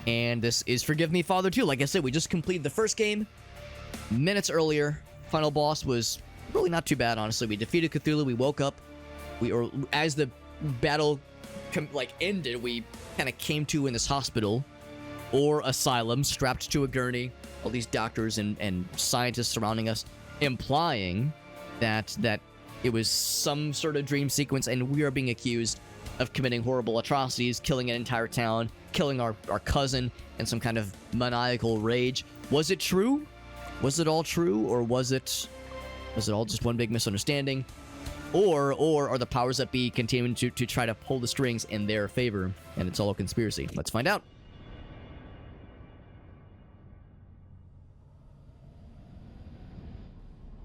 And this is Forgive Me, Father 2. Like I said, we just completed the first game minutes earlier. Final boss was really not too bad, honestly. We defeated Cthulhu. We woke up. As the battle ended, we kind of came to in this hospital or asylum, strapped to a gurney. All these doctors and scientists surrounding us, implying that it was some sort of dream sequence, and we are being accused of committing horrible atrocities, killing an entire town, killing our cousin in some kind of maniacal rage. Was it true? Was it all true, or was it all just one big misunderstanding? Or are the powers that be continuing to try to pull the strings in their favor, and it's all a conspiracy? Let's find out.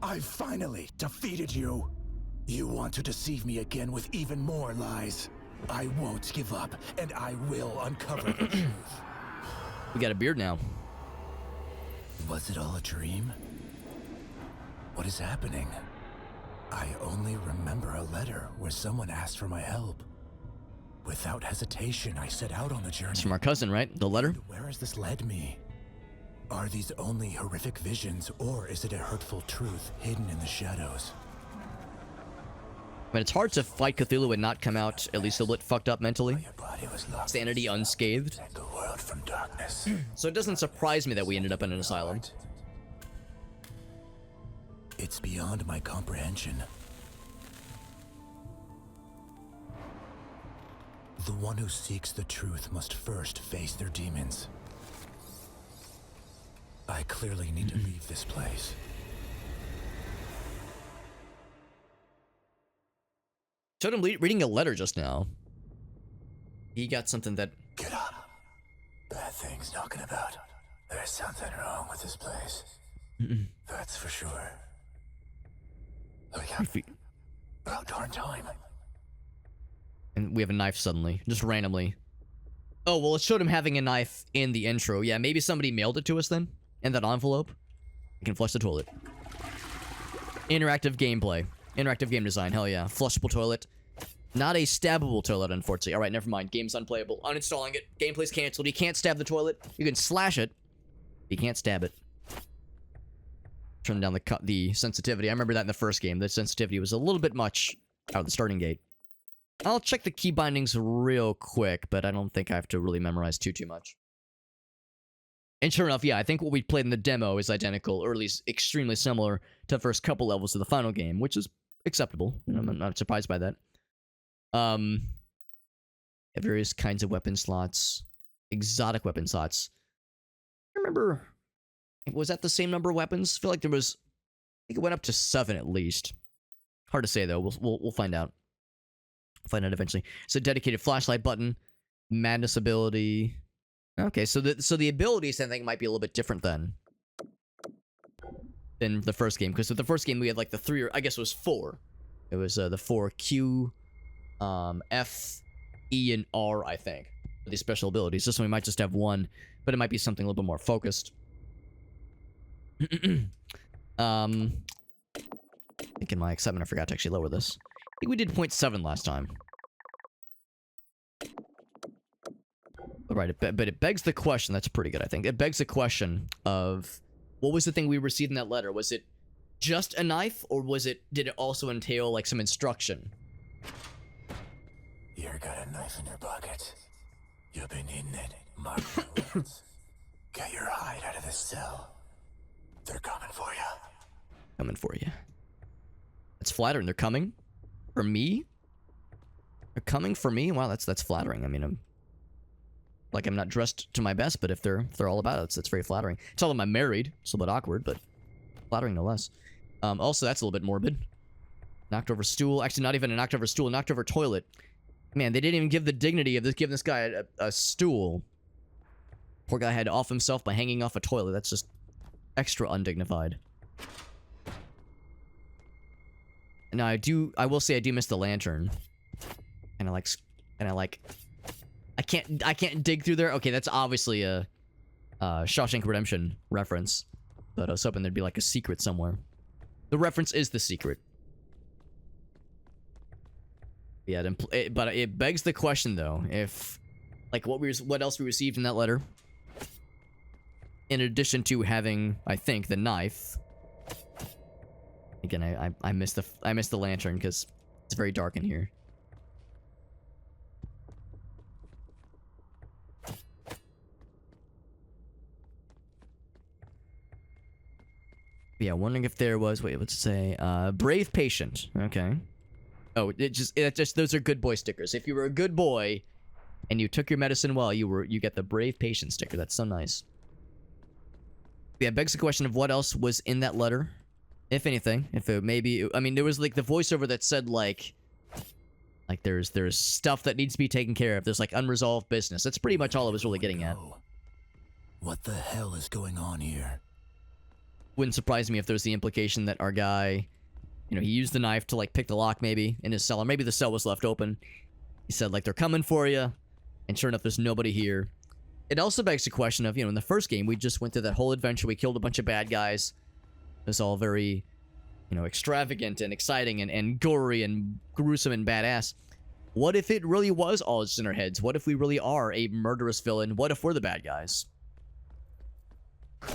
I finally defeated you. You want to deceive me again with even more lies. I won't give up, and I will uncover the truth. We got a beard now. Was it all a dream? What is happening? I only remember a letter where someone asked for my help. Without hesitation, I set out on the journey. It's from our cousin, right? The letter? And where has this led me? Are these only horrific visions, or is it a hurtful truth hidden in the shadows? But it's hard to fight Cthulhu and not come out at least a little fucked up mentally. Sanity unscathed. The world from darkness. So it doesn't surprise me that we ended up in an asylum. It's beyond my comprehension. The one who seeks the truth must first face their demons. I clearly need to leave this place. Showed him reading a letter just now. He got something that... Get up. Bad things knocking about. There's something wrong with this place. That's for sure. We got about darn time. And we have a knife suddenly, just randomly. Oh, well, it showed him having a knife in the intro. Yeah, maybe somebody mailed it to us then, in that envelope. We can flush the toilet. Interactive gameplay. Interactive game design, hell yeah. Flushable toilet. Not a stabbable toilet, unfortunately. Alright, never mind. Game's unplayable. Uninstalling it. Gameplay's canceled. You can't stab the toilet. You can slash it. You can't stab it. Turn down the sensitivity. I remember that in the first game. The sensitivity was a little bit much out of the starting gate. I'll check the key bindings real quick, but I don't think I have to really memorize too much. And sure enough, yeah, I think what we played in the demo is identical, or at least extremely similar to the first couple levels of the final game, which is acceptable. I'm not surprised by that. Various kinds of weapon slots. Exotic weapon slots. I remember... Was that the same number of weapons? I feel like there was... I think it went up to 7 at least. Hard to say, though. We'll find out. We'll find out eventually. It's a dedicated flashlight button. Madness ability. Okay, so the abilities, I think, might be a little bit different then. Than the first game. Because with the first game, we had like the 3, or I guess it was 4. It was the 4 Q, F, E, and R, I think. For these special abilities. This one we might just have 1. But it might be something a little bit more focused. I think in my excitement I forgot to actually lower this. I think we did 0.7 last time. Alright, but it begs the question, that's pretty good I think. It begs the question of, what was the thing we received in that letter? Was it just a knife, or did it also entail like some instruction? You got a knife in your pocket. You've been eating it. Mark Get your hide out of this cell. They're coming for you. Coming for you. That's flattering. They're coming for me? They're coming for me? Wow, that's flattering. I mean, I'm not dressed to my best, but if they're all about it, that's very flattering. Tell them I'm married. It's a little bit awkward, but flattering no less. Also, that's a little bit morbid. Knocked over stool. Actually, not even a knocked over stool. Knocked over toilet. Man, they didn't even give the dignity of giving this guy a stool. Poor guy had to off himself by hanging off a toilet. That's just extra undignified. Now, I will say I do miss the lantern. And I can't dig through there. Okay, that's obviously a Shawshank Redemption reference. But I was hoping there'd be like a secret somewhere. The reference is the secret. Yeah, but it begs the question though, if like what else we received in that letter, in addition to having, I think, the knife. Again, I missed the lantern because it's very dark in here. Yeah, wondering if there was, wait, let's say, brave patient. Okay. Oh, it just those are good boy stickers. If you were a good boy and you took your medicine well, you get the brave patient sticker. That's so nice. Yeah, it begs the question of what else was in that letter, if anything. If it maybe, I mean, there was like the voiceover that said like there's stuff that needs to be taken care of. There's like unresolved business. That's pretty much all I was really getting at. What the hell is going on here? Wouldn't surprise me if there's the implication that our guy, you know, he used the knife to like pick the lock maybe in his cell, or maybe the cell was left open. He said like they're coming for you, and sure enough, there's nobody here. It also begs the question of, you know, in the first game we just went through that whole adventure. We killed a bunch of bad guys. It was all very, you know, extravagant and exciting and gory and gruesome and badass. What if it really was all just in our heads? What if we really are a murderous villain? What if we're the bad guys?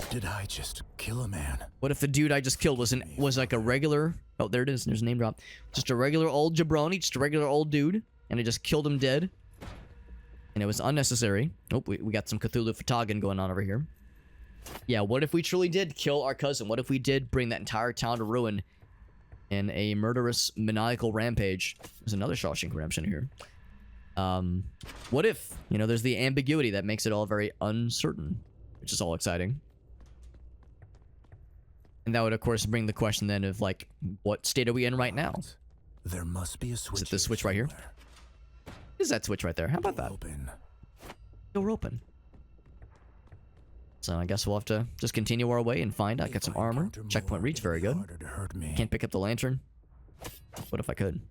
Did I just kill a man? What if the dude I just killed was like a regular... Oh, there it is. There's a name drop. Just a regular old jabroni. Just a regular old dude. And I just killed him dead. And it was unnecessary. Oh, we got some Cthulhu Fhtagn going on over here. Yeah, what if we truly did kill our cousin? What if we did bring that entire town to ruin in a murderous, maniacal rampage? There's another Shawshank Redemption here. What if, you know, there's the ambiguity that makes it all very uncertain, which is all exciting. And that would, of course, bring the question then of, like, what state are we in right now? There must be a switch. Is it this switch right here? Is that switch right there? How about that? Open. Door open. So I guess we'll have to just continue our way and find out. Got some armor. Checkpoint reach, very good. Can't pick up the lantern. What if I could?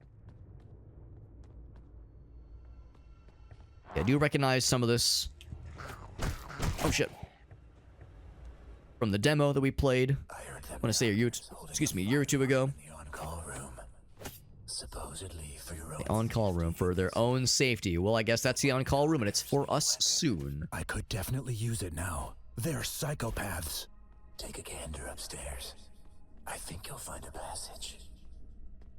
Yeah, I do recognize some of this. Oh, shit. From the demo that we played. I want to say a year or two ago. Supposedly for your own the on-call room for their own safety. Well, I guess that's the on-call room, and it's for us soon. I could definitely use it now. They're psychopaths. Take a gander upstairs. I think you'll find a passage.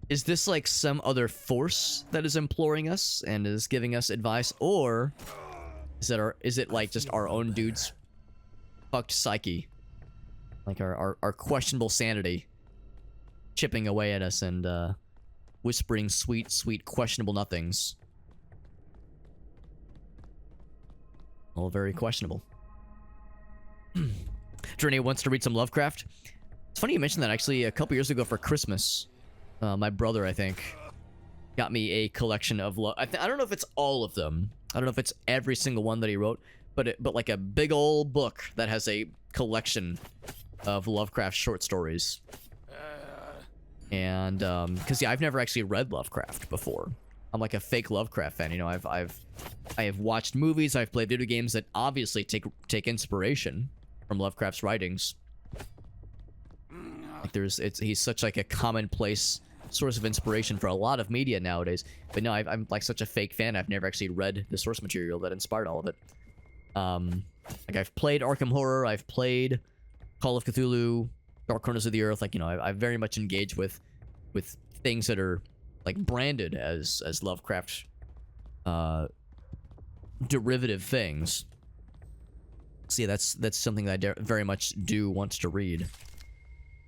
Is this like some other force that is imploring us and is giving us advice, or is it like just our own dude's fucked psyche? Like our questionable sanity chipping away at us and whispering sweet, questionable nothings. All very questionable. Journey wants to read some Lovecraft. It's funny you mentioned that. Actually, a couple years ago for Christmas, my brother, I think, got me a collection of I don't know if it's all of them. I don't know if it's every single one that he wrote, but like a big old book that has a collection of Lovecraft short stories. And because yeah, I've never actually read Lovecraft before. I'm like a fake Lovecraft fan. You know, I have watched movies, I've played video games that obviously take inspiration from Lovecraft's writings. Like he's such like a commonplace source of inspiration for a lot of media nowadays. But no, I'm like such a fake fan. I've never actually read the source material that inspired all of it. Like I've played Arkham Horror, I've played Call of Cthulhu, Dark Corners of the Earth. Like, you know, I've very much engaged with things that are like branded as Lovecraft derivative things. So yeah, that's something that I very much do want to read.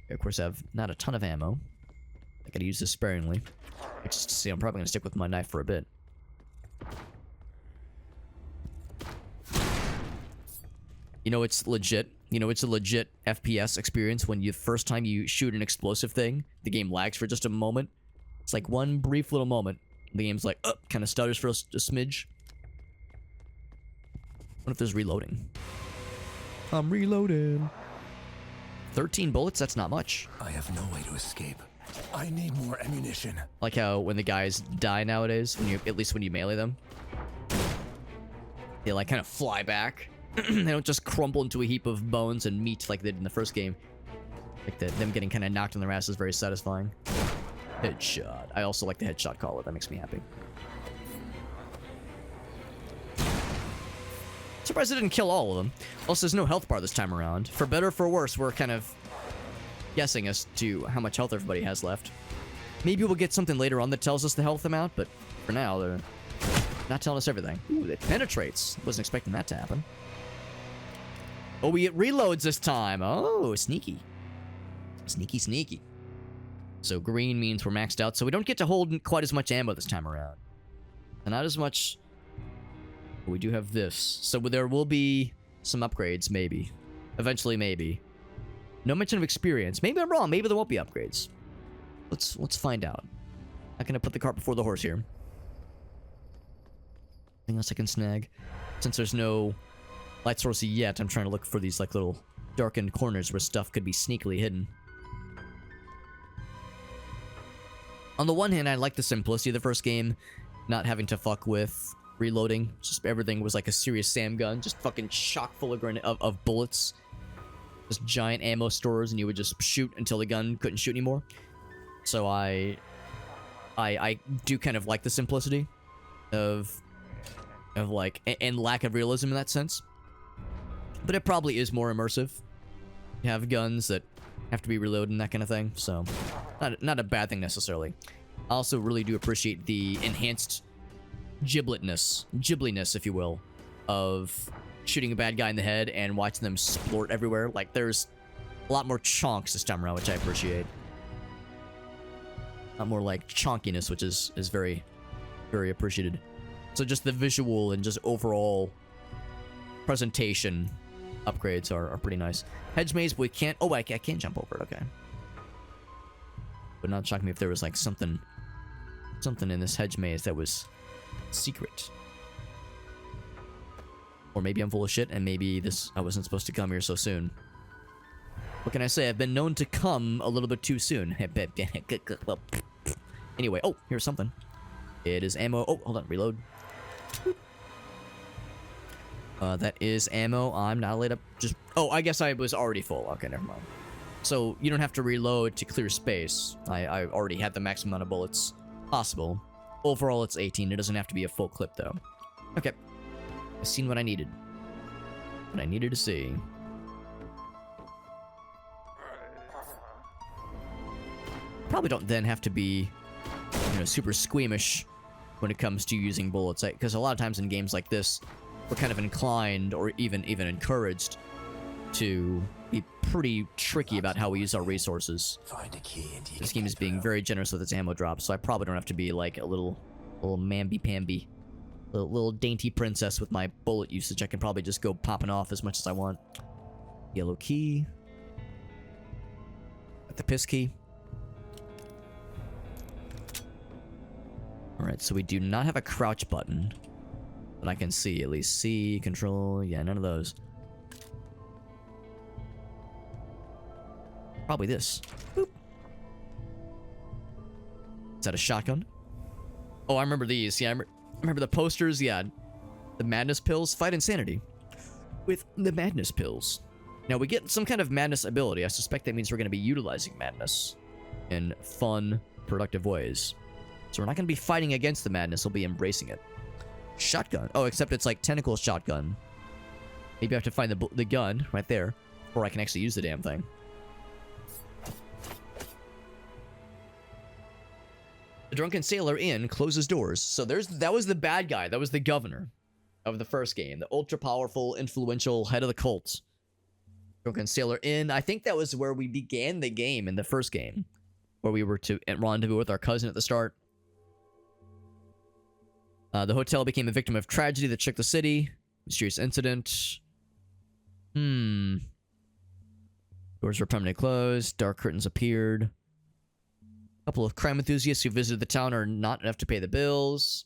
Of course, I have not a ton of ammo. I gotta use this sparingly. Just to see, I'm probably gonna stick with my knife for a bit. You know, it's legit. You know, it's a legit FPS experience when first time you shoot an explosive thing, the game lags for just a moment. It's like one brief little moment. The game's like, kind of stutters for a smidge. What if there's reloading? I'm reloading. 13 bullets, that's not much. I have no way to escape. I need more ammunition. Like how when the guys die nowadays, at least when you melee them, they like kind of fly back. They don't just crumple into a heap of bones and meat like they did in the first game. Like them getting kind of knocked on their ass is very satisfying. Headshot. I also like the headshot caller. That makes me happy. Surprised it didn't kill all of them. Also, there's no health bar this time around. For better or for worse, we're kind of guessing as to how much health everybody has left. Maybe we'll get something later on that tells us the health amount, but for now, they're not telling us everything. Ooh, it penetrates. Wasn't expecting that to happen. Oh, we get reloads this time. Oh, sneaky. Sneaky, sneaky. So green means we're maxed out, so we don't get to hold quite as much ammo this time around. And not as much... We do have this. So there will be some upgrades, maybe. Eventually, maybe. No mention of experience. Maybe I'm wrong. Maybe there won't be upgrades. Let's find out. Not gonna put the cart before the horse here. Anything else I can snag? Since there's no light source yet, I'm trying to look for these like little darkened corners where stuff could be sneakily hidden. On the one hand, I like the simplicity of the first game, not having to fuck with reloading. Just everything was like a serious SAM gun, just fucking chock full of bullets. Just giant ammo stores, and you would just shoot until the gun couldn't shoot anymore. So I do kind of like the simplicity of like, and lack of realism in that sense. But it probably is more immersive. You have guns that have to be reloaded and that kind of thing, so not a bad thing necessarily. I also really do appreciate the enhanced gibliness, if you will, of shooting a bad guy in the head and watching them splort everywhere. Like, there's a lot more chonks this time around, which I appreciate. A lot more like chonkiness, which is very, very appreciated. So just the visual and just overall presentation upgrades are pretty nice. Hedge maze, we can't... Oh, I can't jump over it, okay. Would not shock me if there was like something in this hedge maze that was secret. Or maybe I'm full of shit, and maybe I wasn't supposed to come here so soon. What can I say? I've been known to come a little bit too soon. Anyway, oh, here's something. It is ammo. Oh, hold on, reload. That is ammo. I'm not laid up. Just... Oh, I guess I was already full. Okay, never mind. So, you don't have to reload to clear space. I already had the maximum amount of bullets possible. Overall, it's 18. It doesn't have to be a full clip, though. Okay. I've seen what I needed. What I needed to see. Probably don't then have to be, you know, super squeamish when it comes to using bullets. Because a lot of times in games like this, we're kind of inclined or even encouraged to be pretty tricky about how we use our resources. Find a key and This game is being very generous with its ammo drops, so I probably don't have to be like a little mamby-pamby. Little dainty princess with my bullet usage. I can probably just go popping off as much as I want. Yellow key. Got the piss key. Alright, so we do not have a crouch button. But I can see, at least. C, control, yeah, none of those. Probably this. Boop. Is that a shotgun? Oh, I remember these. Yeah, I remember the posters. Yeah. The madness pills. Fight insanity with the madness pills. Now, we get some kind of madness ability. I suspect that means we're going to be utilizing madness in fun, productive ways. So we're not going to be fighting against the madness. We'll be embracing it. Shotgun. Oh, except it's like tentacle shotgun. Maybe I have to find the gun right there, or I can actually use the damn thing. The Drunken Sailor Inn closes doors. So that was the bad guy. That was the governor of the first game. The ultra-powerful, influential head of the cult. Drunken Sailor Inn. I think that was where we began the game in the first game. Where we were to rendezvous with our cousin at the start. The hotel became a victim of tragedy that shook the city. Mysterious incident. Doors were permanently closed. Dark curtains appeared. A couple of crime enthusiasts who visited the town are not enough to pay the bills.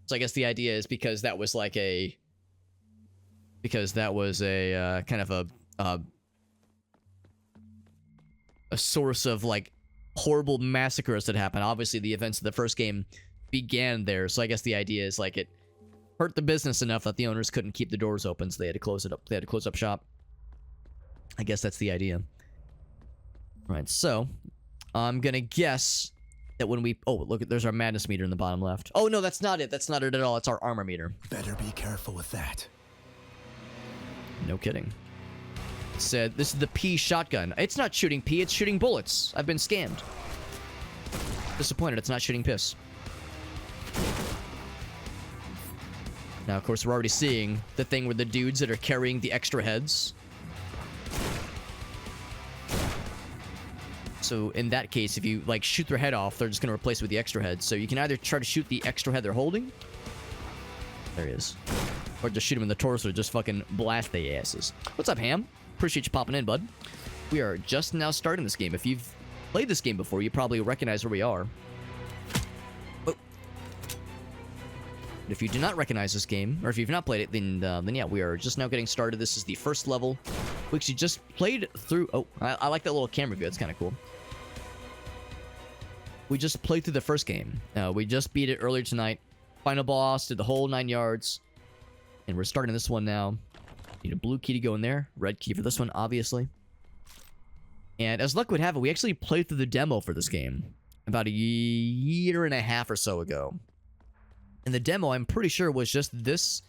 So I guess the idea is because that was like a... Because that was a kind of a source of like horrible massacres that happened. Obviously the events of the first game began there, so I guess the idea is like it hurt the business enough that the owners couldn't keep the doors open, so they had to close it up. They had to close up shop. I guess that's the idea. Right, so I'm gonna guess that when we... Oh, look, there's our madness meter in the bottom left. Oh, no, that's not it. That's not it at all. It's our armor meter. Better be careful with that. No kidding. It said, this is the P shotgun. It's not shooting P, it's shooting bullets. I've been scammed. Disappointed it's not shooting piss. Now, of course, we're already seeing the thing where the dudes that are carrying the extra heads. So, in that case, if you, like, shoot their head off, they're just going to replace it with the extra head. So, you can either try to shoot the extra head they're holding. There he is. Or just shoot them in the torso, just fucking blast their asses. What's up, Ham? Appreciate you popping in, bud. We are just now starting this game. If you've played this game before, you probably recognize where we are. Oh. If you do not recognize this game, or if you've not played it, then yeah, we are just now getting started. This is the first level. We actually just played through... Oh, I like that little camera view. It's kind of cool. We just played through the first game. We just beat it earlier tonight. Final boss, did the whole 9 yards. And we're starting this one now. Need a blue key to go in there. Red key for this one, obviously. And as luck would have it, we actually played through the demo for this game about a year and a half or so ago. And the demo, I'm pretty sure, was just this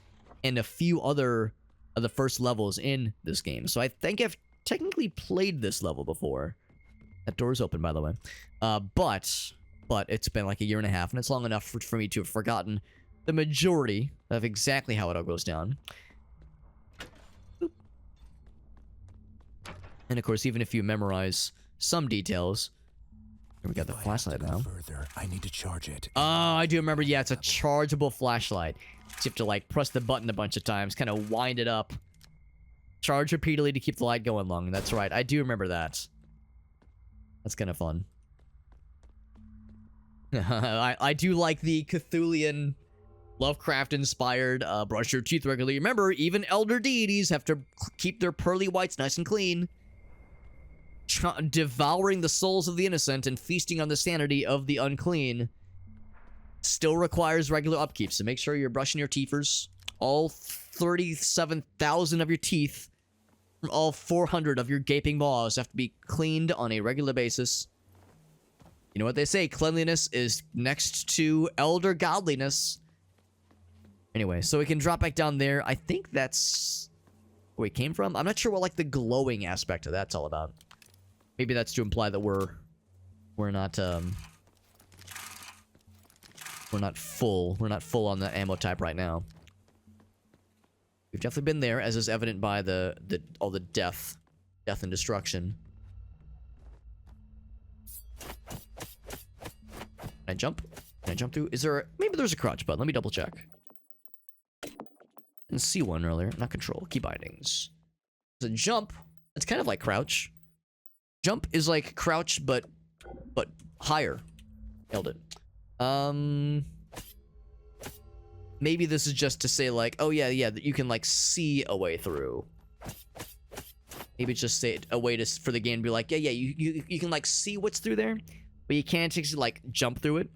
and a few other of the first levels in this game. So I think I've technically played this level before. That door's open, by the way. But it's been like a year and a half, and it's long enough for me to have forgotten the majority of exactly how it all goes down. Boop. And of course, even if you memorize some details... Here we got the flashlight now. Further, I need to charge it. Oh, I do remember. Yeah, it's a chargeable flashlight. So you have to, like, press the button a bunch of times, kind of wind it up. Charge repeatedly to keep the light going long. That's right. I do remember that. That's kind of fun. I do like the Cthulhian, Lovecraft-inspired brush your teeth regularly. Remember, even elder deities have to keep their pearly whites nice and clean. Devouring the souls of the innocent and feasting on the sanity of the unclean still requires regular upkeep, so make sure you're brushing your teethers. All 37,000 of your teeth from all 400 of your gaping maws have to be cleaned on a regular basis. You know what they say, cleanliness is next to elder godliness. Anyway, so we can drop back down there. I think that's where we came from. I'm not sure what, like, the glowing aspect of that's all about. Maybe that's to imply that we're not full. We're not full on the ammo type right now. We've definitely been there, as is evident by all the death and destruction. Can I jump? Can I jump through? Is there maybe there's a crouch button? Let me double check. Didn't see one earlier. Not control. Key bindings. There's a jump. It's kind of like crouch. Jump is like crouch, but higher. Nailed it. Maybe this is just to say, like, oh yeah, that you can, like, see a way through. Maybe it's just a way for the game to be like, yeah, you can, like, see what's through there, but you can't actually, like, jump through it.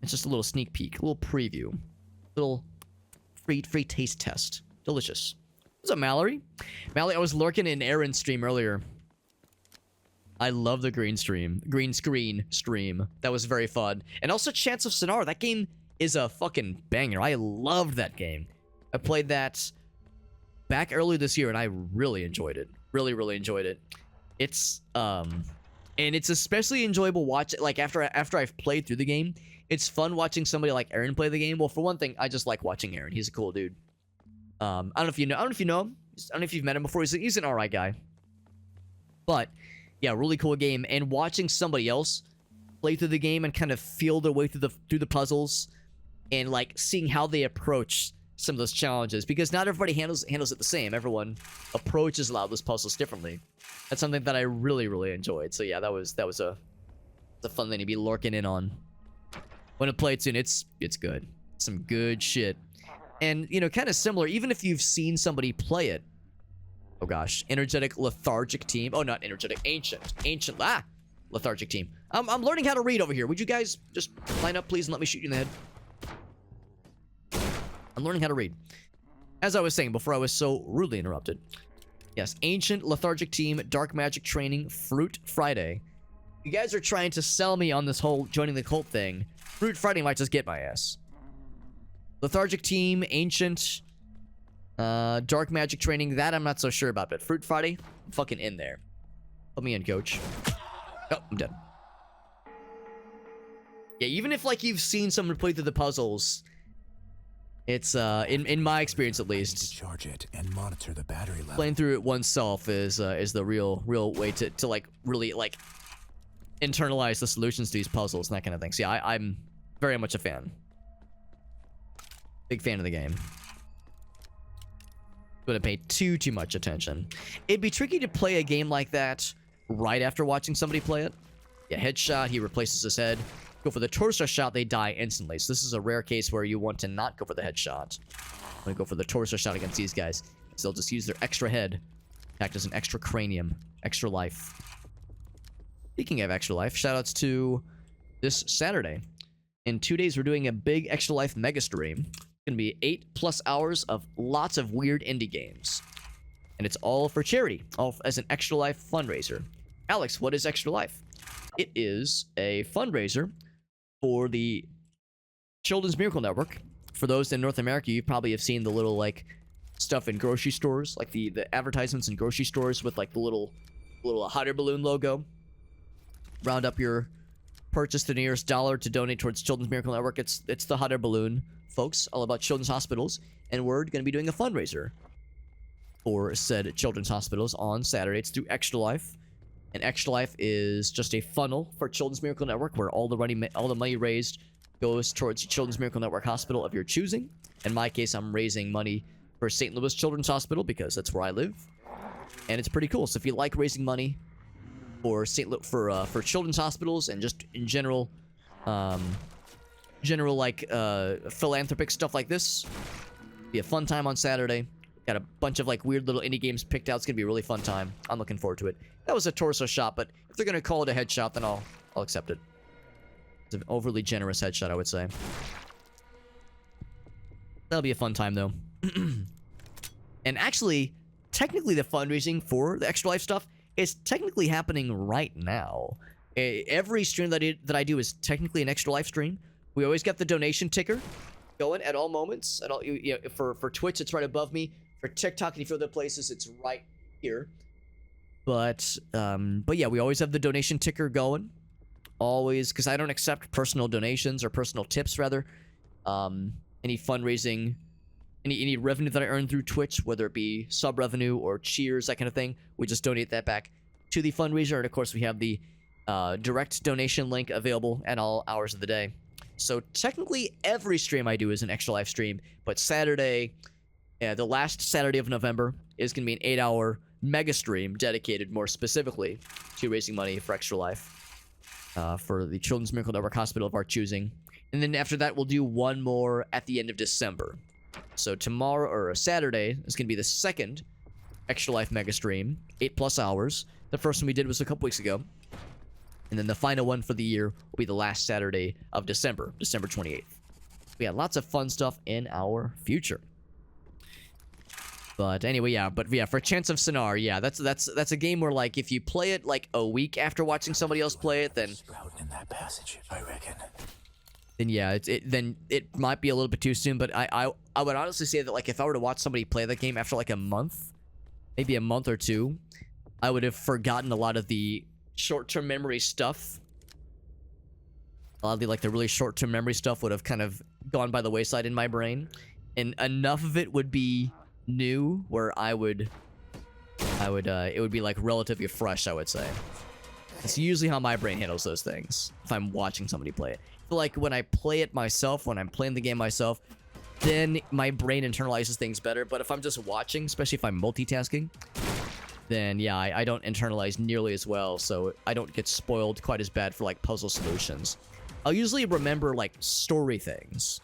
It's just a little sneak peek, a little preview, little free taste test. Delicious. What's up, Mallory? Mallory, I was lurking in Aaron's stream earlier. I love the green screen stream. That was very fun. And also Chance of Sonar. That game is a fucking banger. I loved that game. I played that back earlier this year, and I really enjoyed it. Really enjoyed it. It's and it's especially enjoyable like after I've played through the game. It's fun watching somebody like Aaron play the game. Well, for one thing, I just like watching Aaron. He's a cool dude. I don't know if you know him. I don't know if you've met him before. He's an alright guy. But yeah, really cool game. And watching somebody else play through the game and kind of feel their way through the puzzles, and like seeing how they approach some of those challenges, because not everybody handles it the same. Everyone approaches a lot of those puzzles differently. That's something that I really enjoyed. So yeah, that was a fun thing to be lurking in on. When I play it soon, it's good. Some good shit. And, you know, kind of similar, even if you've seen somebody play it. Oh gosh, energetic lethargic team. Oh, not energetic, ancient lethargic team. I'm learning how to read over here. Would you guys just line up, please, and let me shoot you in the head? I'm learning how to read. As I was saying before I was so rudely interrupted. Yes, ancient lethargic team, dark magic training, Fruit Friday. You guys are trying to sell me on this whole joining the cult thing. Fruit Friday might just get my ass. Lethargic team, ancient. Dark magic training, that I'm not so sure about, but Fruit Friday, I'm fucking in there. Put me in, coach. Oh, I'm dead. Yeah, even if, like, you've seen someone play through the puzzles, it's, in my experience at least, Charge it and monitor the battery level. playing through it oneself is the real way to like, really, like, internalize the solutions to these puzzles and that kind of thing. So yeah, I'm very much a fan. Big fan of the game. Wouldn't pay too much attention. It'd be tricky to play a game like that right after watching somebody play it. Yeah, headshot, he replaces his head. Go for the torso shot, they die instantly. So this is a rare case where you want to not go for the headshot. I'm gonna go for the torso shot against these guys. So they'll just use their extra head. Act as an extra cranium. Extra life. Speaking of extra life, shoutouts to this Saturday. In 2 days, we're doing a big extra life mega stream. It's gonna be 8+ hours of lots of weird indie games. And it's all for charity. All as an extra life fundraiser. Alex, what is extra life? It is a fundraiser for the Children's Miracle Network. For those in North America, you probably have seen the little, like, stuff in grocery stores, like the advertisements in grocery stores with, like, the little hot air balloon logo. Round up your purchase to the nearest dollar to donate towards Children's Miracle Network. It's the hot air balloon folks, all about children's hospitals, and we're going to be doing a fundraiser for said children's hospitals on Saturday. It's through Extra Life. And Extra Life is just a funnel for Children's Miracle Network where all the money raised goes towards Children's Miracle Network hospital of your choosing. In my case, I'm raising money for St. Louis Children's Hospital because that's where I live. And it's pretty cool. So if you like raising money for for children's hospitals and just in general like philanthropic stuff like this, be a fun time on Saturday. Got a bunch of like weird little indie games picked out. It's gonna be a really fun time. I'm looking forward to it. That was a torso shot, but if they're gonna call it a headshot, then I'll accept it. It's an overly generous headshot, I would say. That'll be a fun time though. And actually, technically the fundraising for the Extra Life stuff is technically happening right now. Every stream that I do is technically an Extra Life stream. We always get the donation ticker going at all moments. At all, for Twitch, it's right above me. For TikTok and a few other places, it's right here. But yeah, we always have the donation ticker going. Always, because I don't accept personal donations or personal tips, rather. Any fundraising, any revenue that I earn through Twitch, whether it be sub revenue or cheers, that kind of thing, we just donate that back to the fundraiser. And of course, we have the direct donation link available at all hours of the day. So technically, every stream I do is an Extra Life stream, but Saturday, the last Saturday of November, is going to be an 8-hour mega stream dedicated more specifically to raising money for Extra Life for the Children's Miracle Network Hospital of our choosing. And then after that, we'll do one more at the end of December. So tomorrow, or Saturday, is going to be the second Extra Life mega stream, 8+ hours. The first one we did was a couple weeks ago. And then the final one for the year will be the last Saturday of December, December 28th. We got lots of fun stuff in our future. But anyway, yeah, for Chance of Sonar, yeah, that's a game where, like, if you play it like a week after watching somebody else play it, then in that passage, I reckon. Then yeah, it might be a little bit too soon. But I would honestly say that, like, if I were to watch somebody play that game after like a month, maybe a month or two, I would have forgotten a lot of the short-term memory stuff. A lot of the really short-term memory stuff would have kind of gone by the wayside in my brain, and enough of it would be new where it would be like relatively fresh, I would say. It's usually how my brain handles those things if I'm watching somebody play it. I feel like when I play it myself, when I'm playing the game myself, then my brain internalizes things better. But if I'm just watching, especially if I'm multitasking, then yeah, I don't internalize nearly as well, so I don't get spoiled quite as bad for like puzzle solutions. I'll usually remember like story things.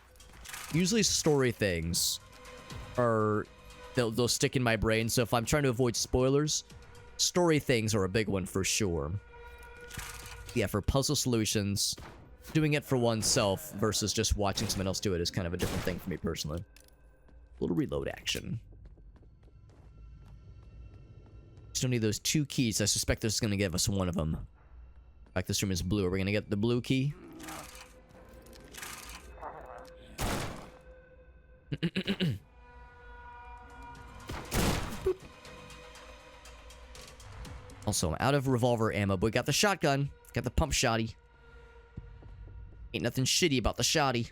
Usually story things are they'll stick in my brain. So if I'm trying to avoid spoilers, story things are a big one for sure. Yeah, for puzzle solutions, doing it for oneself versus just watching someone else do it is kind of a different thing for me personally. A little reload action. Still need those 2 keys. I suspect this is going to give us one of them. In fact, this room is blue. Are we going to get the blue key? Boop. Also, I'm out of revolver ammo, but we got the shotgun. Got the pump shotty. Ain't nothing shitty about the shotty.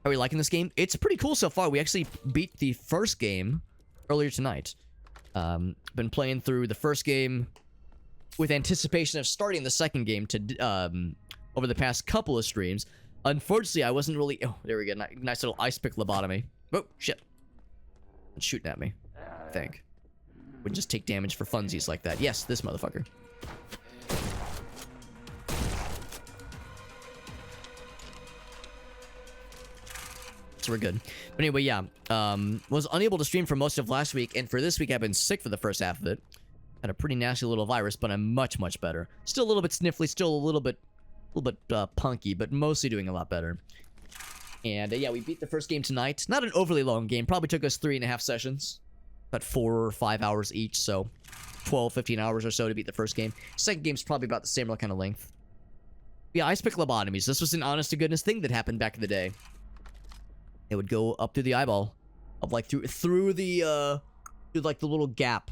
Are we liking this game? It's pretty cool so far. We actually beat the first game earlier tonight. Been playing through the first game with anticipation of starting the second game to over the past couple of streams. Unfortunately, I wasn't really... Oh, there we go. Nice little ice pick lobotomy. Oh, shit. It's shooting at me, I think. Would just take damage for funsies like that. Yes, this motherfucker. So we're good. But anyway, yeah. Was unable to stream for most of last week, and for this week I've been sick for the first half of it. Had a pretty nasty little virus, but I'm much, much better. Still a little bit sniffly, still a little bit punky, but mostly doing a lot better. And yeah, we beat the first game tonight. Not an overly long game. Probably took us 3.5 sessions. About 4 or 5 hours each, so 12, 15 hours or so to beat the first game. Second game's probably about the same kind of length. Yeah, ice pick lobotomies. This was an honest-to-goodness thing that happened back in the day. It would go up through the eyeball, of like through the like the little gap,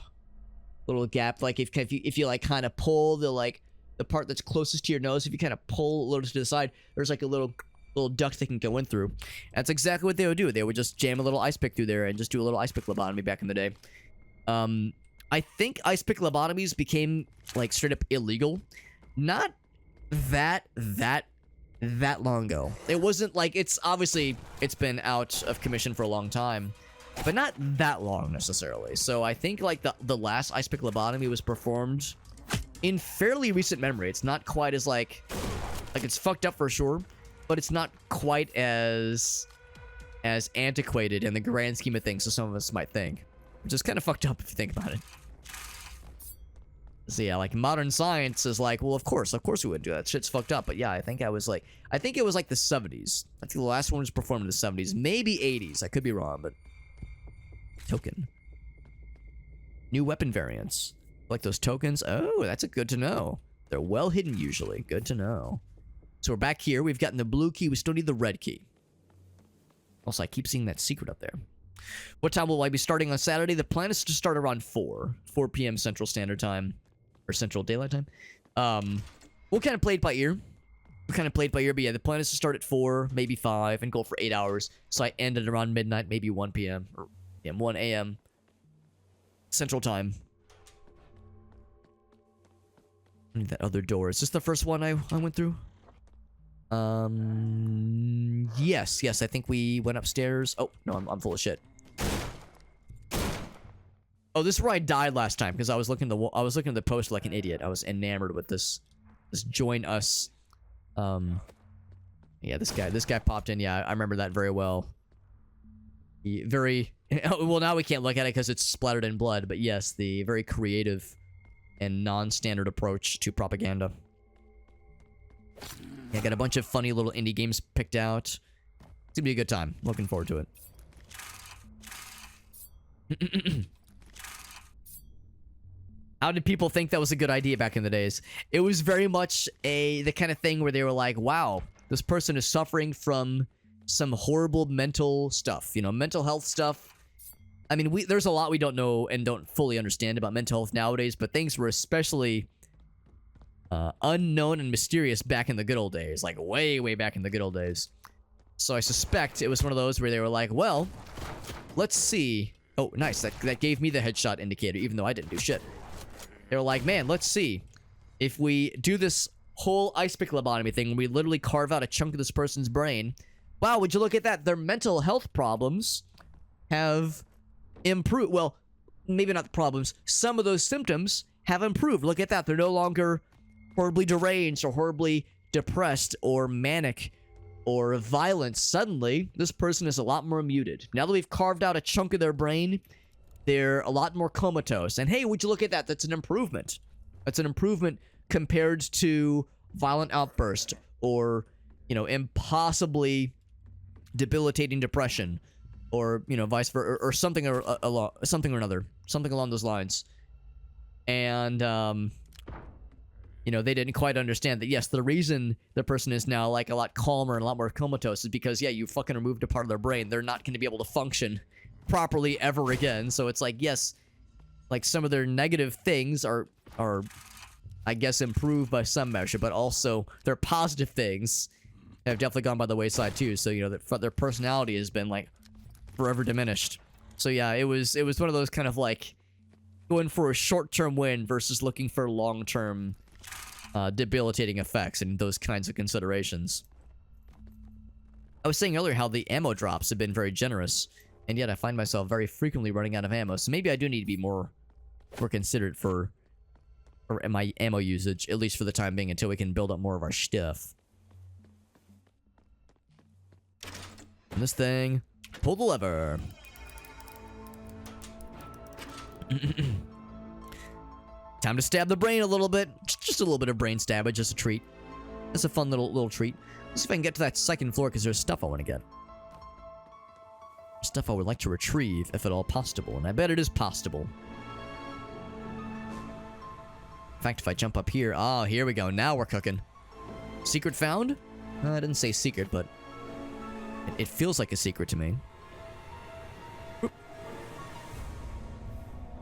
Like if you like kind of pull the part that's closest to your nose, if you kind of pull a little to the side, there's like a little duct they can go in through. That's exactly what they would do. They would just jam a little ice pick through there and just do a little ice pick lobotomy back in the day. I think ice pick lobotomies became like straight up illegal. Not that long ago. It wasn't like it's been out of commission for a long time, but not that long necessarily. So I think like the last ice pick lobotomy was performed in fairly recent memory. It's not quite as like it's fucked up for sure, but it's not quite as antiquated in the grand scheme of things as some of us might think, which is kind of fucked up if you think about it. So yeah, like modern science is like, well, of course we would do that. Shit's fucked up. But yeah, I think it was like the 70s. I think the last one was performed in the 70s, maybe 80s. I could be wrong, but token. New weapon variants. Like those tokens. Oh, that's good to know. They're well hidden usually. Good to know. So we're back here. We've gotten the blue key. We still need the red key. Also, I keep seeing that secret up there. What time will I be starting on Saturday? The plan is to start around 4 p.m. Central Standard Time. Or Central Daylight Time. We'll kind of play it by ear. But yeah, the plan is to start at 4, maybe 5, and go for 8 hours. So I end at around midnight, maybe 1 p.m. or 1 a.m. Central Time. I need that other door. Is this the first one I went through? Yes, I think we went upstairs. Oh, no, I'm full of shit. Oh, this is where I died last time because I was looking at the post like an idiot. I was enamored with this join us. Yeah, this guy popped in. Yeah, I remember that very well. Well, now we can't look at it because it's splattered in blood, but yes, the very creative and non-standard approach to propaganda. Yeah, I got a bunch of funny little indie games picked out. It's gonna be a good time. Looking forward to it. How did people think that was a good idea back in the days? It was very much the kind of thing where they were like, wow, this person is suffering from some horrible mental stuff, mental health stuff. I mean, there's a lot we don't know and don't fully understand about mental health nowadays, but things were especially unknown and mysterious back in the good old days, like way, way back in the good old days. So I suspect it was one of those where they were like, well, let's see. Oh, nice. That gave me the headshot indicator, even though I didn't do shit. They were like, man, let's see. If we do this whole ice pick lobotomy thing, we literally carve out a chunk of this person's brain. Wow, would you look at that? Their mental health problems have improved. Well, maybe not the problems. Some of those symptoms have improved. Look at that. They're no longer horribly deranged or horribly depressed or manic or violent. Suddenly, this person is a lot more muted. Now that we've carved out a chunk of their brain, they're a lot more comatose. And hey, would you look at that? That's an improvement. That's an improvement compared to violent outburst or, impossibly debilitating depression or, vice versa or something or another. Something along those lines. And, they didn't quite understand that, yes, the reason the person is now, like, a lot calmer and a lot more comatose is because, yeah, you fucking removed a part of their brain. They're not going to be able to function properly ever again. So it's like, yes, like some of their negative things are I guess improved by some measure, but also their positive things have definitely gone by the wayside too. So, you know, their personality has been like forever diminished. So yeah, it was one of those kind of like going for a short-term win versus looking for long-term debilitating effects and those kinds of considerations. I was saying earlier how the ammo drops have been very generous, and yet I find myself very frequently running out of ammo. So maybe I do need to be more considerate for my ammo usage, at least for the time being, until we can build up more of our stuff. And this thing, pull the lever. Time to stab the brain a little bit. Just a little bit of brain stabbage, just a treat. That's a fun little treat. Let's see if I can get to that second floor, because there's stuff I want to get. Stuff I would like to retrieve, if at all possible. And I bet it is possible. In fact, if I jump up here... Oh, here we go. Now we're cooking. Secret found? I didn't say secret, but... It feels like a secret to me. Whoop.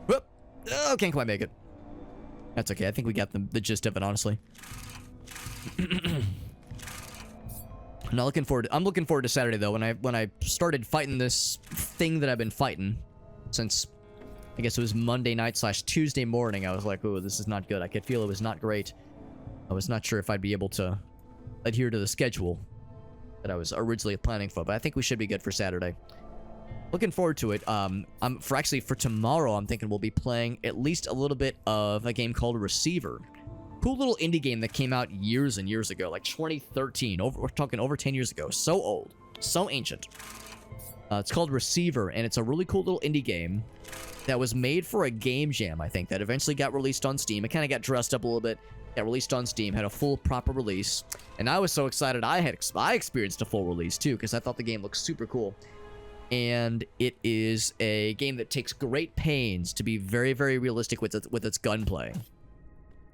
Whoop. Oh, can't quite make it. That's okay. I think we got the gist of it, honestly. Not looking forward to, I'm looking forward to Saturday, though. When I started fighting this thing that I've been fighting since... I guess it was Monday night / Tuesday morning. I was like, oh, this is not good. I could feel it was not great. I was not sure if I'd be able to adhere to the schedule that I was originally planning for, but I think we should be good for Saturday. Looking forward to it. For tomorrow, I'm thinking we'll be playing at least a little bit of a game called Receiver. Cool little indie game that came out years and years ago, like 2013. We're talking over 10 years ago. So old. So ancient. It's called Receiver, and it's a really cool little indie game that was made for a game jam, I think, that eventually got released on Steam. It kind of got dressed up a little bit, got released on Steam, had a full, proper release, and I was so excited I experienced a full release, too, because I thought the game looked super cool. And it is a game that takes great pains to be very, very realistic with its gunplay. You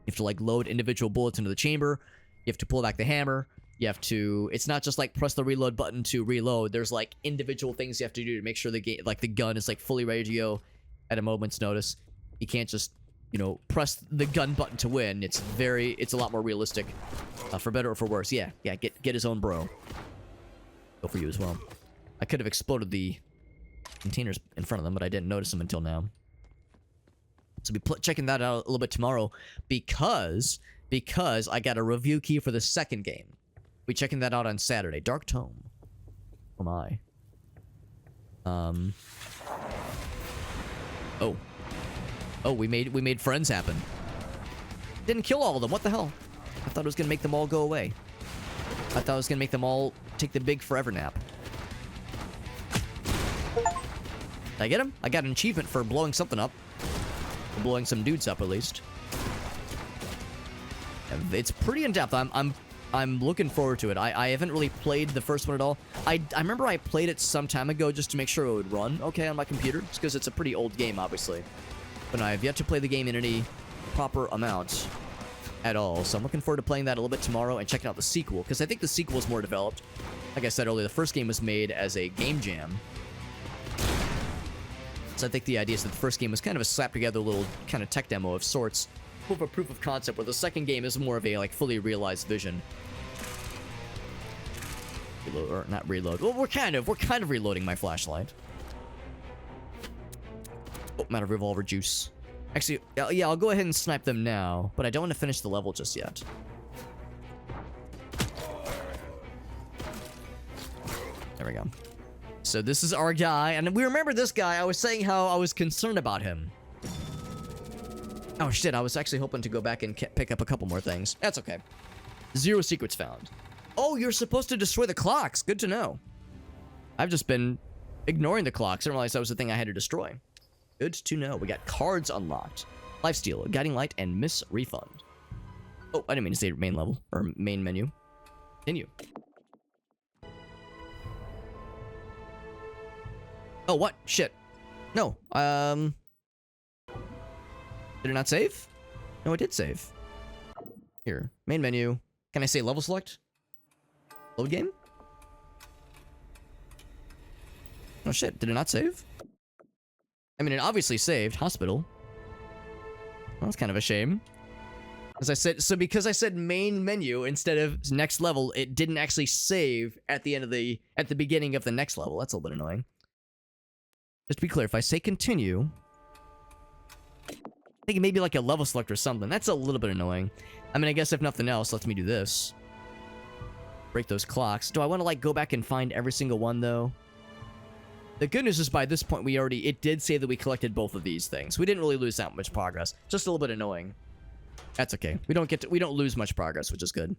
have to, like, load individual bullets into the chamber, you have to pull back the hammer, you have to... It's not just, like, press the reload button to reload. There's, like, individual things you have to do to make sure the gun is, like, fully ready to go at a moment's notice. You can't just, you know, press the gun button to win. It's a lot more realistic, for better or for worse. Yeah, get his own bro. Go for you as well. I could have exploded the containers in front of them, but I didn't notice them until now. So be checking that out a little bit tomorrow, because I got a review key for the second game. Be checking that out on Saturday. Dark Tome. Oh my. Oh, we made friends happen. Didn't kill all of them. What the hell? I thought it was gonna make them all go away. I thought it was gonna make them all take the big forever nap. Did I get him? I got an achievement for blowing something up. For blowing some dudes up, at least. It's pretty in-depth. I'm looking forward to it. I haven't really played the first one at all. I remember I played it some time ago just to make sure it would run okay on my computer, just because it's a pretty old game, obviously. But I have yet to play the game in any proper amount at all. So I'm looking forward to playing that a little bit tomorrow and checking out the sequel, because I think the sequel is more developed. Like I said earlier, the first game was made as a game jam. So I think the idea is that the first game was kind of a slap-together little kind of tech demo of sorts, more of a proof of concept, where the second game is more of a, like, fully realized vision. Reload, or not reload. Well, we're kind of reloading my flashlight. Oh, I'm out of revolver juice. Actually, yeah, I'll go ahead and snipe them now, but I don't want to finish the level just yet. There we go. So this is our guy, and we remember this guy. I was saying how I was concerned about him. Oh shit, I was actually hoping to go back and pick up a couple more things. That's okay. 0 secrets found. Oh, you're supposed to destroy the clocks. Good to know. I've just been ignoring the clocks. I didn't realize that was the thing I had to destroy. Good to know. We got cards unlocked. Lifesteal, Guiding Light, and Miss Refund. Oh, I didn't mean to say main level, or main menu. Continue. Oh, what? Shit. No. Did it not save? No, it did save. Here. Main menu. Can I say level select? Load game? Oh shit, did it not save? I mean, it obviously saved. Hospital. Well, that's kind of a shame. As I said, so because I said main menu instead of next level, it didn't actually save at the end of at the beginning of the next level. That's a little bit annoying. Just to be clear, if I say continue, I think maybe like a level select or something. That's a little bit annoying. I mean, I guess if nothing else, let me do this. Break those clocks. Do I want to like go back and find every single one though? The good news is by this point it did say that we collected both of these things. We didn't really lose that much progress. Just a little bit annoying. That's okay. We don't lose much progress, which is good.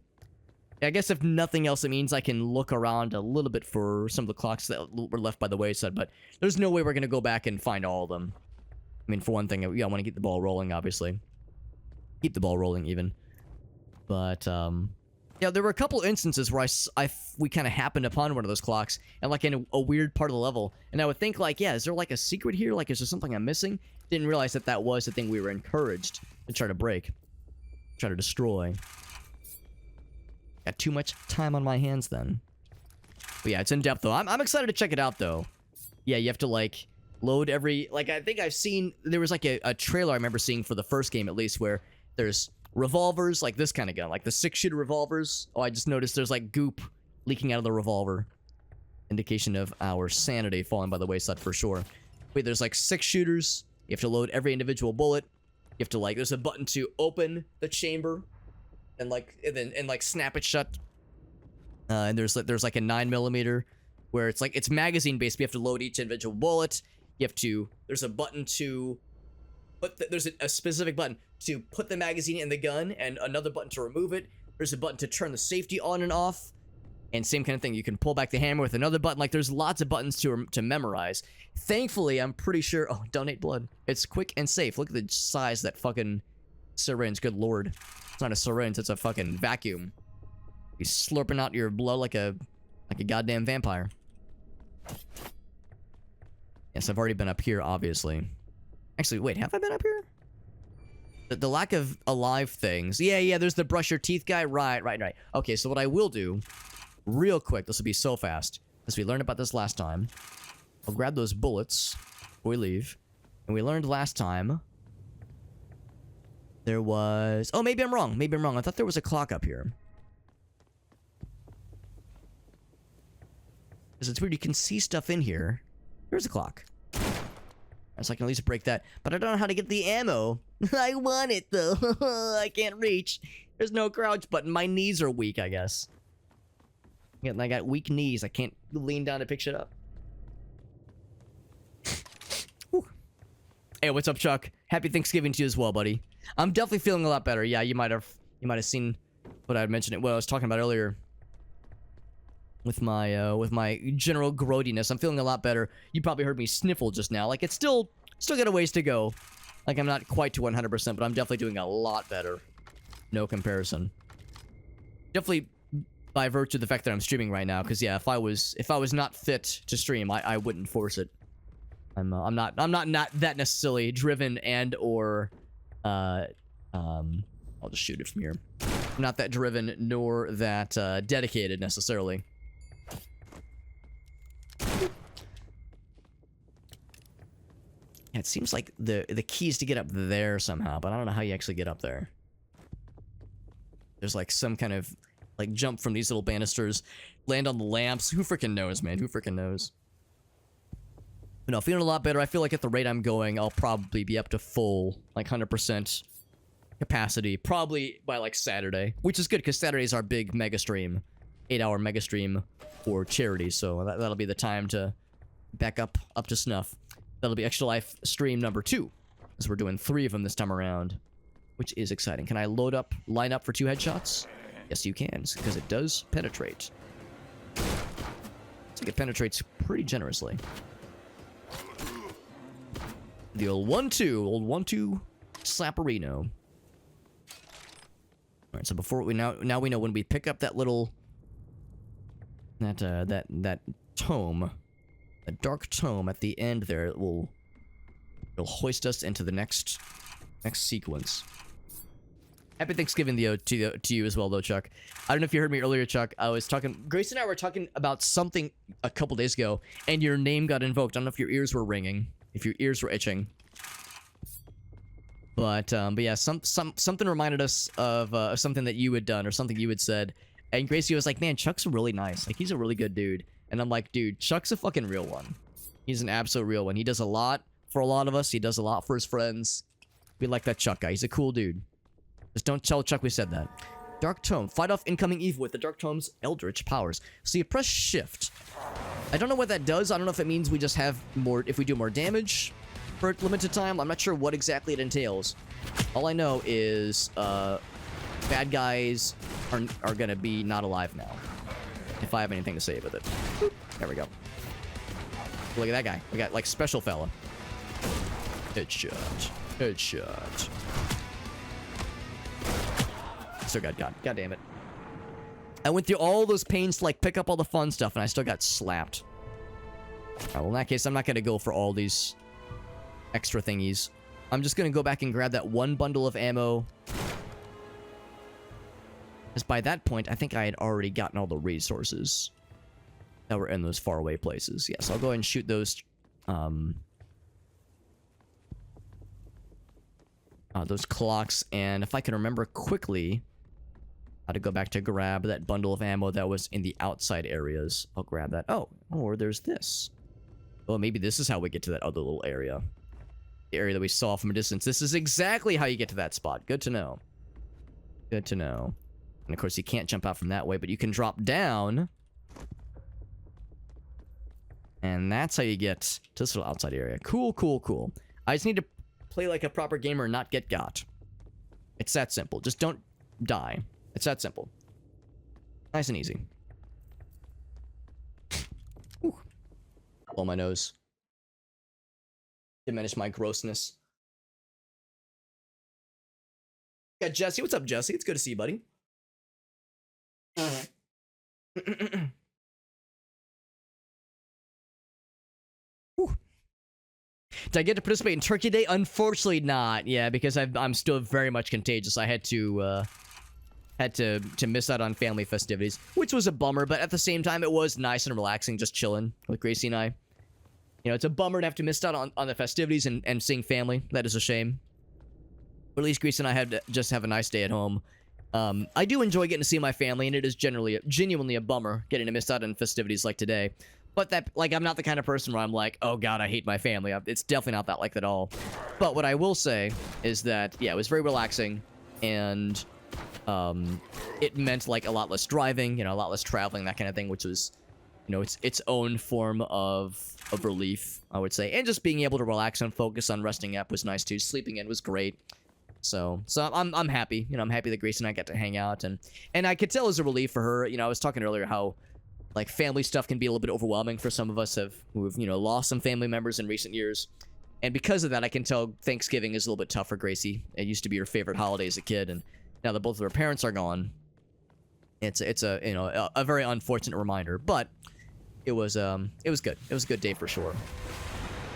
I guess if nothing else, it means I can look around a little bit for some of the clocks that were left by the wayside, but there's no way we're going to go back and find all of them. I mean, for one thing, yeah, I want to keep the ball rolling, obviously. Keep the ball rolling, even. But, yeah, there were a couple instances where we kind of happened upon one of those clocks, and like in a weird part of the level, and I would think like, yeah, is there like a secret here? Like, is there something I'm missing? Didn't realize that was the thing we were encouraged to try to break. Try to destroy. Got too much time on my hands then. But yeah, it's in depth though. I'm excited to check it out though. Yeah, you have to like load every, like I think I've seen, there was like a trailer I remember seeing for the first game at least where there's revolvers, like this kind of gun, like the 6-shooter revolvers. Oh, I just noticed there's like goop leaking out of the revolver. Indication of our sanity falling by the wayside for sure. Wait, there's like 6 shooters. You have to load every individual bullet. You have to like, there's a button to open the chamber and like, and like snap it shut. And there's like a 9mm where it's like, it's magazine based. We have to load each individual bullet. You have to, there's a button to put, there's a specific button to put the magazine in the gun and another button to remove it. There's a button to turn the safety on and off. And same kind of thing. You can pull back the hammer with another button. Like, there's lots of buttons to memorize. Thankfully, I'm pretty sure... Oh, donate blood. It's quick and safe. Look at the size of that fucking syringe. Good lord. It's not a syringe. It's a fucking vacuum. He's slurping out your blood like a goddamn vampire. Yes, I've already been up here, obviously. Actually, wait. Have I been up here? The lack of alive things. Yeah, there's the brush your teeth guy. Right. Okay, so what I will do... Real quick, this will be so fast, as we learned about this last time. I'll grab those bullets before we leave. And we learned last time there was... Oh, maybe I'm wrong. I thought there was a clock up here. Because it's weird, you can see stuff in here. There's a clock. So I can at least break that. But I don't know how to get the ammo. I want it, though. I can't reach. There's no crouch button. My knees are weak, I guess. And I got weak knees. I can't lean down to pick shit up. Hey, what's up, Chuck? Happy Thanksgiving to you as well, buddy. I'm definitely feeling a lot better. Yeah, you might have seen what I mentioned. What I was talking about earlier with my general growdiness. I'm feeling a lot better. You probably heard me sniffle just now. Like, it's still got a ways to go. Like, I'm not quite to 100%, but I'm definitely doing a lot better. No comparison. Definitely by virtue of the fact that I'm streaming right now, because yeah, if I was not fit to stream, I wouldn't force it. I'm not that necessarily driven and or I'll just shoot it from here. I'm not that driven nor that dedicated necessarily. Yeah, it seems like the key is to get up there somehow, but I don't know how you actually get up there. There's like some kind of like jump from these little banisters, land on the lamps. Who freaking knows, man? Who freaking knows? But no, feeling a lot better. I feel like at the rate I'm going, I'll probably be up to full, like 100% capacity, probably by like Saturday, which is good because Saturday is our big mega stream, 8-hour mega stream for charity. So that'll be the time to back up to snuff. That'll be Extra Life stream number 2, as we're doing 3 of them this time around, which is exciting. Can I line up for 2 headshots? Yes, you can, because it does penetrate. I think it penetrates pretty generously. The old 1-2 slapperino. Alright, so before we now we know when we pick up that little that tome, that dark tome at the end there, it'll hoist us into the next sequence. Happy Thanksgiving to you as well, though, Chuck. I don't know if you heard me earlier, Chuck. Grace and I were talking about something a couple days ago, and your name got invoked. I don't know if your ears were ringing. if your ears were itching. But yeah, something reminded us of something that you had done or something you had said. And Gracie was like, man, Chuck's really nice. Like, he's a really good dude. And I'm like, dude, Chuck's a fucking real one. He's an absolute real one. He does a lot for a lot of us. He does a lot for his friends. We like that Chuck guy. He's a cool dude. Just don't tell Chuck we said that. Dark Tome. Fight off incoming evil with the Dark Tome's eldritch powers. So you press shift. I don't know what that does. I don't know if it means we just have more... if we do more damage for a limited time. I'm not sure what exactly it entails. All I know is bad guys are gonna be not alive now. If I have anything to say with it. Boop. There we go. Look at that guy. We got, like, special fella. Headshot. Headshot. Still got God. God damn it. I went through all those pains to, like, pick up all the fun stuff, and I still got slapped. Alright, well, in that case, I'm not gonna go for all these extra thingies. I'm just gonna go back and grab that one bundle of ammo. Because by that point, I think I had already gotten all the resources that were in those faraway places. Yes, I'll go ahead and shoot those clocks, and if I can remember quickly how to go back to grab that bundle of ammo that was in the outside areas, I'll grab that. Oh, or there's this. Well, maybe this is how we get to that other little area. The area that we saw from a distance. This is exactly how you get to that spot. Good to know. Good to know. And of course, you can't jump out from that way, but you can drop down. And that's how you get to this little outside area. Cool, cool, cool. I just need to play like a proper gamer and not get got. It's that simple. Just don't die. It's that simple. Nice and easy. Ooh. Blow my nose. Diminish my grossness. Yeah, Jesse. What's up, Jesse? It's good to see you, buddy. Did I get to participate in Turkey Day? Unfortunately not. Yeah, because I'm still very much contagious. I had to miss out on family festivities, which was a bummer, but at the same time, it was nice and relaxing, just chilling with Gracie and I. You know, it's a bummer to have to miss out on the festivities and seeing family. That is a shame. But at least Gracie and I had to just have a nice day at home. I do enjoy getting to see my family, and it is genuinely a bummer getting to miss out on festivities like today. But that, like, I'm not the kind of person where I'm like, oh god, I hate my family. It's definitely not that like that at all. But what I will say is that, yeah, it was very relaxing, and it meant, like, a lot less driving, you know, a lot less traveling, that kind of thing, which was, you know, its own form of relief, I would say. And just being able to relax and focus on resting up was nice too. Sleeping in was great. So I'm happy. You know, I'm happy that Grace and I got to hang out, and I could tell it was a relief for her. You know, I was talking earlier how, like, family stuff can be a little bit overwhelming for some of us who've, you know, lost some family members in recent years. And because of that, I can tell Thanksgiving is a little bit tough for Gracie. It used to be her favorite holiday as a kid, and now that both of her parents are gone, it's a, you know, a very unfortunate reminder. But it was good. It was a good day for sure.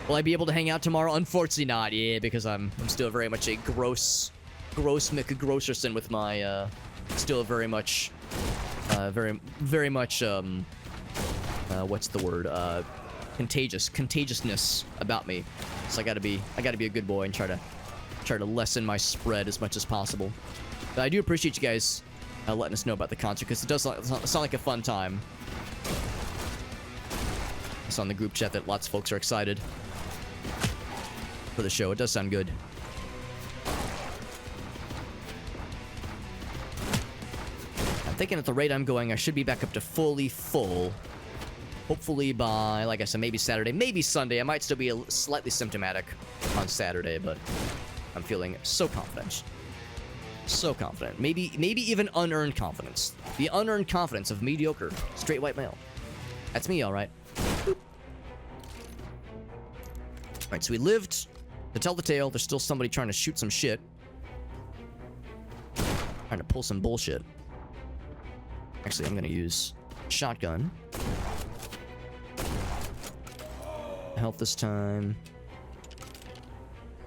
Will I be able to hang out tomorrow? Unfortunately not. Yeah, because I'm still very much a gross McGrosserson with my still very much what's the word? Contagiousness about me. So I gotta be a good boy and try to lessen my spread as much as possible. But I do appreciate you guys letting us know about the concert, because it does sound like a fun time. It's on the group chat that lots of folks are excited for the show. It does sound good. I'm thinking at the rate I'm going, I should be back up to fully full. Hopefully by, like I said, maybe Saturday, maybe Sunday. I might still be slightly symptomatic on Saturday, but I'm feeling so confident. So confident. Maybe even unearned confidence. The unearned confidence of mediocre, straight white male. That's me, alright. Alright, so we lived to tell the tale. There's still somebody trying to shoot some shit. Trying to pull some bullshit. Actually, I'm gonna use shotgun. Health this time.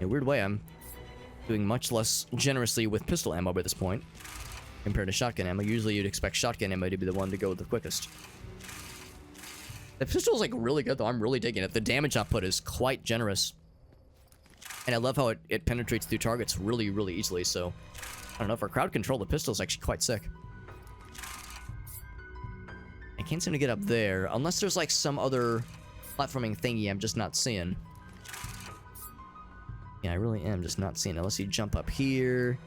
In a weird way, I'm doing much less generously with pistol ammo by this point compared to shotgun ammo. Usually you'd expect shotgun ammo to be the one to go the quickest. The pistol's like really good though. I'm really digging it. The damage output is quite generous. And I love how it penetrates through targets really, really easily, so... I don't know, for crowd control, the pistol's actually quite sick. I can't seem to get up there, unless there's like some other platforming thingy I'm just not seeing. Yeah, I really am just not seeing it. Unless you jump up here.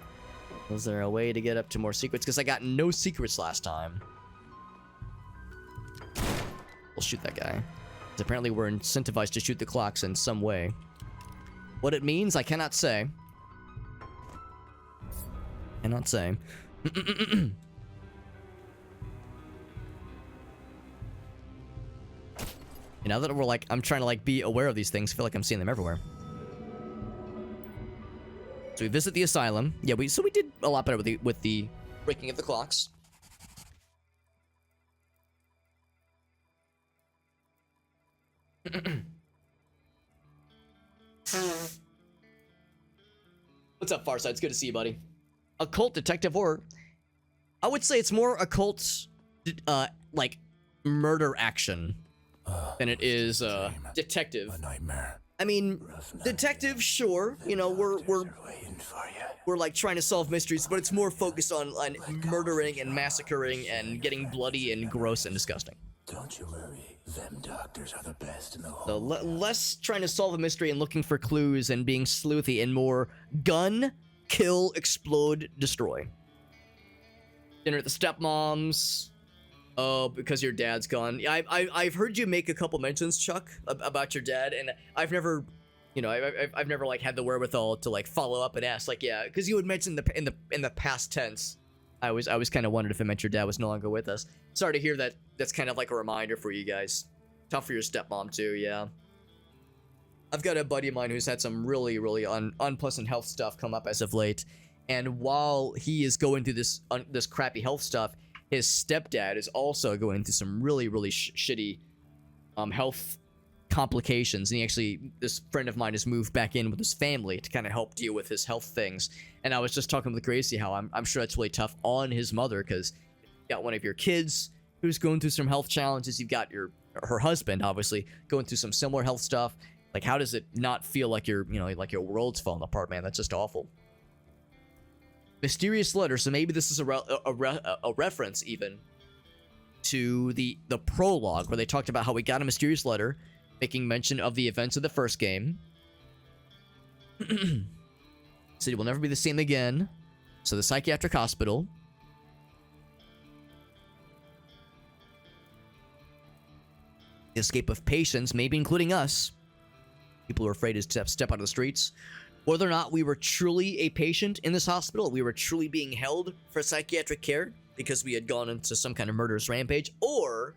Is there a way to get up to more secrets? Because I got no secrets last time. We'll shoot that guy. Because apparently we're incentivized to shoot the clocks in some way. What it means, I cannot say. Cannot say. And now that we're like, I'm trying to like be aware of these things, I feel like I'm seeing them everywhere. So we visit the asylum. Yeah, we did a lot better with the breaking of the clocks. What's up, Farside? It's good to see you, buddy. Occult detective horror. I would say it's more occult, like murder action than it is detective. A nightmare. I mean, detective, sure. You know, we're like trying to solve mysteries, but it's more focused on murdering and massacring and getting bloody and gross and disgusting. Don't you worry, them doctors are the best in the whole So less trying to solve a mystery and looking for clues and being sleuthy, and more gun, kill, explode, destroy. Dinner at the stepmom's. Oh, because your dad's gone. I've heard you make a couple mentions, Chuck, about your dad, and I've never, you know, I've never like had the wherewithal to like follow up and ask, like, yeah, because you had mentioned in the past tense. I was kind of wondered if it meant your dad was no longer with us. Sorry to hear that. That's kind of like a reminder for you guys. Tough for your stepmom too, yeah. I've got a buddy of mine who's had some really, really unpleasant health stuff come up as of late, and while he is going through this this crappy health stuff, his stepdad is also going through some really, really shitty health complications. And this friend of mine has moved back in with his family to kind of help deal with his health things. And I was just talking with Gracie how I'm sure that's really tough on his mother, because you got one of your kids who's going through some health challenges. You've got her husband, obviously, going through some similar health stuff. Like, how does it not feel like your world's falling apart, man? That's just awful. Mysterious letter. So maybe this is a reference even to the prologue where they talked about how we got a mysterious letter making mention of the events of the first game. City will never be the same again. So the psychiatric hospital. The escape of patients, maybe including us. People who are afraid to step out of the streets. Whether or not we were truly a patient in this hospital, we were truly being held for psychiatric care because we had gone into some kind of murderous rampage, or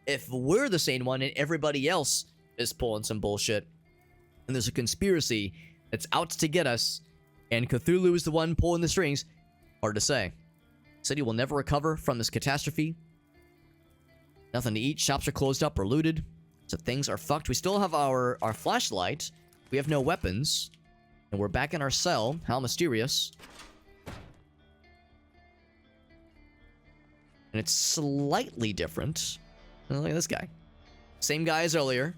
if we're the sane one and everybody else is pulling some bullshit, and there's a conspiracy that's out to get us, and Cthulhu is the one pulling the strings. Hard to say. City will never recover from this catastrophe. Nothing to eat, shops are closed up or looted, so things are fucked. We still have our flashlight. We have no weapons. And we're back in our cell. How mysterious. And it's slightly different. Look at this guy. Same guy as earlier.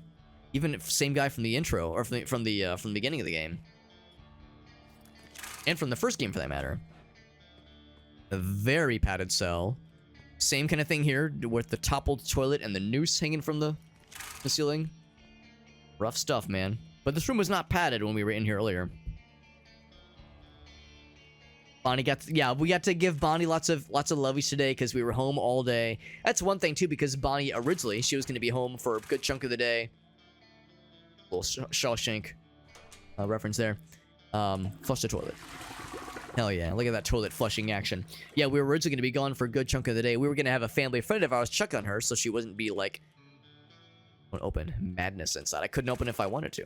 Even same guy from the intro, or from the beginning of the game. And from the first game, for that matter. A very padded cell. Same kind of thing here, with the toppled toilet and the noose hanging from the ceiling. Rough stuff, man. But this room was not padded when we were in here earlier. Bonnie we got to give Bonnie lots of lovies today because we were home all day. That's one thing too, because Bonnie originally, she was going to be home for a good chunk of the day. Little Shawshank reference there. Flush the toilet. Hell yeah, look at that toilet flushing action. Yeah, we were originally going to be gone for a good chunk of the day. We were going to have a family friend of ours check on her so she wouldn't be like, open madness inside. I couldn't open if I wanted to.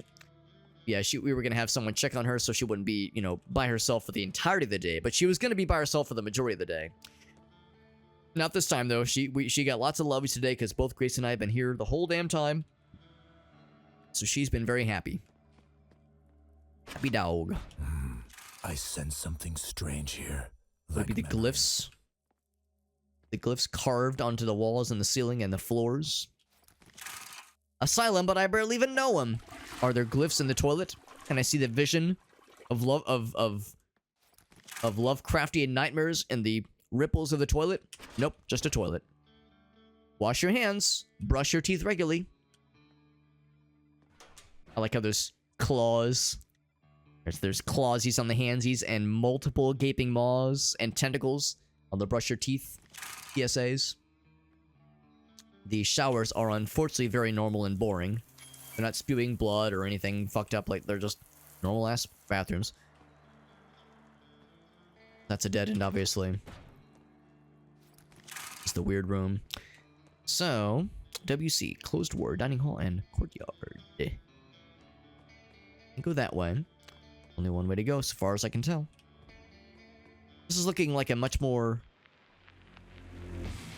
Yeah, we were going to have someone check on her so she wouldn't be, by herself for the entirety of the day. But she was going to be by herself for the majority of the day. Not this time, though. She got lots of lovies today because both Grace and I have been here the whole damn time. So she's been very happy. Happy dog. I sense something strange here. Would it be the glyphs? The glyphs carved onto the walls and the ceiling and the floors. Asylum, but I barely even know them. Are there glyphs in the toilet? Can I see the vision of love of Lovecraftian nightmares in the ripples of the toilet? Nope, just a toilet. Wash your hands. Brush your teeth regularly. I like how there's claws. There's clawsies on the handsies and multiple gaping maws and tentacles on the brush your teeth PSAs. The showers are unfortunately very normal and boring. They're not spewing blood or anything fucked up. Like, they're just normal-ass bathrooms. That's a dead end, obviously. It's the weird room. So, WC, closed ward, dining hall, and courtyard. Go that way. Only one way to go, so far as I can tell. This is looking like a much more...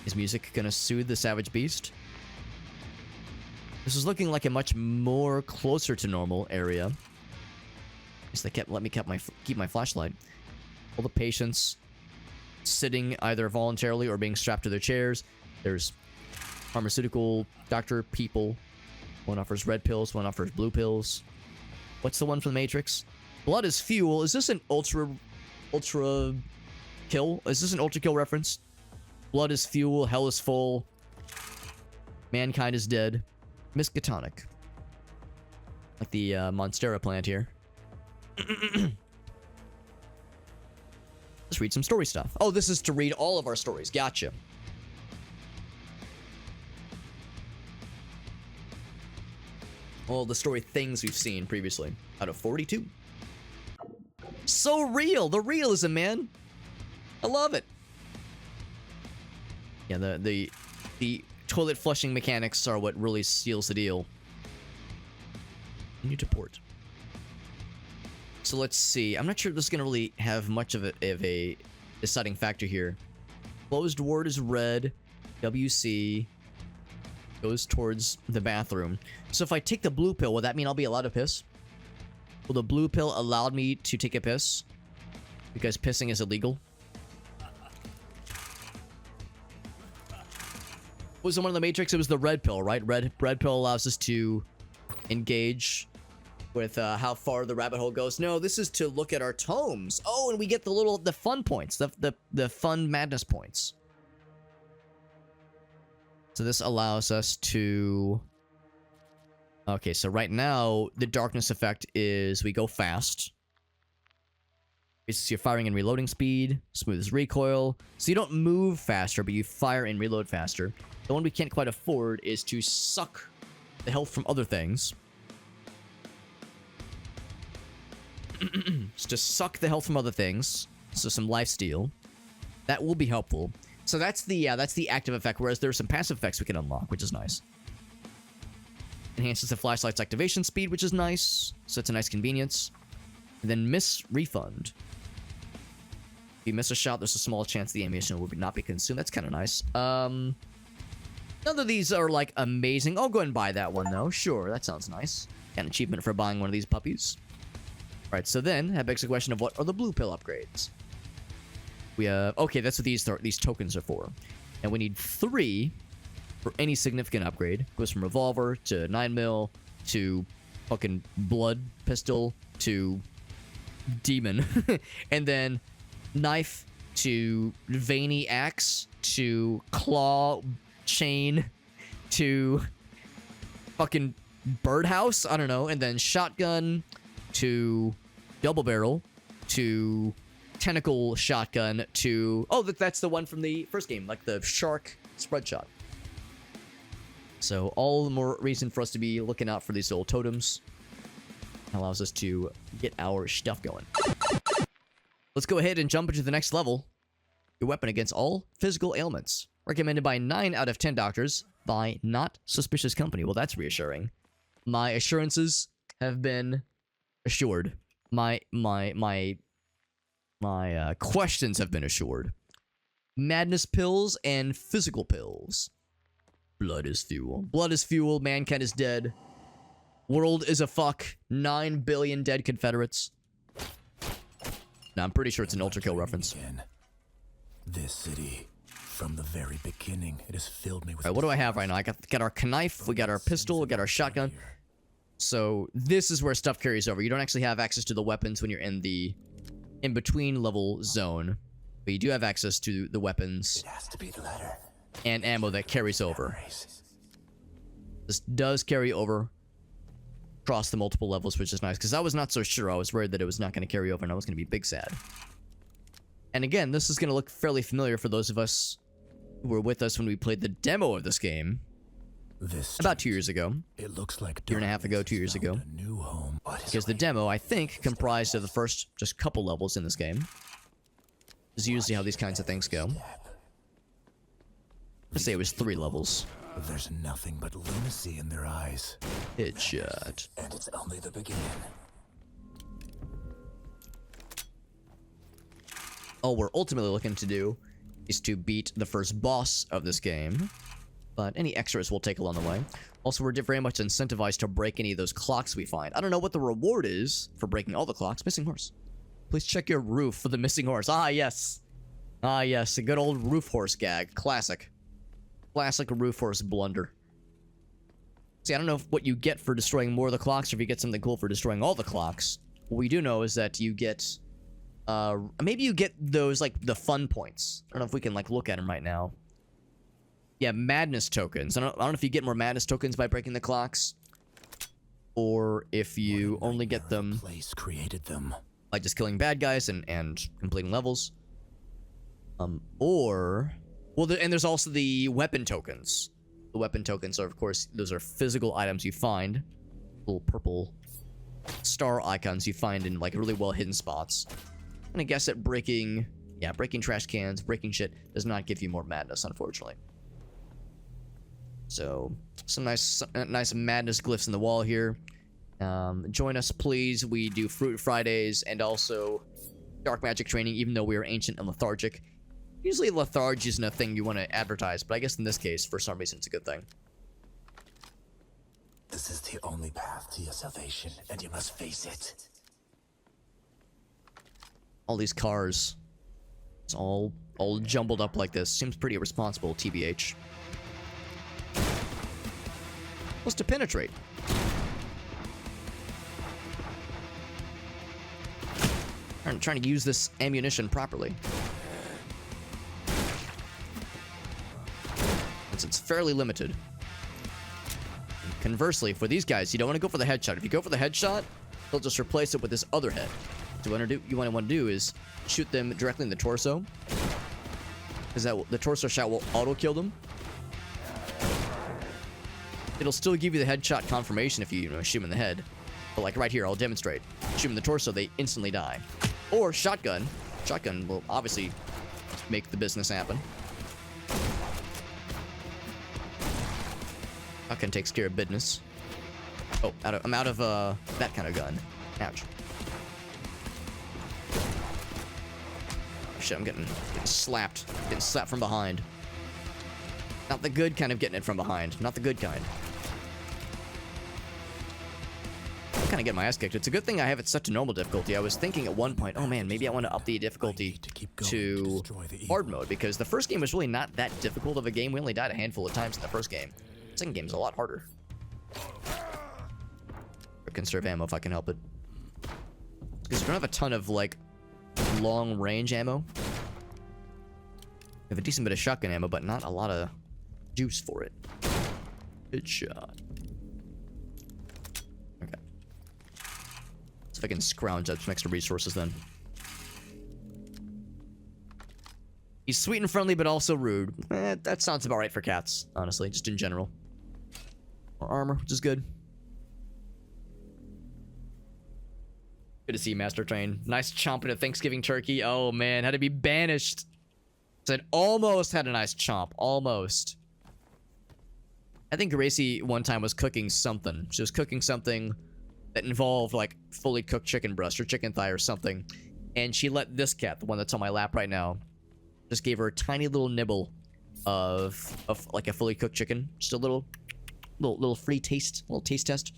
Is music gonna soothe the savage beast? This is looking like a much more closer to normal area. Guess they let me keep my flashlight. All the patients sitting either voluntarily or being strapped to their chairs. There's pharmaceutical doctor people. One offers red pills, one offers blue pills. What's the one from the Matrix? Blood is fuel. Is this an ultra kill? Is this an ultra kill reference? Blood is fuel, hell is full. Mankind is dead. Miskatonic. Like the Monstera plant here. Let's read some story stuff. Oh, this is to read all of our stories. Gotcha. All the story things we've seen previously. Out of 42. So real! The realism, man! I love it! Yeah, the toilet flushing mechanics are what really seals the deal. Continue to port. So let's see. I'm not sure this is going to really have much of a deciding factor here. Closed ward is red. WC goes towards the bathroom. So if I take the blue pill, will that mean I'll be allowed to piss? Will the blue pill allow me to take a piss? Because pissing is illegal. Was the one in the Matrix? It was the red pill, right? Red pill allows us to engage with how far the rabbit hole goes. No, this is to look at our tomes. Oh, and we get the fun points, the fun madness points. So this allows us to... Okay, so right now, the darkness effect is we go fast. It's your firing and reloading speed, smooths recoil. So you don't move faster, but you fire and reload faster. The one we can't quite afford is to suck the health from other things. It's to suck the health from other things. So some lifesteal. That will be helpful. So that's the active effect, whereas there's some passive effects we can unlock, which is nice. Enhances the flashlight's activation speed, which is nice. So it's a nice convenience. And then miss refund. If you miss a shot, there's a small chance the ammunition will not be consumed. That's kind of nice. None of these are, like, amazing. I'll go ahead and buy that one, though. Sure, that sounds nice. Got an achievement for buying one of these puppies. Alright, so then, that begs the question of what are the blue pill upgrades? We have... Okay, that's what these tokens are for. And we need 3 for any significant upgrade. Goes from revolver to 9mm to fucking blood pistol to demon. And then knife to veiny axe to claw chain to fucking birdhouse. I don't know. And then shotgun to double barrel to tentacle shotgun to... Oh, that's the one from the first game. Like the shark spread shot. So all the more reason for us to be looking out for these little totems. Allows us to get our stuff going. Let's go ahead and jump into the next level. Your weapon against all physical ailments. Recommended by 9 out of 10 doctors by not suspicious company. Well, that's reassuring. My assurances have been assured. My questions have been assured. Madness pills and physical pills. Blood is fuel. Blood is fuel. Mankind is dead. World is a fuck. 9 billion dead Confederates. Now, I'm pretty sure it's an Ultra Kill reference. This city, from the very beginning, it has filled me with... Alright, what do I have right now? I got our knife, we got our pistol, we got our shotgun. So this is where stuff carries over. You don't actually have access to the weapons when you're in the in-between level zone, but you do have access to the weapons It has to be the letter. and ammo that carries over. Memories. This does carry over across the multiple levels, which is nice, because I was not so sure. I was worried that it was not going to carry over and I was going to be big sad. And again, this is going to look fairly familiar for those of us who were with us when we played the demo of this game This about 2 years ago. It looks like Year and a half ago, 2 years ago. A new home. What is Because the demo, I think, comprised of the first just couple levels in this game. This is usually how these kinds of things go. Let's say it was 3 levels. There's nothing but lunacy in their eyes. Headshot. And it's only the beginning. All we're ultimately looking to do is to beat the first boss of this game. But any extras we'll take along the way. Also, we're very much incentivized to break any of those clocks we find. I don't know what the reward is for breaking all the clocks. Missing horse. Please check your roof for the missing horse. Ah, yes. Ah, yes. A good old roof horse gag. Classic. Classic roof horse blunder. See, I don't know what you get for destroying more of the clocks or if you get something cool for destroying all the clocks. What we do know is that you get... maybe you get those, like, the fun points. I don't know if we can, like, look at them right now. Yeah, madness tokens. I don't know if you get more madness tokens by breaking the clocks. Or if you only get them Place created them. by just killing bad guys and completing levels. Or... Well, and there's also the weapon tokens. The weapon tokens are, of course, those are physical items you find. Little purple star icons you find in, like, really well-hidden spots. And I guess that breaking trash cans, breaking shit, does not give you more madness, unfortunately. So, some nice madness glyphs in the wall here. Join us, please. We do Fruit Fridays and also dark magic training, even though we are ancient and lethargic. Usually lethargy isn't a thing you want to advertise, but I guess in this case, for some reason, it's a good thing. This is the only path to your salvation, and you must face it. All these cars. It's all jumbled up like this. Seems pretty irresponsible, TBH. What's to penetrate? I'm trying to use this ammunition properly. It's fairly limited. Conversely, for these guys, you don't want to go for the headshot. If you go for the headshot, they'll just replace it with this other head. So what you want to do is shoot them directly in the torso, because the torso shot will auto-kill them. It'll still give you the headshot confirmation if you shoot them in the head. But like right here, I'll demonstrate. Shoot them in the torso, they instantly die. Or shotgun. Shotgun will obviously make the business happen. Shotgun takes care of business. Oh, I'm out of that kind of gun. Ouch. Oh, shit, I'm getting slapped. Getting slapped from behind. Not the good kind of getting it from behind. Not the good kind. I'm kind of getting my ass kicked. It's a good thing I have it set to normal difficulty. I was thinking at one point, oh man, maybe I want to up the difficulty to hard mode, because the first game was really not that difficult of a game. We only died a handful of times in the first game. The second game is a lot harder. Or conserve ammo if I can help it. Because we don't have a ton of, like, long range ammo. We have a decent bit of shotgun ammo, but not a lot of juice for it. Good shot. Okay. So if I can scrounge up some extra resources then. He's sweet and friendly, but also rude. That sounds about right for cats, honestly, just in general. More armor, which is good. Good to see you, Master Train. Nice chomping a Thanksgiving turkey. Oh, man, had to be banished. Said almost had a nice chomp. Almost. I think Gracie one time was cooking something. She was cooking something that involved, like, fully cooked chicken breast or chicken thigh or something. And she let this cat, the one that's on my lap right now, just gave her a tiny little nibble of like a fully cooked chicken. Just a little free taste, little taste test.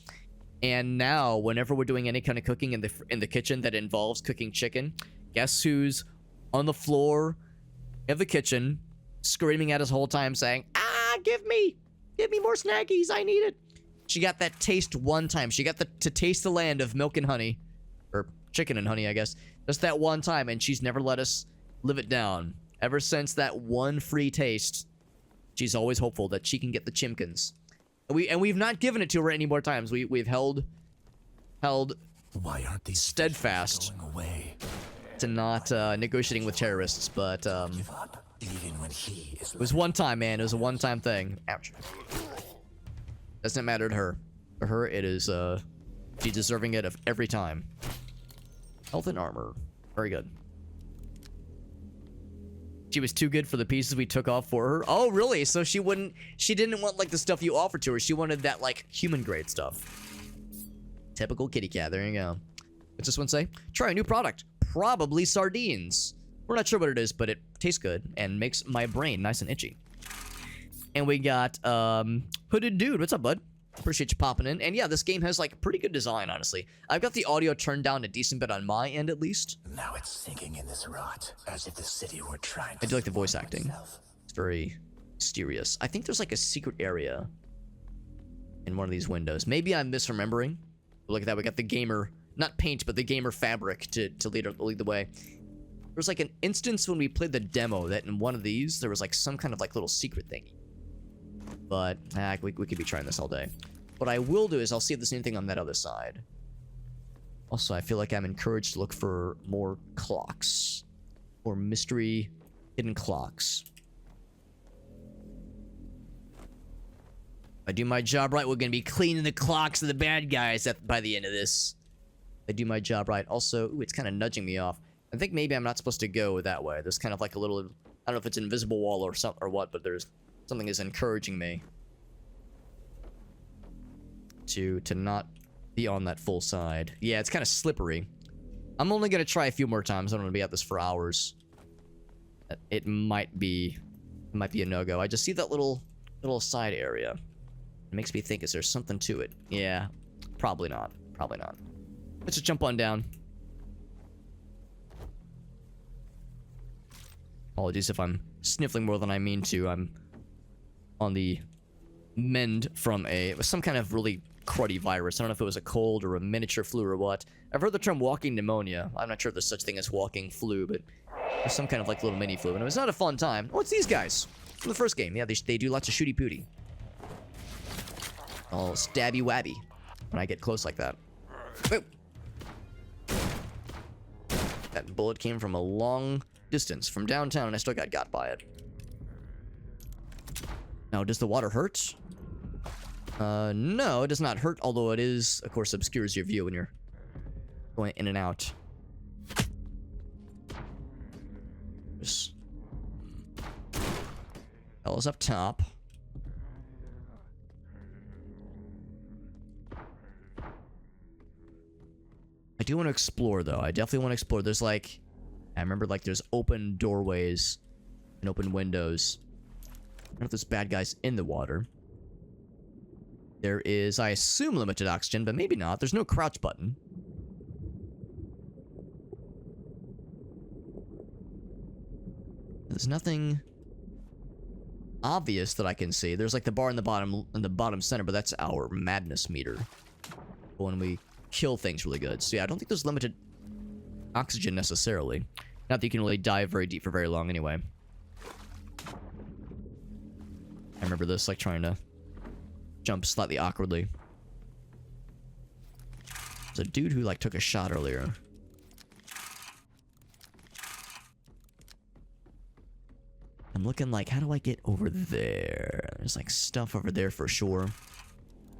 And now, whenever we're doing any kind of cooking in the kitchen that involves cooking chicken, guess who's on the floor of the kitchen, screaming at us the whole time, saying, "Ah, give me more snackies, I need it." She got that taste one time. She got to taste the land of milk and honey. Or chicken and honey, I guess. Just that one time, and she's never let us live it down. Ever since that one free taste, she's always hopeful that she can get the chimkins. And we've not given it to her any more times. We've held Why aren't these steadfast going away? to not negotiating with terrorists, but Give up, even when he is it was one time, man. It was a one-time thing. Ouch. Doesn't matter to her. For her, it is, she's deserving it of every time. Health and armor. Very good. She was too good for the pieces we took off for her. Oh, really? So she didn't want, like, the stuff you offered to her. She wanted that, like, human-grade stuff. Typical kitty cat. There you go. What's this one say? Try a new product. Probably sardines. We're not sure what it is, but it tastes good and makes my brain nice and itchy. And we got, Hooded Dude. What's up, bud? Appreciate you popping in. And yeah, this game has, like, pretty good design, honestly. I've got the audio turned down a decent bit on my end, at least. Now it's sinking in this rot, as if the city were trying to I do like the voice acting. itself. It's very mysterious. I think there's, like, a secret area in one of these windows. Maybe I'm misremembering. Look at that. We got the gamer, not paint, but the gamer fabric to lead the way. There was, like, an instance when we played the demo that in one of these, there was, like, some kind of, like, little secret thingy. But, we could be trying this all day. What I will do is I'll see if there's anything on that other side. Also, I feel like I'm encouraged to look for more clocks. Or mystery hidden clocks. If I do my job right, we're going to be cleaning the clocks of the bad guys by the end of this. If I do my job right. Also, ooh, it's kind of nudging me off. I think maybe I'm not supposed to go that way. There's kind of like a little, I don't know if it's an invisible wall or something or what, but there's something is encouraging me to not be on that full side. Yeah, it's kind of slippery. I'm only gonna try a few more times. I don't want to be at this for hours. It might be a no-go. I just see that little side area. It makes me think, is there something to it? Yeah, probably not. Probably not. Let's just jump on down. Apologies if I'm sniffling more than I mean to. I'm on the mend from it was some kind of really cruddy virus. I don't know if it was a cold or a miniature flu or what. I've heard the term walking pneumonia. I'm not sure if there's such thing as walking flu, but there's some kind of like little mini flu, and it was not a fun time. Oh, it's these guys from the first game. Yeah, they do lots of shooty pooty. I'll stabby wabby when I get close like that. Whoa. That bullet came from a long distance from downtown, and I still got by it. Now, does the water hurt? No, it does not hurt, although it is, of course, obscures your view when you're going in and out. Just fellas up top. I do want to explore, though. I definitely want to explore. There's, like, I remember, like, there's open doorways and open windows. I don't know if there's bad guys in the water. There is, I assume, limited oxygen, but maybe not. There's no crouch button. There's nothing obvious that I can see. There's like the bar in the bottom center, but that's our madness meter. When we kill things really good. So yeah, I don't think there's limited oxygen necessarily. Not that you can really dive very deep for very long anyway. I remember this, like, trying to jump slightly awkwardly. There's a dude who, like, took a shot earlier. I'm looking like, how do I get over there? There's, like, stuff over there for sure.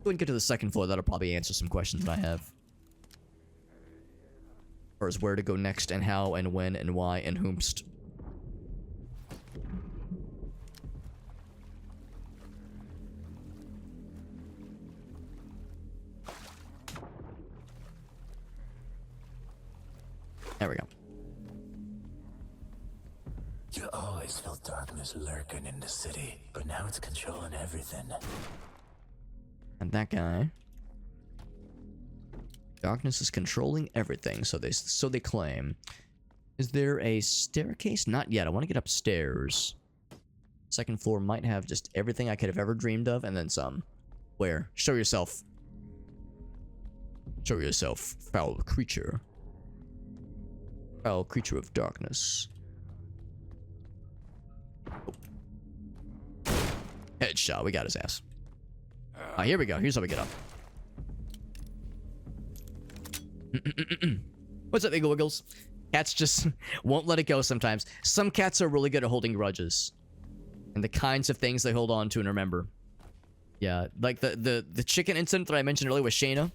Go and get to the second floor. That'll probably answer some questions that I have. As far as where to go next and how and when and why and whomst. There we go. You always felt darkness lurking in the city, but now it's controlling everything. And that guy. Darkness is controlling everything, so they claim. Is there a staircase? Not yet. I want to get upstairs. Second floor might have just everything I could have ever dreamed of, and then some. Where? Show yourself. Show yourself, foul creature. Foul creature of darkness. Oh. Headshot. We got his ass. Here we go. Here's how we get up. What's up, Eagle Wiggles? Cats just won't let it go sometimes. Some cats are really good at holding grudges. And the kinds of things they hold on to and remember. Yeah, like the chicken incident that I mentioned earlier with Shayna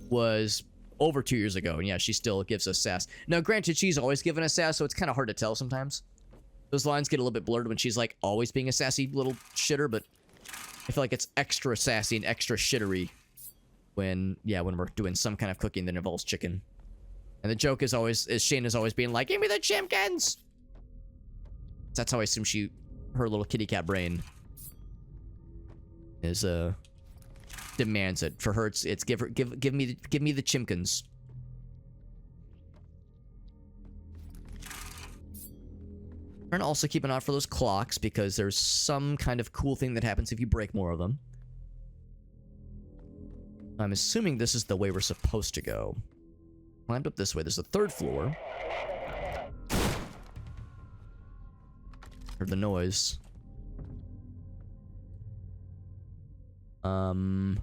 was over 2 years ago. And yeah, she still gives us sass. Now, granted, she's always given us sass, so it's kind of hard to tell sometimes. Those lines get a little bit blurred when she's like always being a sassy little shitter, but I feel like it's extra sassy and extra shittery when we're doing some kind of cooking that involves chicken. And the joke is Shayna's always being like, give me the chimkins! That's how I assume her little kitty cat brain is, demands it. For her, it's give me the chimkins. And also keep an eye out for those clocks, because there's some kind of cool thing that happens if you break more of them. I'm assuming this is the way we're supposed to go. Climbed up this way. There's a third floor. Heard the noise. And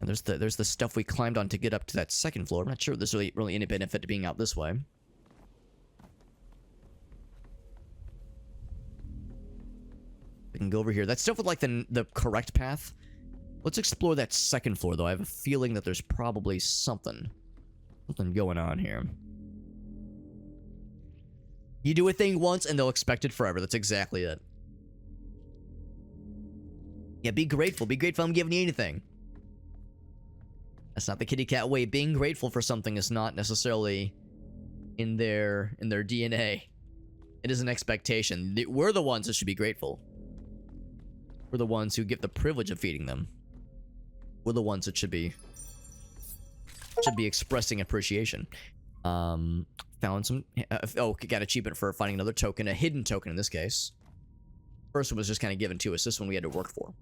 there's the stuff we climbed on to get up to that second floor. I'm not sure if there's really any benefit to being out this way. We can go over here. That's still with like the correct path. Let's explore that second floor, though. I have a feeling that there's probably something going on here. You do a thing once and they'll expect it forever. That's exactly it. Yeah, be grateful. Be grateful I'm giving you anything. That's not the kitty cat way. Being grateful for something is not necessarily in their DNA. It is an expectation. We're the ones that should be grateful. We're the ones who get the privilege of feeding them. We're the ones that should be expressing appreciation. Found some... got achievement for finding another token. A hidden token in this case. First one was just kind of given to us. This one we had to work for.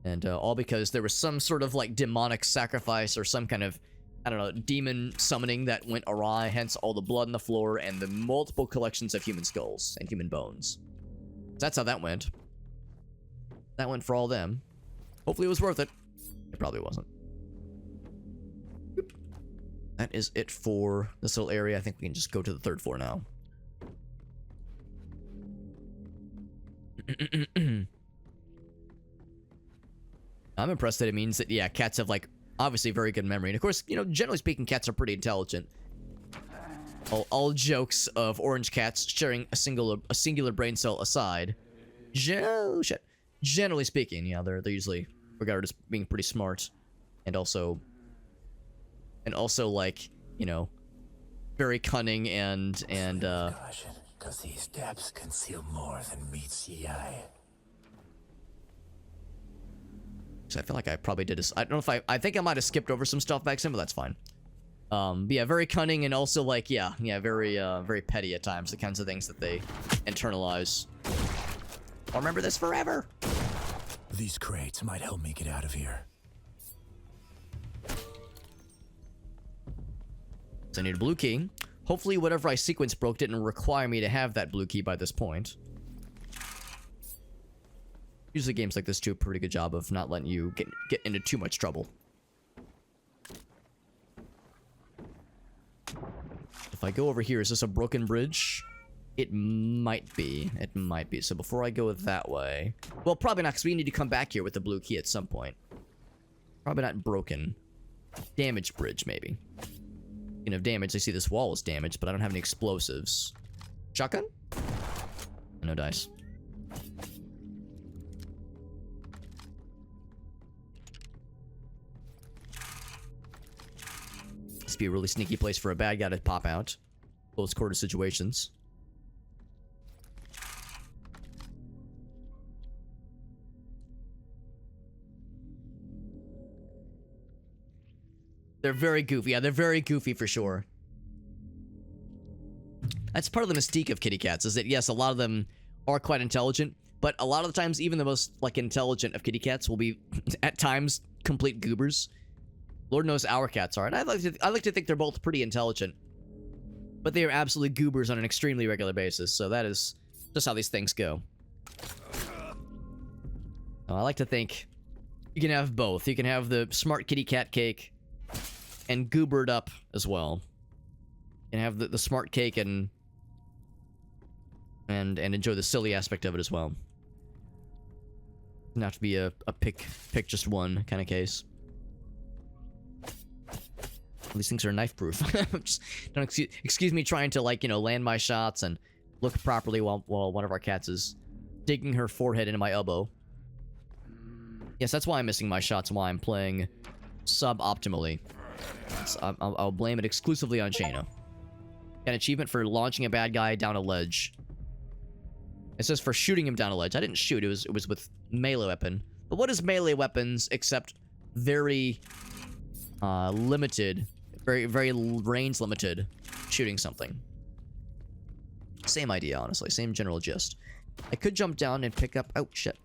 And all because there was some sort of like demonic sacrifice or some kind of, I don't know, demon summoning that went awry. Hence all the blood on the floor and the multiple collections of human skulls and human bones. So that's how that went. That went for all them. Hopefully it was worth it. It probably wasn't. That is it for this little area. I think we can just go to the third floor now. I'm impressed that it means that, yeah, cats have, like, obviously very good memory. And, of course, you know, generally speaking, cats are pretty intelligent. All jokes of orange cats sharing a singular brain cell aside. Generally speaking, yeah, they're usually regarded as being pretty smart. And also, like, you know, very cunning and Caution, because these depths conceal more than meets the eye. So I feel like I probably did I don't know if I think I might have skipped over some stuff back then, but that's fine. But yeah, very cunning and also like, yeah, very petty at times, the kinds of things that they internalize. I'll remember this forever. These crates might help me get out of here. So I need a blue key. Hopefully whatever I sequence broke didn't require me to have that blue key by this point. Usually games like this do a pretty good job of not letting you get into too much trouble. If I go over here, is this a broken bridge? It might be. It might be. So before I go that way... Well, probably not, because we need to come back here with the blue key at some point. Probably not broken. Damaged bridge, maybe. Speaking of damage, I see this wall is damaged, but I don't have any explosives. Shotgun? No dice. This would be a really sneaky place for a bad guy to pop out. Close quarter situations. They're very goofy. Yeah, they're very goofy for sure. That's part of the mystique of kitty cats, is that yes, a lot of them are quite intelligent, but a lot of the times, even the most like intelligent of kitty cats will be at times complete goobers. Lord knows our cats are, and I like to think they're both pretty intelligent, but they are absolutely goobers on an extremely regular basis. So that is just how these things go. I like to think you can have both. You can have the smart kitty cat cake and goobered up as well. You can have the smart cake and enjoy the silly aspect of it as well. Doesn't have to be a pick just one kind of case. These things are knife proof. Don't excuse me trying to, like, you know, land my shots and look properly while one of our cats is digging her forehead into my elbow. Yes, that's why I'm missing my shots while I'm playing suboptimally. So I'll blame it exclusively on Shayna. An achievement for launching a bad guy down a ledge. It says for shooting him down a ledge. I didn't shoot. It was with melee weapon. But what is melee weapons except very limited, very range limited shooting something? Same idea, honestly. Same general gist. I could jump down and pick up. Oh shit.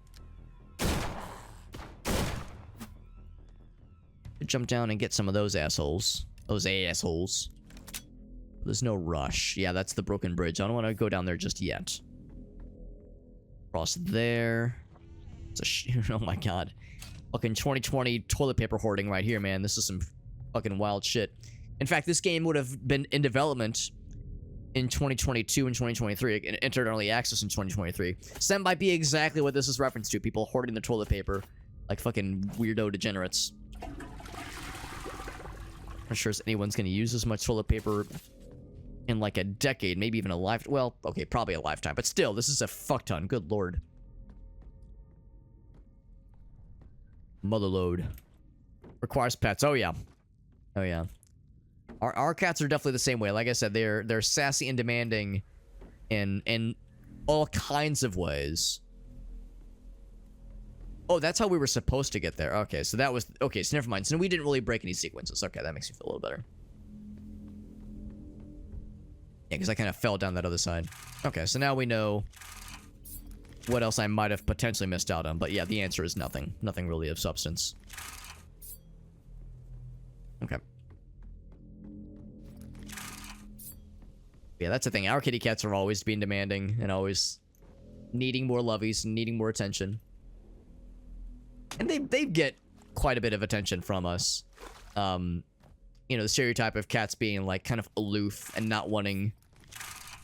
Could jump down and get some of those assholes. Those assholes. There's no rush. Yeah, that's the broken bridge. I don't want to go down there just yet. Cross there. It's a oh my god. Fucking 2020 toilet paper hoarding right here, man. This is some fucking wild shit. In fact, this game would have been in development in 2022 and 2023. It entered early access in 2023. So that might be exactly what this is reference to. People hoarding the toilet paper like fucking weirdo degenerates. I'm not sure if anyone's going to use as much toilet paper in like a decade, maybe even a lifetime. Well, okay, probably a lifetime, but still, this is a fuck ton. Good lord. Motherload. Requires pets. Oh yeah. Oh yeah. Our cats are definitely the same way. Like I said, they're sassy and demanding in all kinds of ways. Oh, that's how we were supposed to get there. Okay, so that was... Okay, so never mind. So we didn't really break any sequences. Okay, that makes me feel a little better. Yeah, because I kind of fell down that other side. Okay, so now we know what else I might have potentially missed out on. But yeah, the answer is nothing. Nothing really of substance. Okay. Yeah, that's the thing. Our kitty cats are always being demanding and always needing more lovies and needing more attention. And they get quite a bit of attention from us. You know, the stereotype of cats being, like, kind of aloof and not wanting,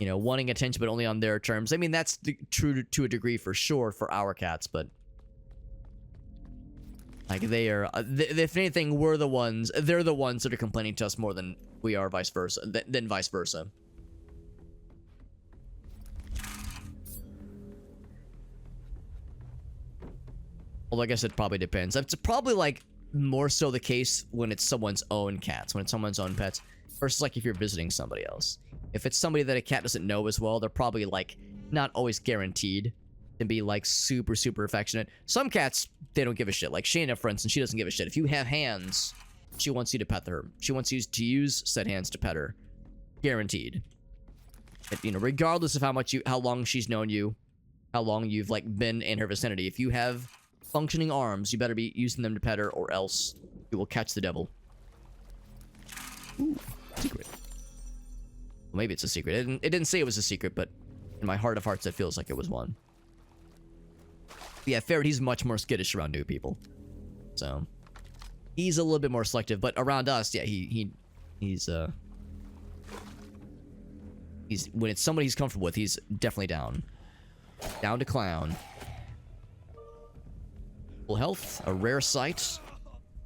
you know, wanting attention but only on their terms. I mean, that's true to a degree for sure for our cats, but... Like, they are... if anything, they're the ones that are complaining to us more than we are vice versa. Than vice versa. Well, I guess it probably depends. It's probably, like, more so the case when it's someone's own cats, when it's someone's own pets, versus, like, if you're visiting somebody else. If it's somebody that a cat doesn't know as well, they're probably, like, not always guaranteed to be, like, super, super affectionate. Some cats, they don't give a shit. Like, Shayna, for instance, she doesn't give a shit. If you have hands, she wants you to pet her. She wants you to use said hands to pet her. Guaranteed. You know, regardless of how long she's known you, how long you've, like, been in her vicinity. If you have functioning arms, you better be using them to pet her, or else you will catch the devil. Ooh, secret. Well, maybe it's a secret. It didn't say it was a secret, but in my heart of hearts, it feels like it was one. Yeah, Ferret, he's much more skittish around new people. So, he's a little bit more selective, but around us, yeah, he's when it's somebody he's comfortable with, he's definitely down. Down to clown. Full health, a rare sight.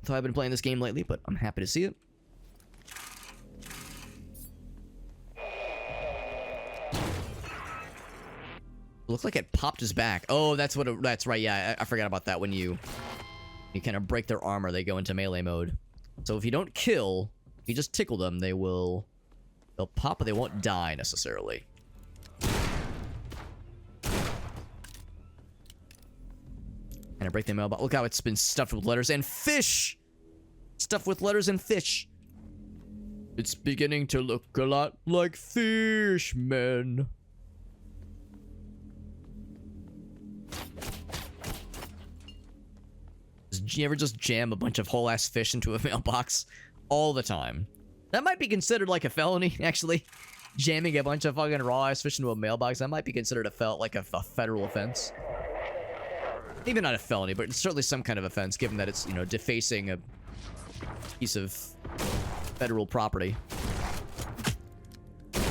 Though I've been playing this game lately, but I'm happy to see it. Looks like it popped his back. Oh, that's what that's right. Yeah, I forgot about that. When you kind of break their armor, they go into melee mode. So if you don't kill, you just tickle them, they'll pop, but they won't die necessarily. And I break the mailbox. Look how it's been stuffed with letters and fish! Stuffed with letters and fish. It's beginning to look a lot like fish, men. You ever just jam a bunch of whole ass fish into a mailbox all the time? That might be considered like a felony, actually. Jamming a bunch of fucking raw ass fish into a mailbox, that might be considered a federal offense. Maybe not a felony, but it's certainly some kind of offense, given that it's, you know, defacing a piece of federal property. Did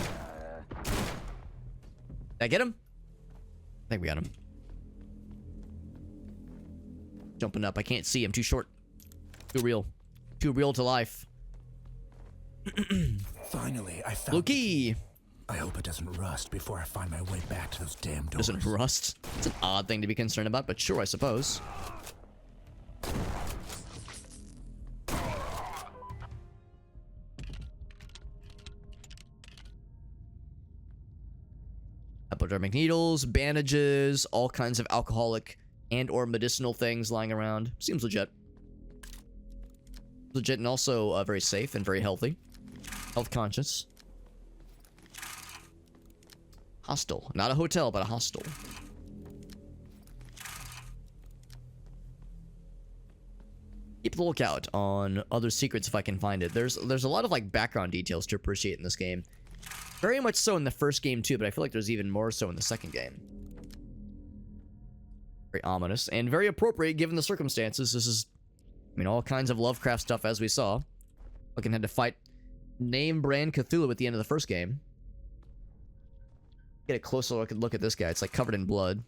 I get him? I think we got him. Jumping up. I can't see. I'm too short. Too real. Too real to life. Finally, I found Blue key. I hope it doesn't rust before I find my way back to those damn doors. Doesn't rust? It's an odd thing to be concerned about, but sure, I suppose. Hypodermic needles, bandages, all kinds of alcoholic and or medicinal things lying around. Seems legit. Legit and also very safe and very healthy. Health conscious. Hostel. Not a hotel, but a hostel. Keep a lookout on other secrets if I can find it. There's a lot of like background details to appreciate in this game. Very much so in the first game too, but I feel like there's even more so in the second game. Very ominous and very appropriate given the circumstances. This is, I mean, all kinds of Lovecraft stuff as we saw. Fucking had to fight name brand Cthulhu at the end of the first game. Get a closer look at this guy. It's like covered in blood.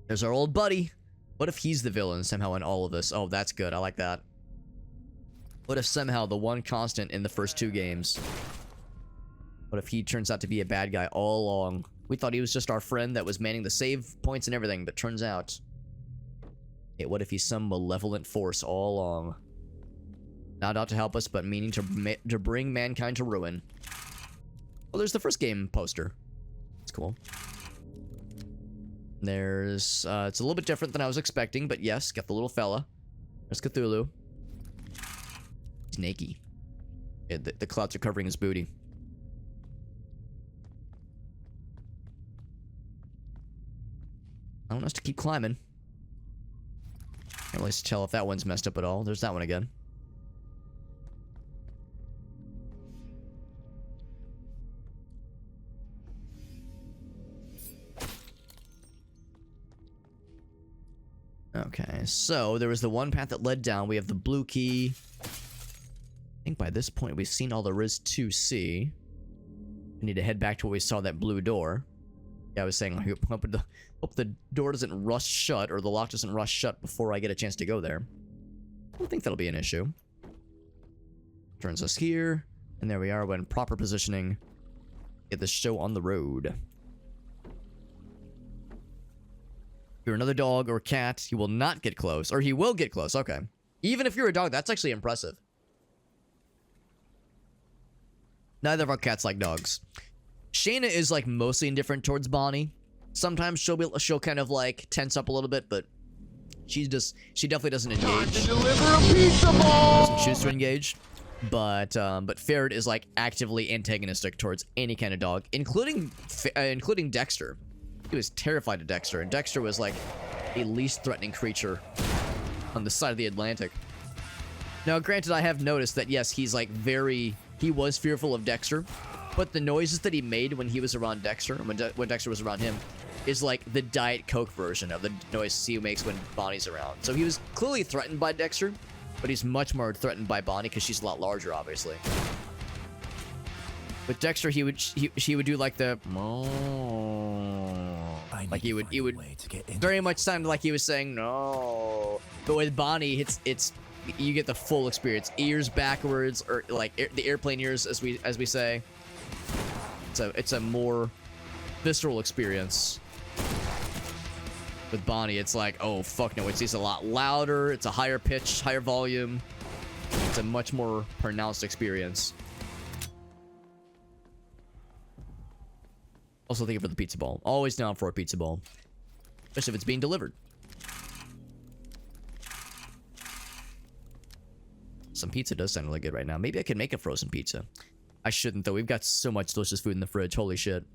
There's our old buddy. What if he's the villain somehow in all of this? Oh, that's good. I like that. What if somehow the one constant in the first two games, what if he turns out to be a bad guy all along? We thought he was just our friend that was manning the save points and everything, but turns out, hey, what if he's some malevolent force all along? Not out to help us, but meaning to bring mankind to ruin. Well, there's the first game poster. It's cool. There's, it's a little bit different than I was expecting, but yes, got the little fella. There's Cthulhu. He's naked. Yeah, the clouds are covering his booty. I want us to keep climbing. Can't really tell if that one's messed up at all. There's that one again. Okay, so there was the one path that led down. We have the blue key. I think by this point we've seen all there is to see. We need to head back to where we saw that blue door. Yeah, I was saying, I hope the door doesn't rust shut, or the lock doesn't rust shut before I get a chance to go there. I don't think that'll be an issue. Turns us here, and there we are when proper positioning. Get the show on the road. If you're another dog or cat, he will not get close. Or he will get close, okay. Even if you're a dog, that's actually impressive. Neither of our cats like dogs. Shayna is like mostly indifferent towards Bonnie. Sometimes she'll kind of like tense up a little bit, but she definitely doesn't engage. Time to deliver a pizza ball! Doesn't choose to engage. But Ferret is like actively antagonistic towards any kind of dog, including Dexter. He was terrified of Dexter, and Dexter was like the least threatening creature on the side of the Atlantic. Now, granted, I have noticed that yes, he was fearful of Dexter, but the noises that he made when he was around Dexter, when Dexter was around him, is like the Diet Coke version of the noise he makes when Bonnie's around. So he was clearly threatened by Dexter, but he's much more threatened by Bonnie because she's a lot larger, obviously. With Dexter, he would do like the like he would very much sound like he was saying no. But with Bonnie, it's you get the full experience, ears backwards, or like the airplane ears, as we say. It's a more visceral experience. With Bonnie, it's like, oh fuck no, it's a lot louder. It's a higher pitch, higher volume. It's a much more pronounced experience. Also thinking for the pizza ball. Always down for a pizza ball. Especially if it's being delivered. Some pizza does sound really good right now. Maybe I could make a frozen pizza. I shouldn't though. We've got so much delicious food in the fridge. Holy shit.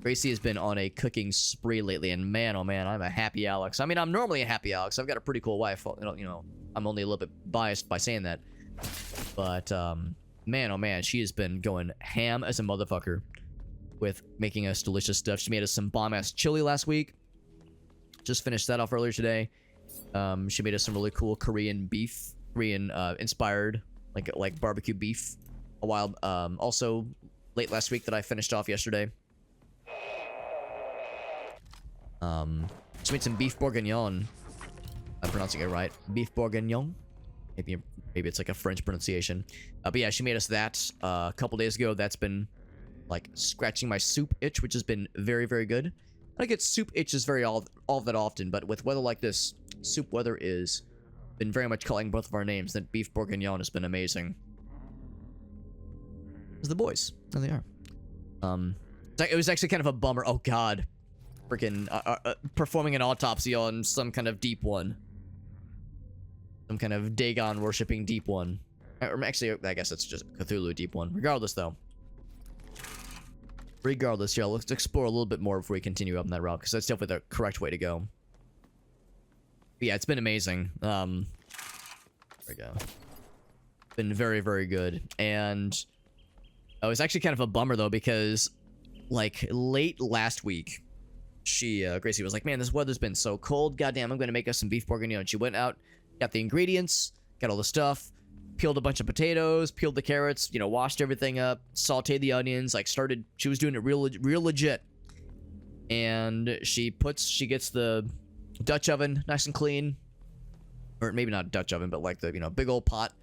Gracie has been on a cooking spree lately, and man, oh man, I'm a happy Alex. I mean, I'm normally a happy Alex. I've got a pretty cool wife. I'm only a little bit biased by saying that. But, man, oh man, she has been going ham as a motherfucker with making us delicious stuff. She made us some bomb-ass chili last week. Just finished that off earlier today. She made us some really cool Korean inspired, like barbecue beef a while. Also, late last week that I finished off yesterday. She made some beef bourguignon. I'm pronouncing it right. Beef bourguignon. Maybe it's like a French pronunciation. But yeah, she made us that a couple days ago. That's been like scratching my soup itch, which has been very, very good. I get soup itches very all that often, but with weather like this, soup weather is been very much calling both of our names. That beef bourguignon has been amazing. It's the boys. There they are. It was actually kind of a bummer. Oh god. Freaking performing an autopsy on some kind of deep one. Some kind of Dagon worshipping deep one. Or actually, I guess it's just Cthulhu deep one. Regardless, though. Regardless, yeah, let's explore a little bit more before we continue up in that route, because that's definitely the correct way to go. But yeah, it's been amazing. There we go. Been very, very good. And it was actually kind of a bummer, though, because like late last week, Gracie was like, man, this weather's been so cold. Goddamn, I'm going to make us some beef bourguignon. And she went out, got the ingredients, got all the stuff, peeled a bunch of potatoes, peeled the carrots, washed everything up, sauteed the onions, she was doing it real legit. And she gets the Dutch oven nice and clean. Or maybe not Dutch oven, but like the, big old pot.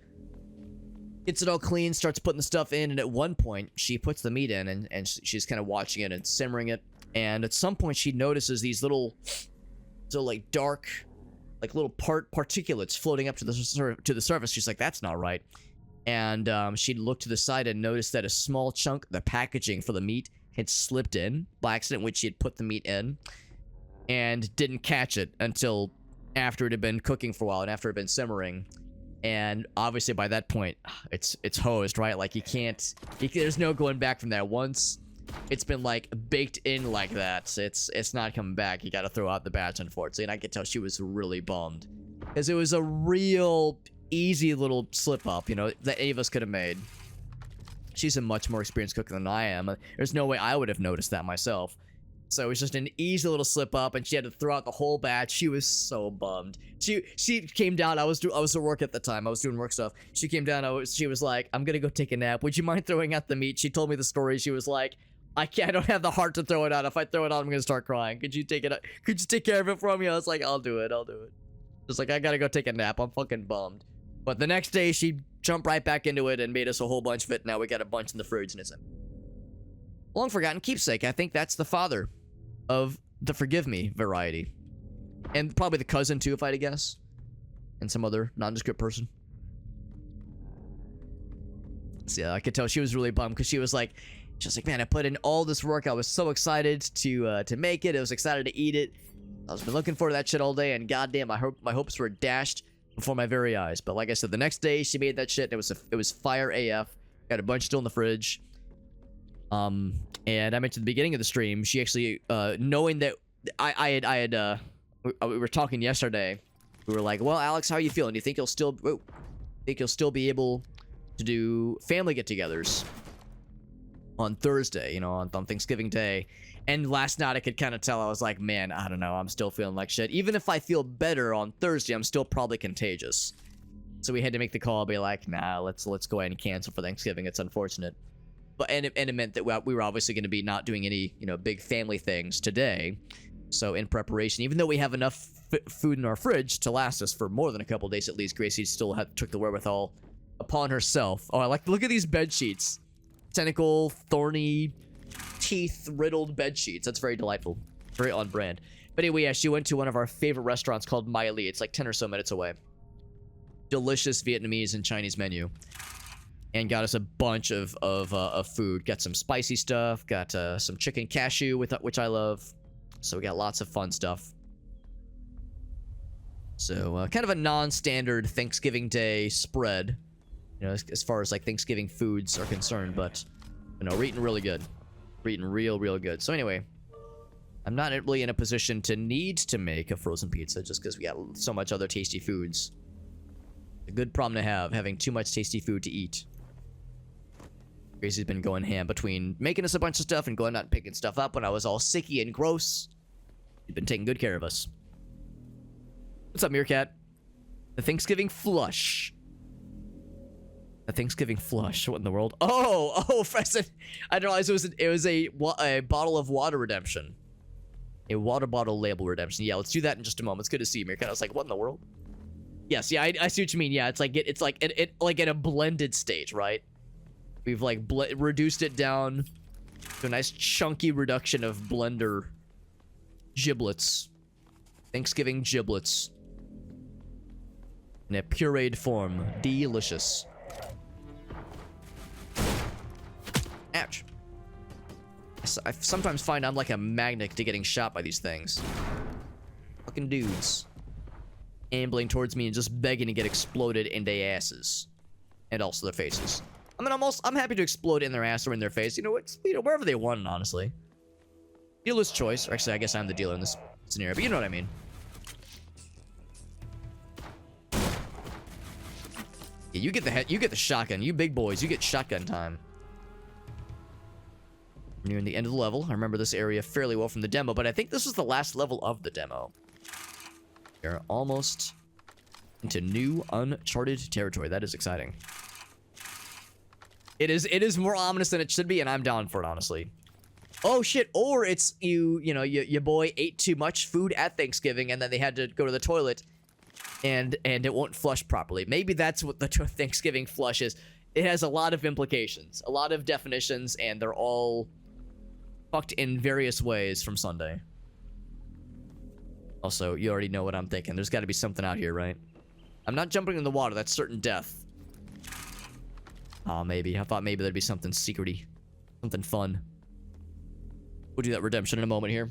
Gets it all clean, starts putting the stuff in, and at one point, she puts the meat in, and she's kind of watching it and simmering it. And at some point, she notices these little, like dark, like little particulates floating up to the surface. She's like, "That's not right." And she'd look to the side and noticed that a small chunk, the packaging for the meat, had slipped in by accident, which she had put the meat in, and didn't catch it until after it had been cooking for a while and after it had been simmering. And obviously, by that point, it's hosed, right? Like there's no going back from that. Once it's been like baked in like that, it's not coming back. You got to throw out the batch, unfortunately. And I could tell she was really bummed because it was a real easy little slip up, that any of us could have made. She's a much more experienced cook than I am. There's no way I would have noticed that myself. So it was just an easy little slip up, and she had to throw out the whole batch. She was so bummed. She came down. I was at work at the time. I was doing work stuff. She came down. She was like, "I'm gonna go take a nap. Would you mind throwing out the meat?" She told me the story. She was like, I don't have the heart to throw it out. If I throw it out, I'm gonna start crying. Could you take it out? Could you take care of it for me? I was like, I'll do it. Just like, I gotta go take a nap. I'm fucking bummed. But the next day, she jumped right back into it and made us a whole bunch of it. Now we got a bunch in the fridge, and it's a long forgotten keepsake. I think that's the father of the Forgive Me variety. And probably the cousin, too, if I had to guess. And some other nondescript person. So, yeah, I could tell she was really bummed because she was like, man, I put in all this work. I was so excited to make it. I was excited to eat it. I was been looking forward to that shit all day, and goddamn, my hopes were dashed before my very eyes. But like I said, the next day she made that shit. And it was fire AF. Got a bunch still in the fridge. And I mentioned at the beginning of the stream, she actually, knowing that we were talking yesterday, we were like, well, Alex, how are you feeling? Do you think you'll still be able to do family get-togethers on Thursday, on Thanksgiving Day? And last night I could kind of tell. I was like, man, I don't know. I'm still feeling like shit. Even if I feel better on Thursday, I'm still probably contagious. So we had to make the call, be like, nah, let's go ahead and cancel for Thanksgiving. It's unfortunate. But and it meant that we were obviously going to be not doing any, big family things today. So in preparation, even though we have enough food in our fridge to last us for more than a couple days at least, Gracie still took the wherewithal upon herself. Oh, I like to look at these bed sheets. Tentacle, thorny, teeth-riddled bed sheets. That's very delightful. Very on brand. But anyway, yeah, she went to one of our favorite restaurants called Mai Li. It's like 10 or so minutes away. Delicious Vietnamese and Chinese menu. And got us a bunch of food. Got some spicy stuff. Got some chicken cashew, which I love. So we got lots of fun stuff. So kind of a non-standard Thanksgiving Day spread. As far as like Thanksgiving foods are concerned. But, we're eating really good. We're eating real good. So anyway, I'm not really in a position to need to make a frozen pizza just because we got so much other tasty foods. A good problem to have, having too much tasty food to eat. Gracie's been going ham between making us a bunch of stuff and going out and picking stuff up when I was all sicky and gross. She's been taking good care of us. What's up, Meerkat? The Thanksgiving flush. The Thanksgiving flush. What in the world? Oh, Freston. I didn't realize it was a bottle of water redemption. A water bottle label redemption. Yeah, let's do that in just a moment. It's good to see you, Meerkat. I was like, what in the world? Yes, yeah, I see what you mean. Yeah, it's like like in a blended state, right? We've like reduced it down to a nice chunky reduction of blender giblets. Thanksgiving giblets. In a pureed form. Delicious. Ouch. I sometimes find I'm like a magnet to getting shot by these things. Fucking dudes. Ambling towards me and just begging to get exploded in their asses. And also their faces. I mean, I'm happy to explode in their ass or in their face. You know, wherever they want, honestly. Dealer's choice. Or actually, I guess I'm the dealer in this scenario, but you know what I mean. Yeah, you get the shotgun. You big boys, you get shotgun time. We're nearing the end of the level. I remember this area fairly well from the demo, but I think this was the last level of the demo. We're almost into new uncharted territory. That is exciting. It is more ominous than it should be, and I'm down for it, honestly. Oh shit, or it's your boy ate too much food at Thanksgiving and then they had to go to the toilet and it won't flush properly. Maybe that's what the Thanksgiving flush is. It has a lot of implications, a lot of definitions, and they're all fucked in various ways from Sunday. Also, you already know what I'm thinking. There's got to be something out here, right? I'm not jumping in the water. That's certain death. Oh, maybe. I thought maybe there'd be something secrety. Something fun. We'll do that redemption in a moment here.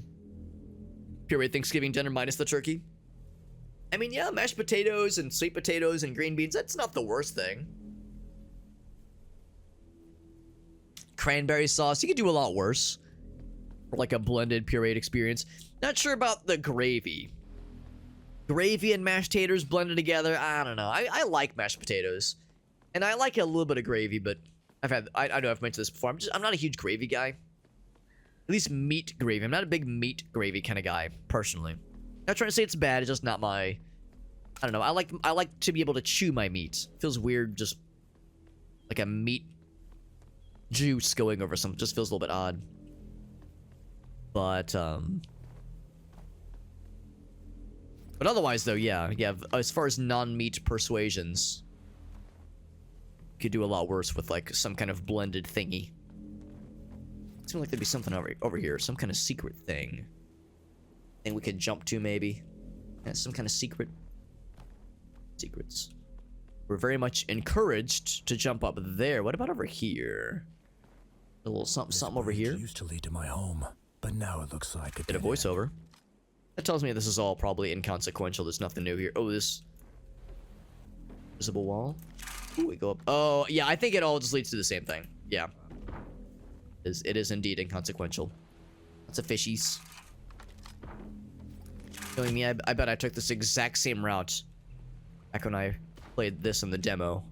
Puree Thanksgiving dinner minus the turkey. I mean, yeah, mashed potatoes and sweet potatoes and green beans. That's not the worst thing. Cranberry sauce. You could do a lot worse. For like a blended pureed experience. Not sure about the gravy. Gravy and mashed taters blended together. I don't know. I like mashed potatoes. And I like a little bit of gravy, but I know I've mentioned this before. I'm not a huge gravy guy. At least meat gravy. I'm not a big meat gravy kind of guy, personally. Not trying to say it's bad, it's just not my... I don't know. I like to be able to chew my meat. Feels weird, just like a meat juice going over something. Just feels a little bit odd. But otherwise, though, yeah. As far as non-meat persuasions, could do a lot worse with like some kind of blended thingy. It seems like there'd be something over here, some kind of secret thing. And we could jump to maybe. Yeah, some kind of secrets. We're very much encouraged to jump up there. What about over here? A little something over here. Used to lead to my home, but now it looks like a voiceover. That tells me this is all probably inconsequential. There's nothing new here. Oh, this visible wall. Ooh, we go up. Oh, yeah, I think it all just leads to the same thing. Yeah. It is indeed inconsequential. Lots of fishies. Knowing me, I bet I took this exact same route back when I played this in the demo.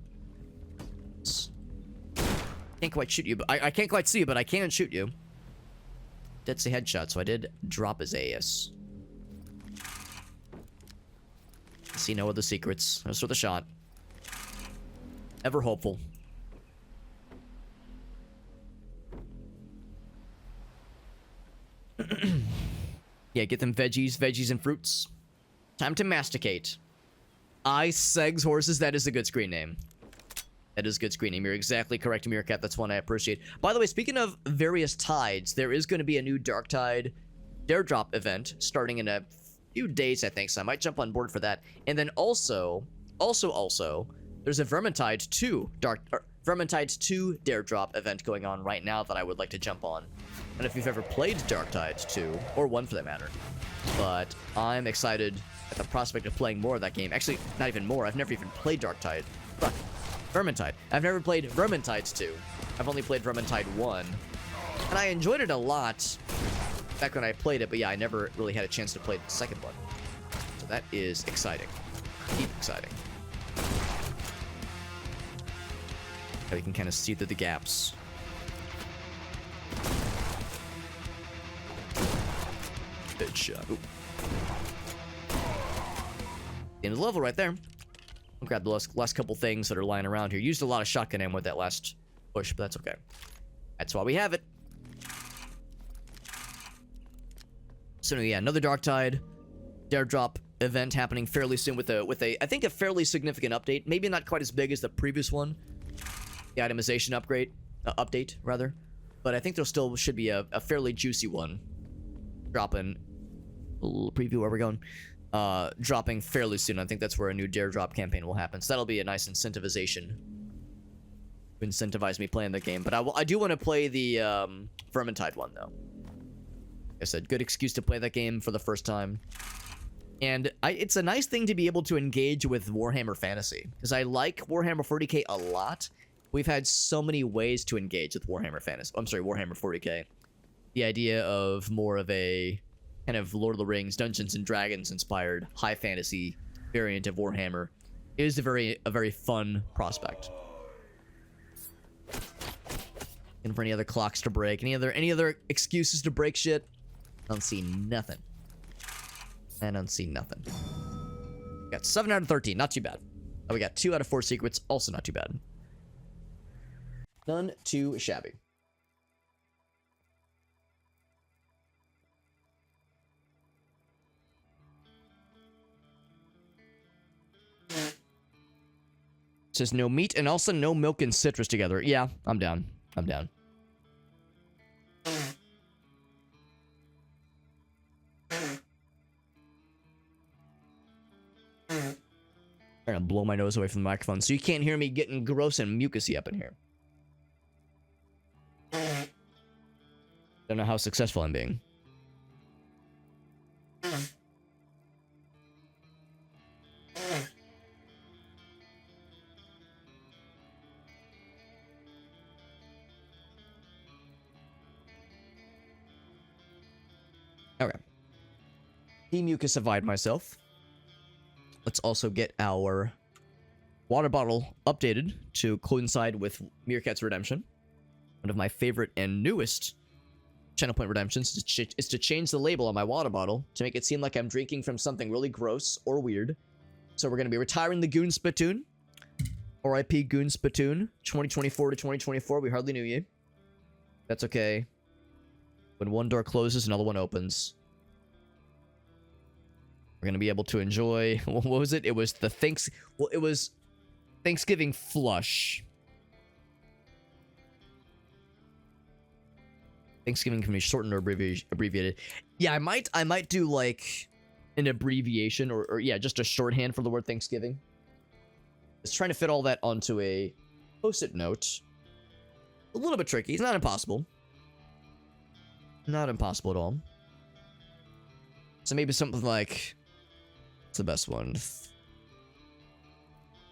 Can't quite shoot you, but I can't quite see you, but I can shoot you. Did say headshot, so I did drop his ass. See no other secrets. That's for the shot. Ever hopeful. Yeah, get them veggies and fruits. Time to masticate. Segs Horses, that is a good screen name. That is a good screen name. You're exactly correct, Meerkat. That's one I appreciate. By the way, speaking of various tides, there is going to be a new Dark Tide Dare Drop event starting in a few days, I think, so I might jump on board for that. And then also, there's a Vermintide 2 Dare Drop event going on right now that I would like to jump on. And if you've ever played Dark Tide 2, or 1 for that matter, but I'm excited at the prospect of playing more of that game. Actually, not even more. I've never even played Dark Tide. Vermintide. I've never played Vermintide 2. I've only played Vermintide 1. And I enjoyed it a lot back when I played it, but yeah, I never really had a chance to play the second one. So that is exciting. Deep exciting. Now we can kind of see through the gaps. Good shot. Ooh. End of the level right there. I'll grab the last couple things that are lying around here. Used a lot of shotgun ammo with that last push, but that's okay. That's why we have it. So yeah, another Dark Tide Dare Drop event happening fairly soon with a I think a fairly significant update. Maybe not quite as big as the previous one. The itemization update rather. But I think there still should be a fairly juicy one dropping. A little preview where we're going. Dropping fairly soon. I think that's where a new Dare Drop campaign will happen. So that'll be a nice incentivization. To incentivize me playing the game. But I do want to play the Vermintide one though. Like I said, good excuse to play that game for the first time. And it's a nice thing to be able to engage with Warhammer Fantasy. Because I like Warhammer 40k a lot. We've had so many ways to engage with Warhammer Fantasy. I'm sorry, Warhammer 40k. The idea of more of a kind of Lord of the Rings, Dungeons and Dragons inspired high fantasy variant of Warhammer is a very fun prospect. And for any other clocks to break, any other excuses to break shit, I don't see nothing. I don't see nothing. Got 7 out of 13, not too bad. Oh, we got 2 out of 4 secrets, also not too bad. None too shabby. It says no meat and also no milk and citrus together. Yeah, I'm down. I'm down. Trying to blow my nose away from the microphone so you can't hear me getting gross and mucusy up in here. Don't know how successful I'm being. Okay. Demucusified myself. Let's also get our water bottle updated to coincide with Meerkat's Redemption. One of my favorite and newest channel point redemptions is to change the label on my water bottle to make it seem like I'm drinking from something really gross or weird. So we're going to be retiring the Goon Spittoon. R.I.P. Goon Spittoon. 2024 to 2024. We hardly knew you. That's okay. When one door closes, another one opens. We're going to be able to enjoy... What was it? It was the it was Thanksgiving Flush. Thanksgiving can be shortened or abbreviated. Yeah, I might do like an abbreviation or yeah, just a shorthand for the word Thanksgiving. It's trying to fit all that onto a post-it note. A little bit tricky. It's not impossible. Not impossible at all. So maybe something like... What's the best one?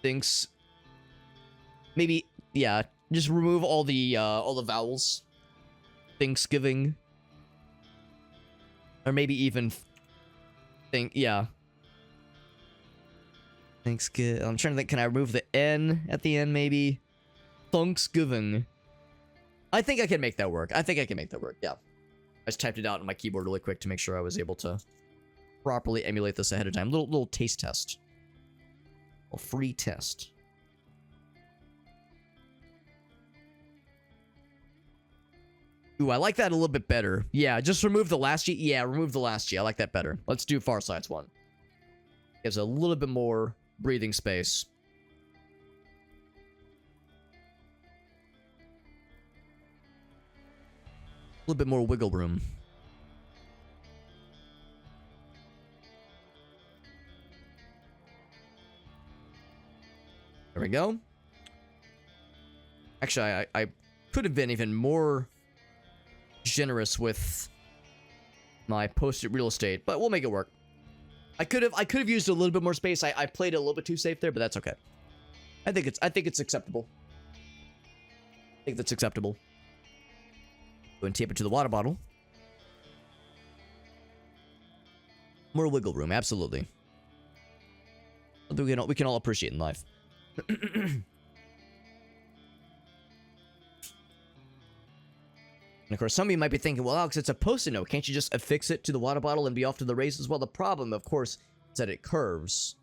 Thanks. Maybe, yeah, just remove all the vowels. Thanksgiving. Or maybe even yeah. Thanksgiving. I'm trying to think, can I remove the N at the end maybe? Thanksgiving. I think I can make that work. Yeah. I just typed it out on my keyboard really quick to make sure I was able to properly emulate this ahead of time. Little taste test. A free test. Ooh, I like that a little bit better. Yeah, just remove the last G. Yeah, remove the last G. I like that better. Let's do Farsight's one. Gives a little bit more breathing space. A little bit more wiggle room. There we go. Actually, I could have been even more generous with my post-it real estate, but we'll make it work. I could have used a little bit more space. I played it a little bit too safe there, but that's okay. I think it's acceptable. I think that's acceptable. Go and tape it to the water bottle. More wiggle room, absolutely. Something we can all appreciate in life. And of course, some of you might be thinking, well, Alex, it's a post-it note. Can't you just affix it to the water bottle and be off to the races? Well, the problem, of course, is that it curves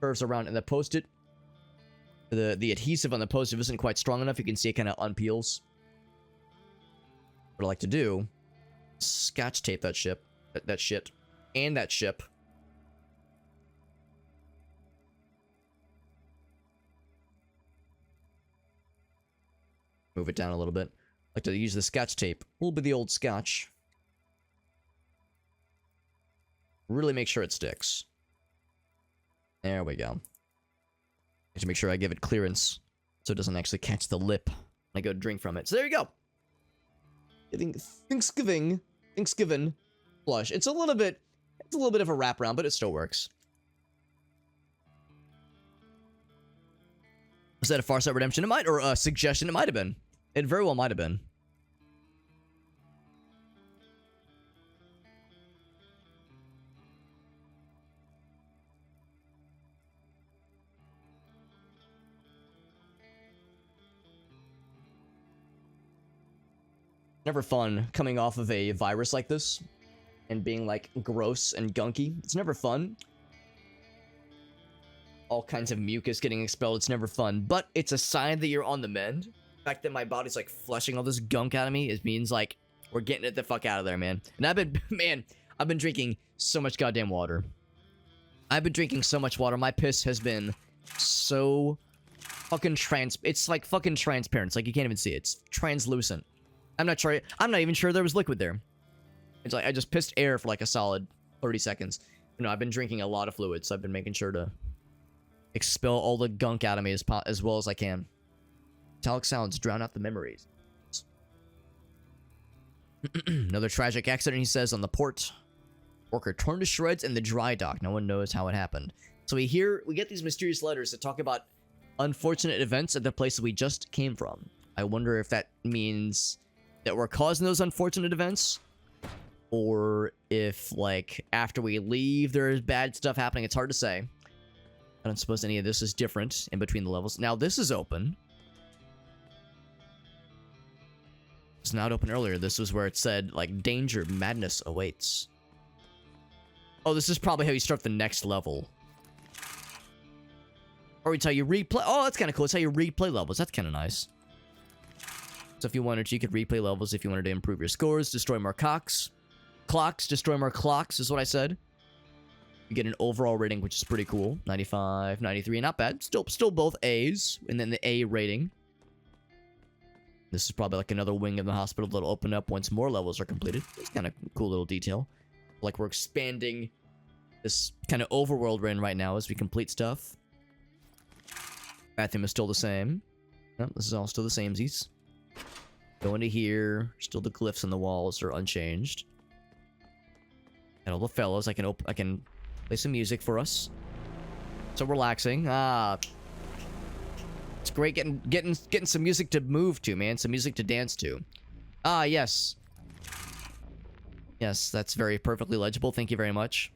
around, and the post-it, the adhesive on the post-it isn't quite strong enough. You can see it kind of unpeels. What I like to do, scotch tape that shit, and that ship. Move it down a little bit. Like to use the scotch tape, a little bit of the old scotch. Really make sure it sticks. There we go. I should make sure I give it clearance so it doesn't actually catch the lip when I go to drink from it. So there you go. Thanksgiving blush. It's a little bit of a wraparound, but it still works. Was that a Farsight Redemption? It might, or a suggestion? It might have been. It very well might have been. Never fun coming off of a virus like this and being like gross and gunky. It's never fun. All kinds of mucus getting expelled. It's never fun, but it's a sign that you're on the mend. The fact that my body's like flushing all this gunk out of me, it means like we're getting it the fuck out of there, man. And I've been drinking so much goddamn water. I've been drinking so much water. My piss has been so fucking it's like fucking transparent. It's like you can't even see it. It's translucent. I'm not even sure there was liquid there. It's like I just pissed air for like a solid 30 seconds. You know, I've been drinking a lot of fluids, so I've been making sure to expel all the gunk out of me as well as I can. Metallic sounds drown out the memories. Another tragic accident, he says, on the port. Worker torn to shreds in the dry dock. No one knows how it happened. So we get these mysterious letters that talk about unfortunate events at the place that we just came from. I wonder if that means that we're causing those unfortunate events, or if, like, after we leave, there's bad stuff happening. It's hard to say. I don't suppose any of this is different in between the levels. Now, this is open. It's not open earlier. This was where it said, like, danger, madness awaits. Oh, this is probably how you start the next level. Or it's how you replay. Oh, that's kind of cool. It's how you replay levels. That's kind of nice. So if you wanted to, you could replay levels if you wanted to improve your scores, destroy more clocks, destroy more clocks is what I said. You get an overall rating, which is pretty cool. 95, 93, not bad. Still both A's, and then the A rating. This is probably like another wing of the hospital that'll open up once more levels are completed. It's kind of a cool little detail. Like we're expanding this kind of overworld we're in right now as we complete stuff. Bathroom is still the same. Nope, this is all still the samesies. Go into here. Still the glyphs on the walls are unchanged. And all the fellows, I can play some music for us. So relaxing. It's great getting some music to move to, man. Some music to dance to. Yes. Yes, that's very perfectly legible. Thank you very much.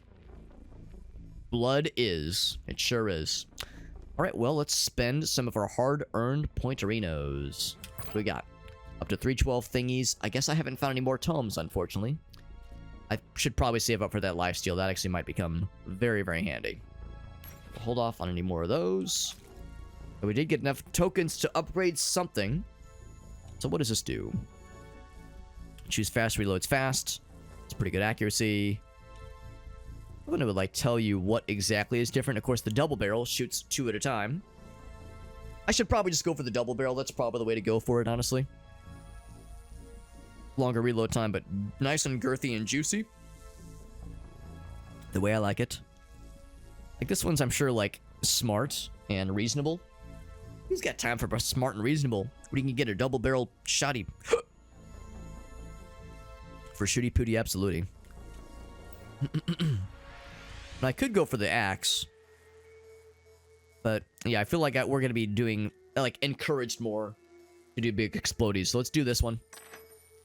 Blood is. It sure is. Alright, well, let's spend some of our hard-earned pointerinos. What do we got? Up to 312 thingies. I guess I haven't found any more tomes, unfortunately. I should probably save up for that lifesteal. That actually might become very, very handy. Hold off on any more of those. But we did get enough tokens to upgrade something. So what does this do? Choose fast, reloads fast. It's pretty good accuracy. I wouldn't would like tell you what exactly is different. Of course, the double barrel shoots 2 at a time. I should probably just go for the double barrel. That's probably the way to go for it, honestly. Longer reload time, but nice and girthy and juicy. The way I like it. Like this one's, I'm sure, like, smart and reasonable. Who's got time for smart and reasonable when you can get a double barrel shotty? For shooty pooty absolutely. I could go for the axe. But, yeah, I feel like we're going to be doing, like, encouraged more to do big explodies. So let's do this one.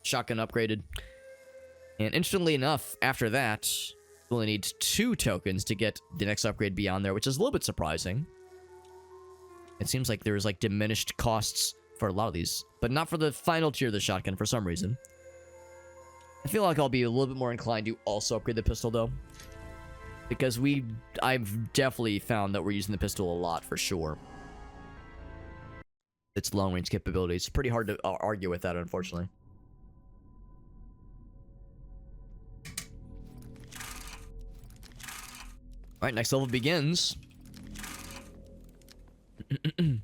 shotgun upgraded. And interestingly enough, after that, we only need 2 tokens to get the next upgrade beyond there, which is a little bit surprising. It seems like there's like diminished costs for a lot of these, but not for the final tier of the shotgun for some reason. I feel like I'll be a little bit more inclined to also upgrade the pistol though, because I've definitely found that we're using the pistol a lot for sure. Its long range capabilities. It's pretty hard to argue with that, unfortunately. Alright, next level begins. I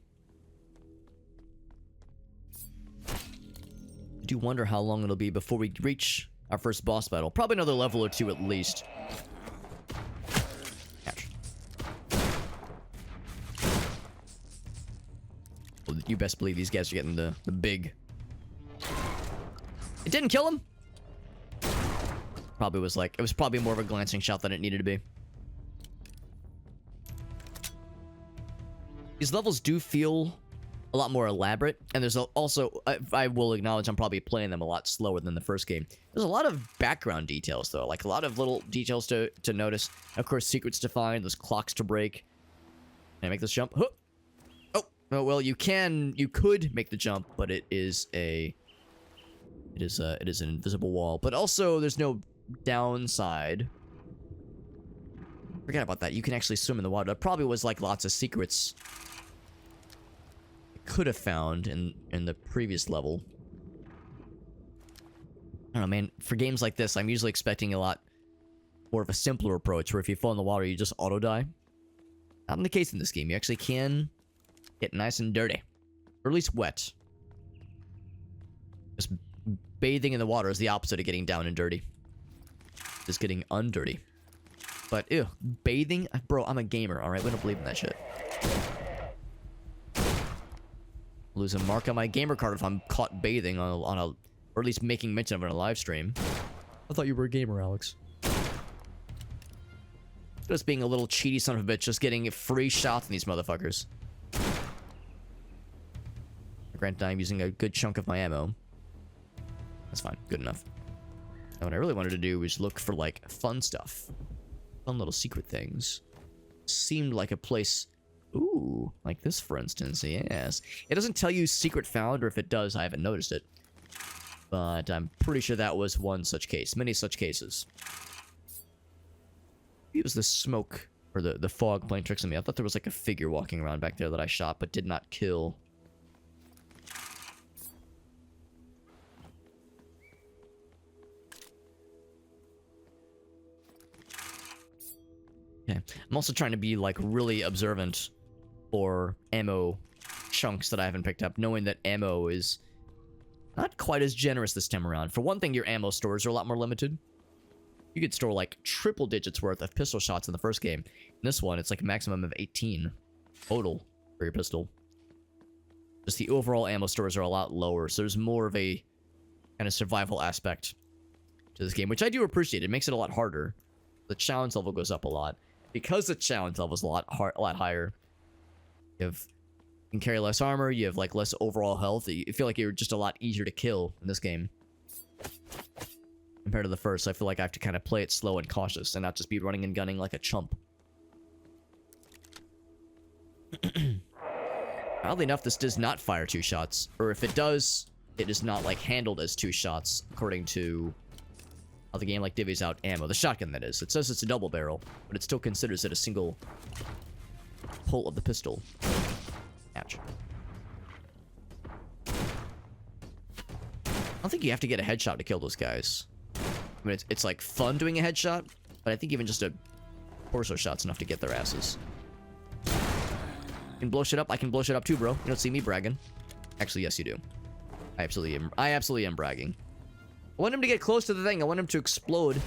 do wonder how long it'll be before we reach our first boss battle. Probably another level or 2 at least. Ouch. Well, you best believe these guys are getting the big... It didn't kill him? Probably was like... It was probably more of a glancing shot than it needed to be. These levels do feel a lot more elaborate, and there's also, I will acknowledge I'm probably playing them a lot slower than the first game. There's a lot of background details, though, like a lot of little details to notice. Of course, secrets to find, there's clocks to break. Can I make this jump? Huh. Oh, well, you could make the jump, but it is an invisible wall. But also, there's no downside. Forget about that. You can actually swim in the water. That probably was like lots of secrets I could have found in the previous level. I don't know, man. For games like this, I'm usually expecting a lot more of a simpler approach, where if you fall in the water, you just auto-die. Not in the case in this game. You actually can get nice and dirty. Or at least wet. Just bathing in the water is the opposite of getting down and dirty. Just getting undirty. But, ew, bathing? Bro, I'm a gamer, alright? We don't believe in that shit. Lose a mark on my gamer card if I'm caught bathing on a... Or at least making mention of it on a live stream. I thought you were a gamer, Alex. Just being a little cheaty son of a bitch, just getting free shots on these motherfuckers. Granted, I'm using a good chunk of my ammo. That's fine, good enough. And what I really wanted to do was look for, like, fun stuff. Fun little secret things. Seemed like a place... Ooh, like this, for instance, yes. It doesn't tell you secret found, or if it does, I haven't noticed it. But I'm pretty sure that was one such case. Many such cases. It was the smoke, or the fog playing tricks on me. I thought there was like a figure walking around back there that I shot, but did not kill. Okay. I'm also trying to be, like, really observant for ammo chunks that I haven't picked up, knowing that ammo is not quite as generous this time around. For one thing, your ammo stores are a lot more limited. You could store, like, triple digits worth of pistol shots in the first game. In this one, it's like a maximum of 18 total for your pistol. Just the overall ammo stores are a lot lower, so there's more of a kind of survival aspect to this game, which I do appreciate. It makes it a lot harder. The challenge level goes up a lot. Because the challenge level is a lot higher, you can carry less armor, you have like less overall health. You feel like you're just a lot easier to kill in this game compared to the first. So I feel like I have to kind of play it slow and cautious and not just be running and gunning like a chump. Oddly enough, this does not fire 2 shots, or if it does, it is not like handled as 2 shots according to how the game like divvies out ammo. The shotgun, that is. It says it's a double barrel, but it still considers it a single pull of the pistol. Ouch. I don't think you have to get a headshot to kill those guys. I mean, it's like fun doing a headshot, but I think even just a torso shot's enough to get their asses. You can blow shit up. I can blow shit up too, bro. You don't see me bragging. Actually, yes, you do. I absolutely am bragging. I want him to get close to the thing. I want him to explode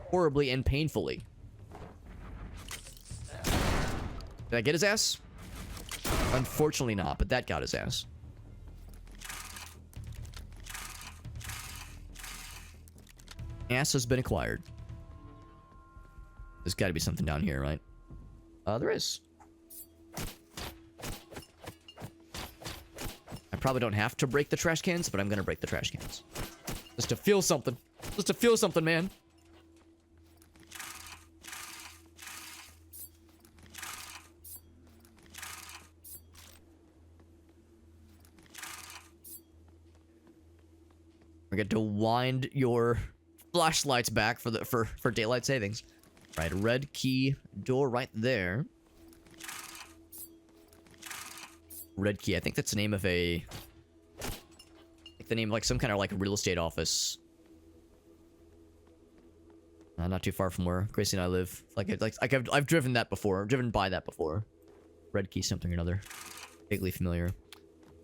horribly and painfully. Did I get his ass? Unfortunately not, but that got his ass. Ass has been acquired. There's got to be something down here, right? There is. I probably don't have to break the trash cans, but I'm going to break the trash cans. Just to feel something. Just to feel something, man. We get to wind your flashlights back for daylight savings. Right, red key door right there. Red key. I think that's the name of a, like the name of like some kind of like real estate office. Not too far from where Gracie and I live. I've driven that before. Driven by that before. Red key something or another. Vaguely familiar.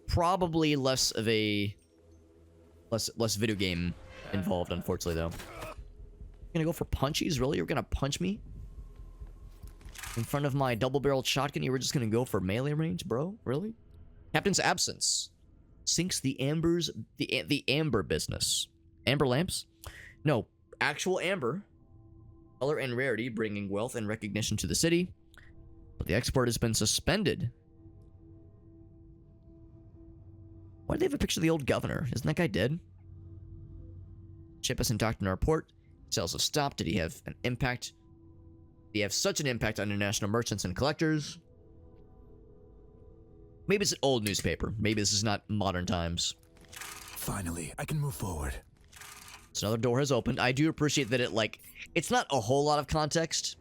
Probably less of a less video game involved, unfortunately, though. You're gonna go for punchies? Really? You're gonna punch me? In front of my double-barreled shotgun, you were just gonna go for melee range, bro? Really? Captain's absence. Sinks the ambers... The amber business. Amber lamps? No. Actual amber. Color and rarity, bringing wealth and recognition to the city. But the export has been suspended. Why do they have a picture of the old governor? Isn't that guy dead? Ship isn't docked in our port. Sales have stopped. Did he have an impact? Did he have such an impact on international merchants and collectors? Maybe it's an old newspaper. Maybe this is not modern times. Finally, I can move forward. So another door has opened. I do appreciate that it's not a whole lot of context.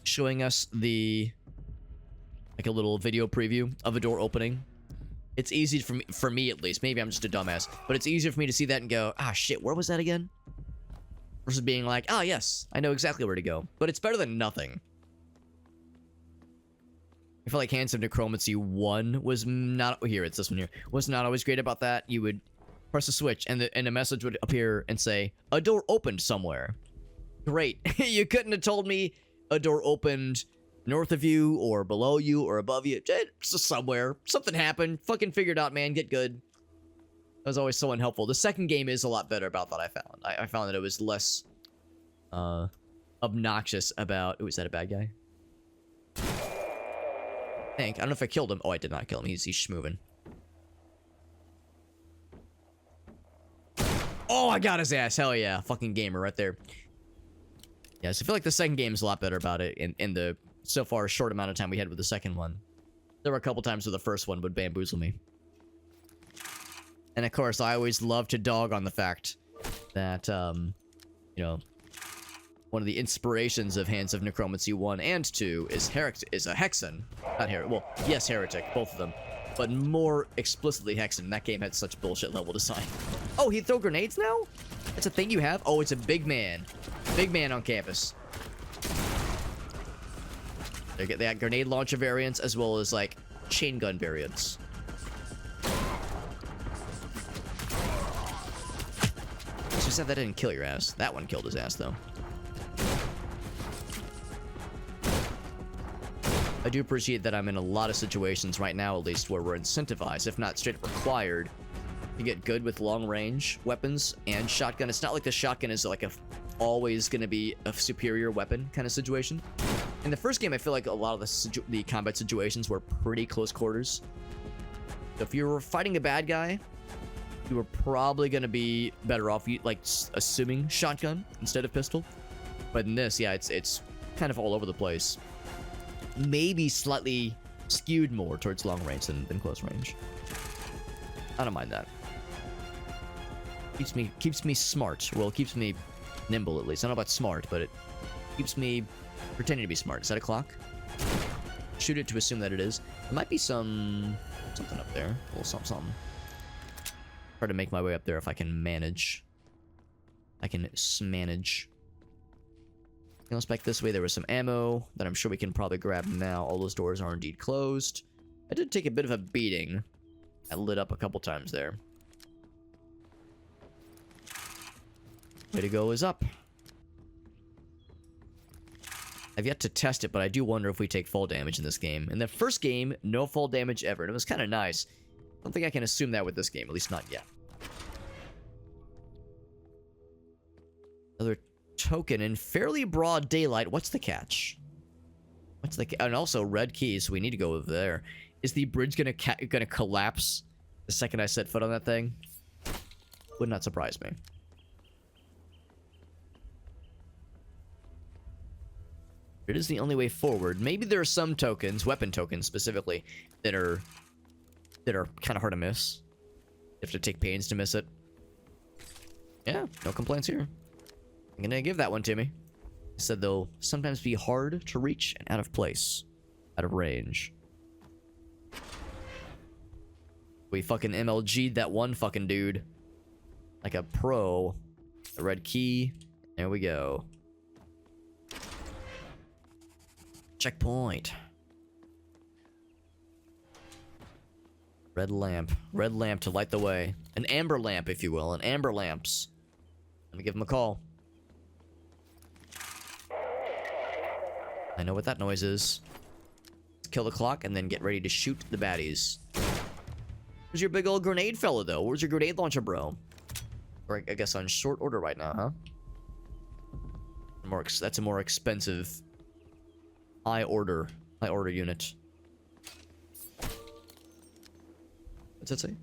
Showing us like a little video preview of a door opening. It's easy for me at least. Maybe I'm just a dumbass, but it's easier for me to see that and go, ah, shit, where was that again? Versus being like, oh, yes, I know exactly where to go. But it's better than nothing. I feel like Hands of Necromancy 1 was not... Here, it's this one here. Was not always great about that. You would press a switch, and a message would appear and say, a door opened somewhere. Great. You couldn't have told me a door opened north of you, or below you, or above you. Just somewhere. Something happened. Fucking figure it out, man. Get good. That was always so unhelpful. The second game is a lot better about that, I found. I found that it was less obnoxious about... Oh, is that a bad guy? I don't know if I killed him. Oh, I did not kill him. He's schmoovin'. Oh, I got his ass. Hell yeah. Fucking gamer right there. Yeah, so I feel like the second game is a lot better about it in the so far short amount of time we had with the second one. There were a couple times where the first one would bamboozle me. And of course, I always love to dog on the fact that, you know, one of the inspirations of Hands of Necromancy 1 and 2 is a Hexen. Not Heretic. Well, yes, Heretic, both of them. But more explicitly Hexen. That game had such bullshit level design. Oh, he throw grenades now? That's a thing you have? Oh, it's a big man. Big man on campus. They got grenade launcher variants as well as, like, chain gun variants. It's just that didn't kill your ass. That one killed his ass, though. I do appreciate that I'm in a lot of situations right now, at least, where we're incentivized, if not straight up required, to get good with long-range weapons and shotgun. It's not like the shotgun is like always going to be a superior weapon kind of situation. In the first game, I feel like a lot of the combat situations were pretty close quarters. So if you were fighting a bad guy, you were probably going to be better off, like, assuming shotgun instead of pistol. But in this, yeah, it's kind of all over the place. Maybe slightly skewed more towards long range than close range. I don't mind that. Keeps me smart. Well, it keeps me nimble, at least. I don't know about smart, but it keeps me pretending to be smart. Is that a clock? Shoot it to assume that it is. There might be something up there. A little something. Try to make my way up there if I can manage. I can manage. Let's back this way. There was some ammo that I'm sure we can probably grab now. All those doors are indeed closed. I did take a bit of a beating. I lit up a couple times there. Way to go is up. I've yet to test it, but I do wonder if we take fall damage in this game. In the first game, no fall damage ever, and it was kind of nice. I don't think I can assume that with this game, at least not yet. Another token in fairly broad daylight. What's the catch? And also red keys, so we need to go over there. Is the bridge gonna collapse the second I set foot on that thing? Would not surprise me. It is the only way forward. Maybe there are some tokens, weapon tokens specifically, that are kind of hard to miss. You have to take pains to miss it. Yeah, no complaints here. I'm gonna give that one to me. It said they'll sometimes be hard to reach and out of place, out of range. We fucking MLG'd that one fucking dude like a pro. The red key. There we go. Checkpoint. Red lamp. Red lamp to light the way. An amber lamp, if you will. An amber lamps. Let me give him a call. I know what that noise is. Let's kill the clock and then get ready to shoot the baddies. Where's your big old grenade fella, though? Where's your grenade launcher, bro? Or I guess on short order right now, huh? That's a more expensive high order unit. What's that say?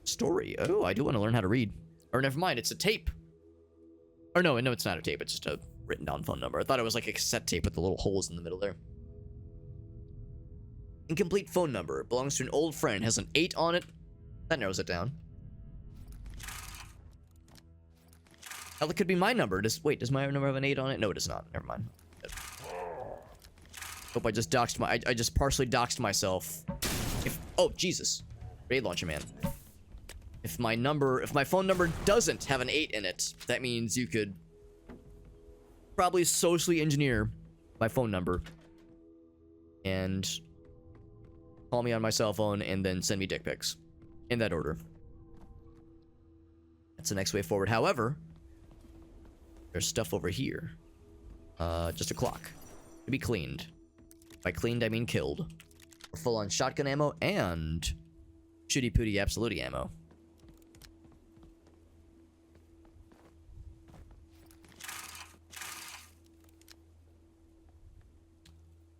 Story. Oh, I do want to learn how to read. Or never mind, it's a tape. Or no, it's not a tape. It's just a written down phone number. I thought it was like a cassette tape with the little holes in the middle there. Incomplete phone number. Belongs to an old friend. Has an 8 on it. That narrows it down. Oh, that could be my number. Does my number have an 8 on it? No, it does not. Never mind. Hope I just doxed I just partially doxed myself. Oh, Jesus. Grenade launcher, man. If my phone number doesn't have an 8 in it, that means you could probably socially engineer my phone number and call me on my cell phone and then send me dick pics. In that order. That's the next way forward. However, there's stuff over here. Just a clock. To be cleaned. By cleaned, I mean killed. Full on shotgun ammo and shooty pooty absolute ammo.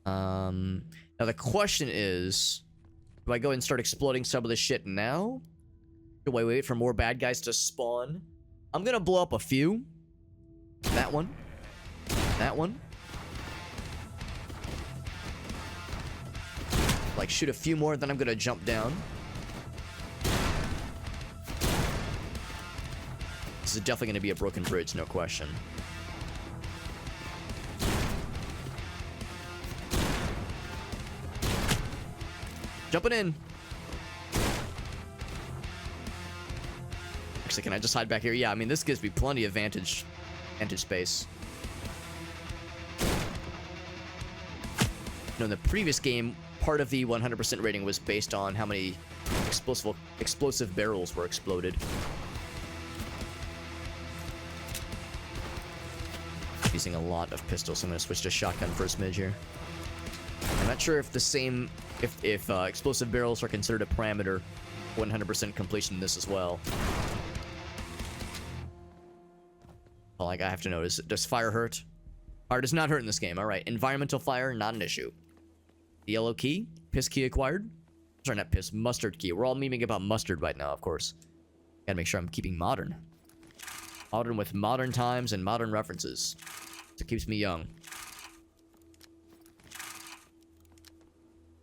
Now the question is, do I go and start exploding some of this shit now? Do I wait for more bad guys to spawn? I'm gonna blow up a few. That one. That one. Like, shoot a few more, then I'm gonna jump down. This is definitely gonna be a broken bridge, no question. Jumping in. Actually, can I just hide back here? Yeah, I mean, this gives me plenty of vantage space. In the previous game, part of the 100% rating was based on how many explosive barrels were exploded. Using a lot of pistols. I'm gonna switch to shotgun for a smidge here. I'm not sure if if explosive barrels are considered a parameter 100% completion in this as well. Well, like, I have to know, does fire hurt? Fire does not hurt in this game. All right, environmental fire, not an issue. The yellow key, piss key acquired. Sorry, not piss, mustard key. We're all memeing about mustard right now, of course. Gotta make sure I'm keeping modern. Modern with modern times and modern references. So it keeps me young.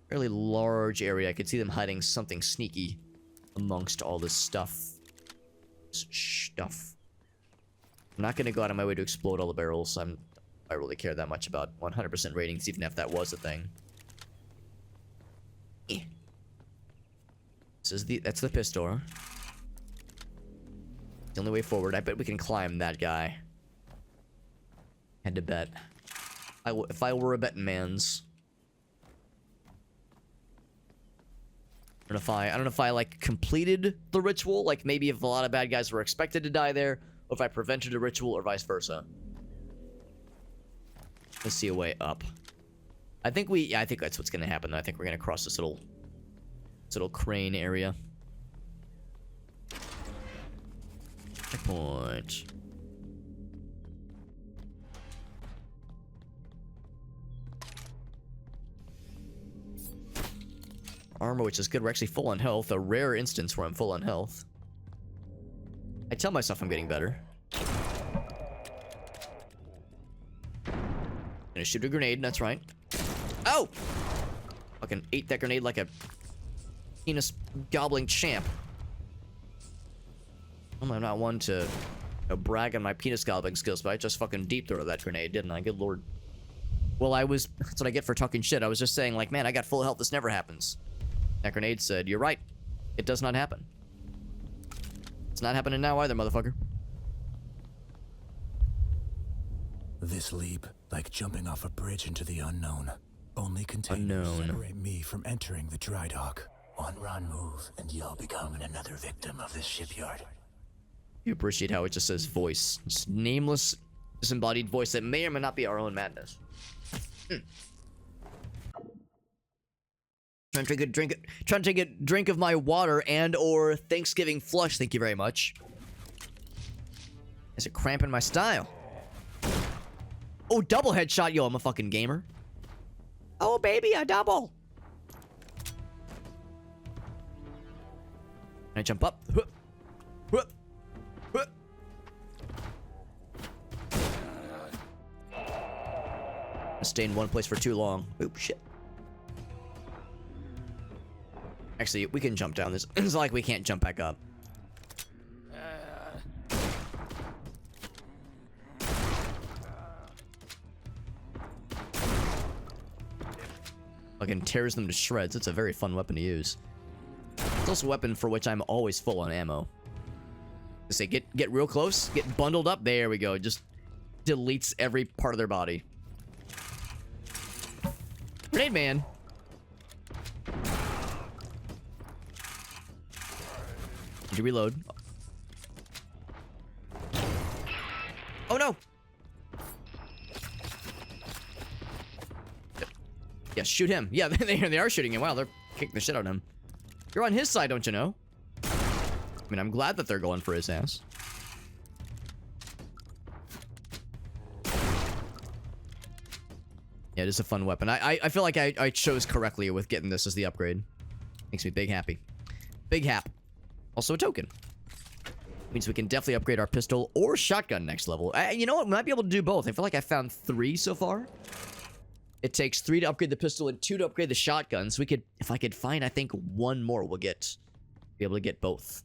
Fairly large area. I could see them hiding something sneaky amongst all this stuff. I'm not gonna go out of my way to explode all the barrels. I really care that much about 100% ratings, even if that was a thing. That's the piss door. The only way forward. I bet we can climb that guy. Had to bet. If I were a betting man's. I don't know if I like completed the ritual, like maybe if a lot of bad guys were expected to die there, or if I prevented a ritual, or vice versa. Let's see a way up. I think that's what's gonna happen. I think we're gonna cross this little crane area. Checkpoint. Armor, which is good. We're actually full on health. A rare instance where I'm full on health. I tell myself I'm getting better. Gonna shoot a grenade, that's right. Oh! Fucking ate that grenade like a penis gobbling champ. I'm not one to brag on my penis gobbling skills, but I just fucking deep throated that grenade, didn't I? Good lord. Well, that's what I get for talking shit. I was just saying, like, man, I got full health, this never happens. That grenade said, you're right. It does not happen. It's not happening now either, motherfucker. This leap, like jumping off a bridge into the unknown, only containers separate me from entering the dry dock. One wrong move, and you'll become another victim of this shipyard. You appreciate how it just says voice. It's nameless, disembodied voice that may or may not be our own madness. Trying to take a drink of my water and or Thanksgiving flush, thank you very much. Is it cramping my style? Oh, double headshot, yo, I'm a fucking gamer. Oh, baby, a double. Can I jump up? I stay in one place for too long. Oop, shit. Actually, we can jump down this. It's like we can't jump back up. Fucking tears them to shreds. It's a very fun weapon to use. It's also a weapon for which I'm always full on ammo. To say, get real close, get bundled up. There we go. It just deletes every part of their body. Grenade man. Need to reload. Oh no! Yeah, shoot him. Yeah, they are shooting him. Wow, they're kicking the shit out of him. You're on his side, don't you know? I mean, I'm glad that they're going for his ass. Yeah, it is a fun weapon. I feel like I chose correctly with getting this as the upgrade. Makes me big happy. Big hap. Also a token. Means we can definitely upgrade our pistol or shotgun next level. You know what? We might be able to do both. I feel like I found 3 so far. It takes 3 to upgrade the pistol and 2 to upgrade the shotgun. So we could, if I could find, I think 1 more, we'll be able to get both.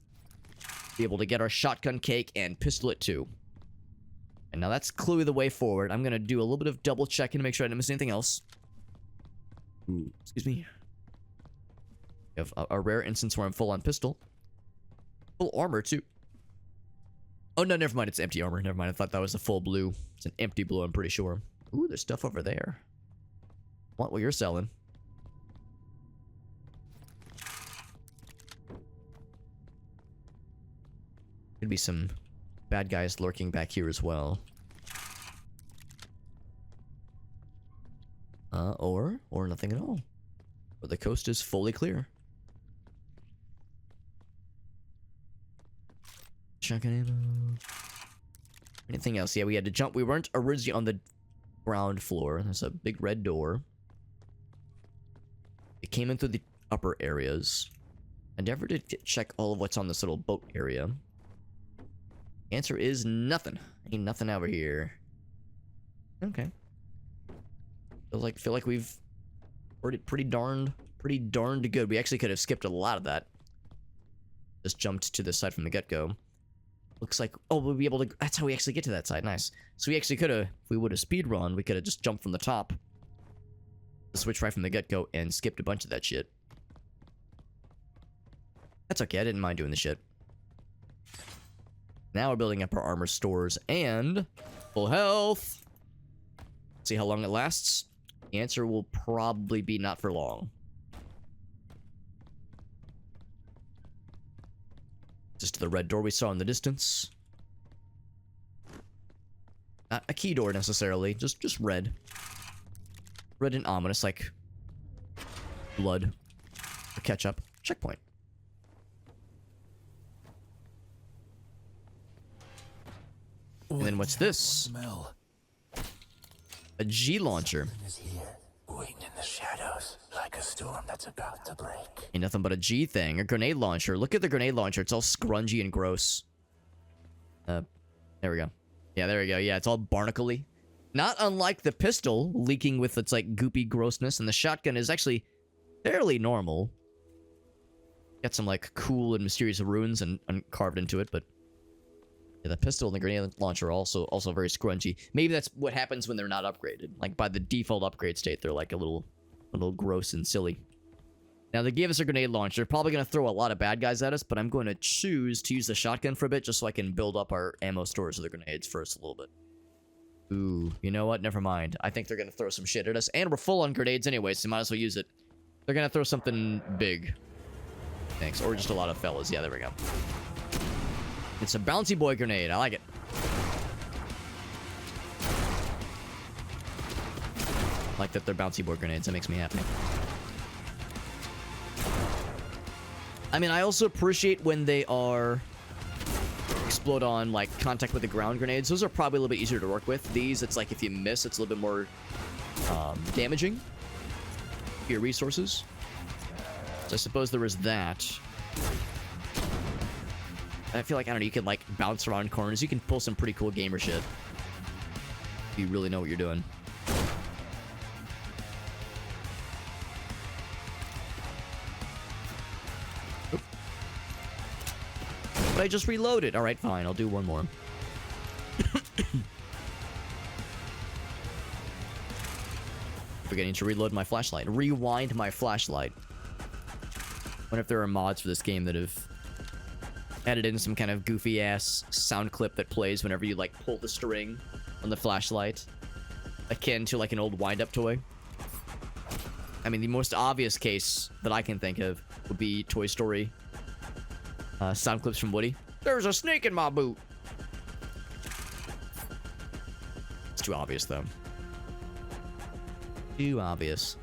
Be able to get our shotgun cake and pistol it too. And now that's clearly the way forward. I'm gonna do a little bit of double checking to make sure I didn't miss anything else. Ooh, excuse me. We have a rare instance where I'm full on pistol. Full armor too. Oh no, never mind. It's empty armor. Never mind. I thought that was a full blue. It's an empty blue, I'm pretty sure. Ooh, there's stuff over there. Want what you're selling. Could be some bad guys lurking back here as well. Or nothing at all. Or the coast is fully clear. Checking ammo. Anything else? Yeah, we had to jump. We weren't originally on the ground floor. There's a big red door. It came in through the upper areas. I never did check all of what's on this little boat area. Answer is nothing. Ain't nothing over here. Okay. Feel like we've already pretty darned good. We actually could have skipped a lot of that. Just jumped to this side from the get-go. Looks like, oh, we'll be able to, that's how we actually get to that side. Nice. So we actually could have, if we would have speed run, we could have just jumped from the top. Switch right from the get-go and skipped a bunch of that shit. That's okay, I didn't mind doing the shit. Now we're building up our armor stores and full health. See how long it lasts? The answer will probably be not for long. Just the red door we saw in the distance. Not a key door necessarily, just red. Red and ominous, like blood or ketchup. Checkpoint. And then what's this? Smell. A G launcher. Is here, waiting in the shadows, like a storm that's about to break. Ain't nothing but a G thing. A grenade launcher. Look at the grenade launcher. It's all scrungy and gross. There we go. Yeah, there we go. Yeah, it's all barnacle-y. Not unlike the pistol, leaking with its, like, goopy grossness, and the shotgun is actually fairly normal. Got some, like, cool and mysterious runes and carved into it, but... Yeah, the pistol and the grenade launcher are also very scrunchy. Maybe that's what happens when they're not upgraded. Like, by the default upgrade state, they're, like, a little gross and silly. Now, they gave us a grenade launcher. They're probably going to throw a lot of bad guys at us, but I'm going to choose to use the shotgun for a bit just so I can build up our ammo stores of the grenades first a little bit. Ooh, you know what? Never mind. I think they're going to throw some shit at us, and we're full on grenades anyway, so might as well use it. They're going to throw something big. Thanks. Or just a lot of fellas. Yeah, there we go. It's a bouncy boy grenade. I like it. I like that they're bouncy boy grenades. That makes me happy. I mean, I also appreciate when they are explode on, like, contact with the ground grenades. Those are probably a little bit easier to work with. These, it's like if you miss, it's a little bit more damaging to your resources. So I suppose there is that. I feel like, I don't know, you can, like, bounce around corners. You can pull some pretty cool gamer shit. If you really know what you're doing. But I just reloaded. Alright, fine. I'll do one more. Forgetting to reload my flashlight. Rewind my flashlight. Wonder if there are mods for this game that have added in some kind of goofy-ass sound clip that plays whenever you, like, pull the string on the flashlight. Akin to, like, an old wind-up toy. I mean, the most obvious case that I can think of would be Toy Story. Sound clips from Woody. There's a snake in my boot. It's too obvious, though. Too obvious.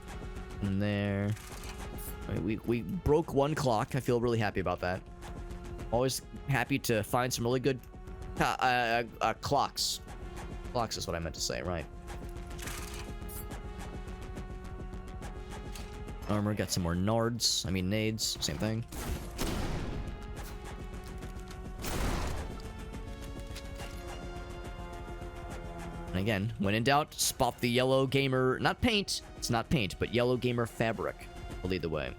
And there. I mean, we broke one clock. I feel really happy about that. Always happy to find some really good clocks. Clocks is what I meant to say, right? Armor, got some more nards. I mean, nades. Same thing. And again, when in doubt, spot the yellow gamer, not paint, it's not paint, but yellow gamer fabric will lead the way.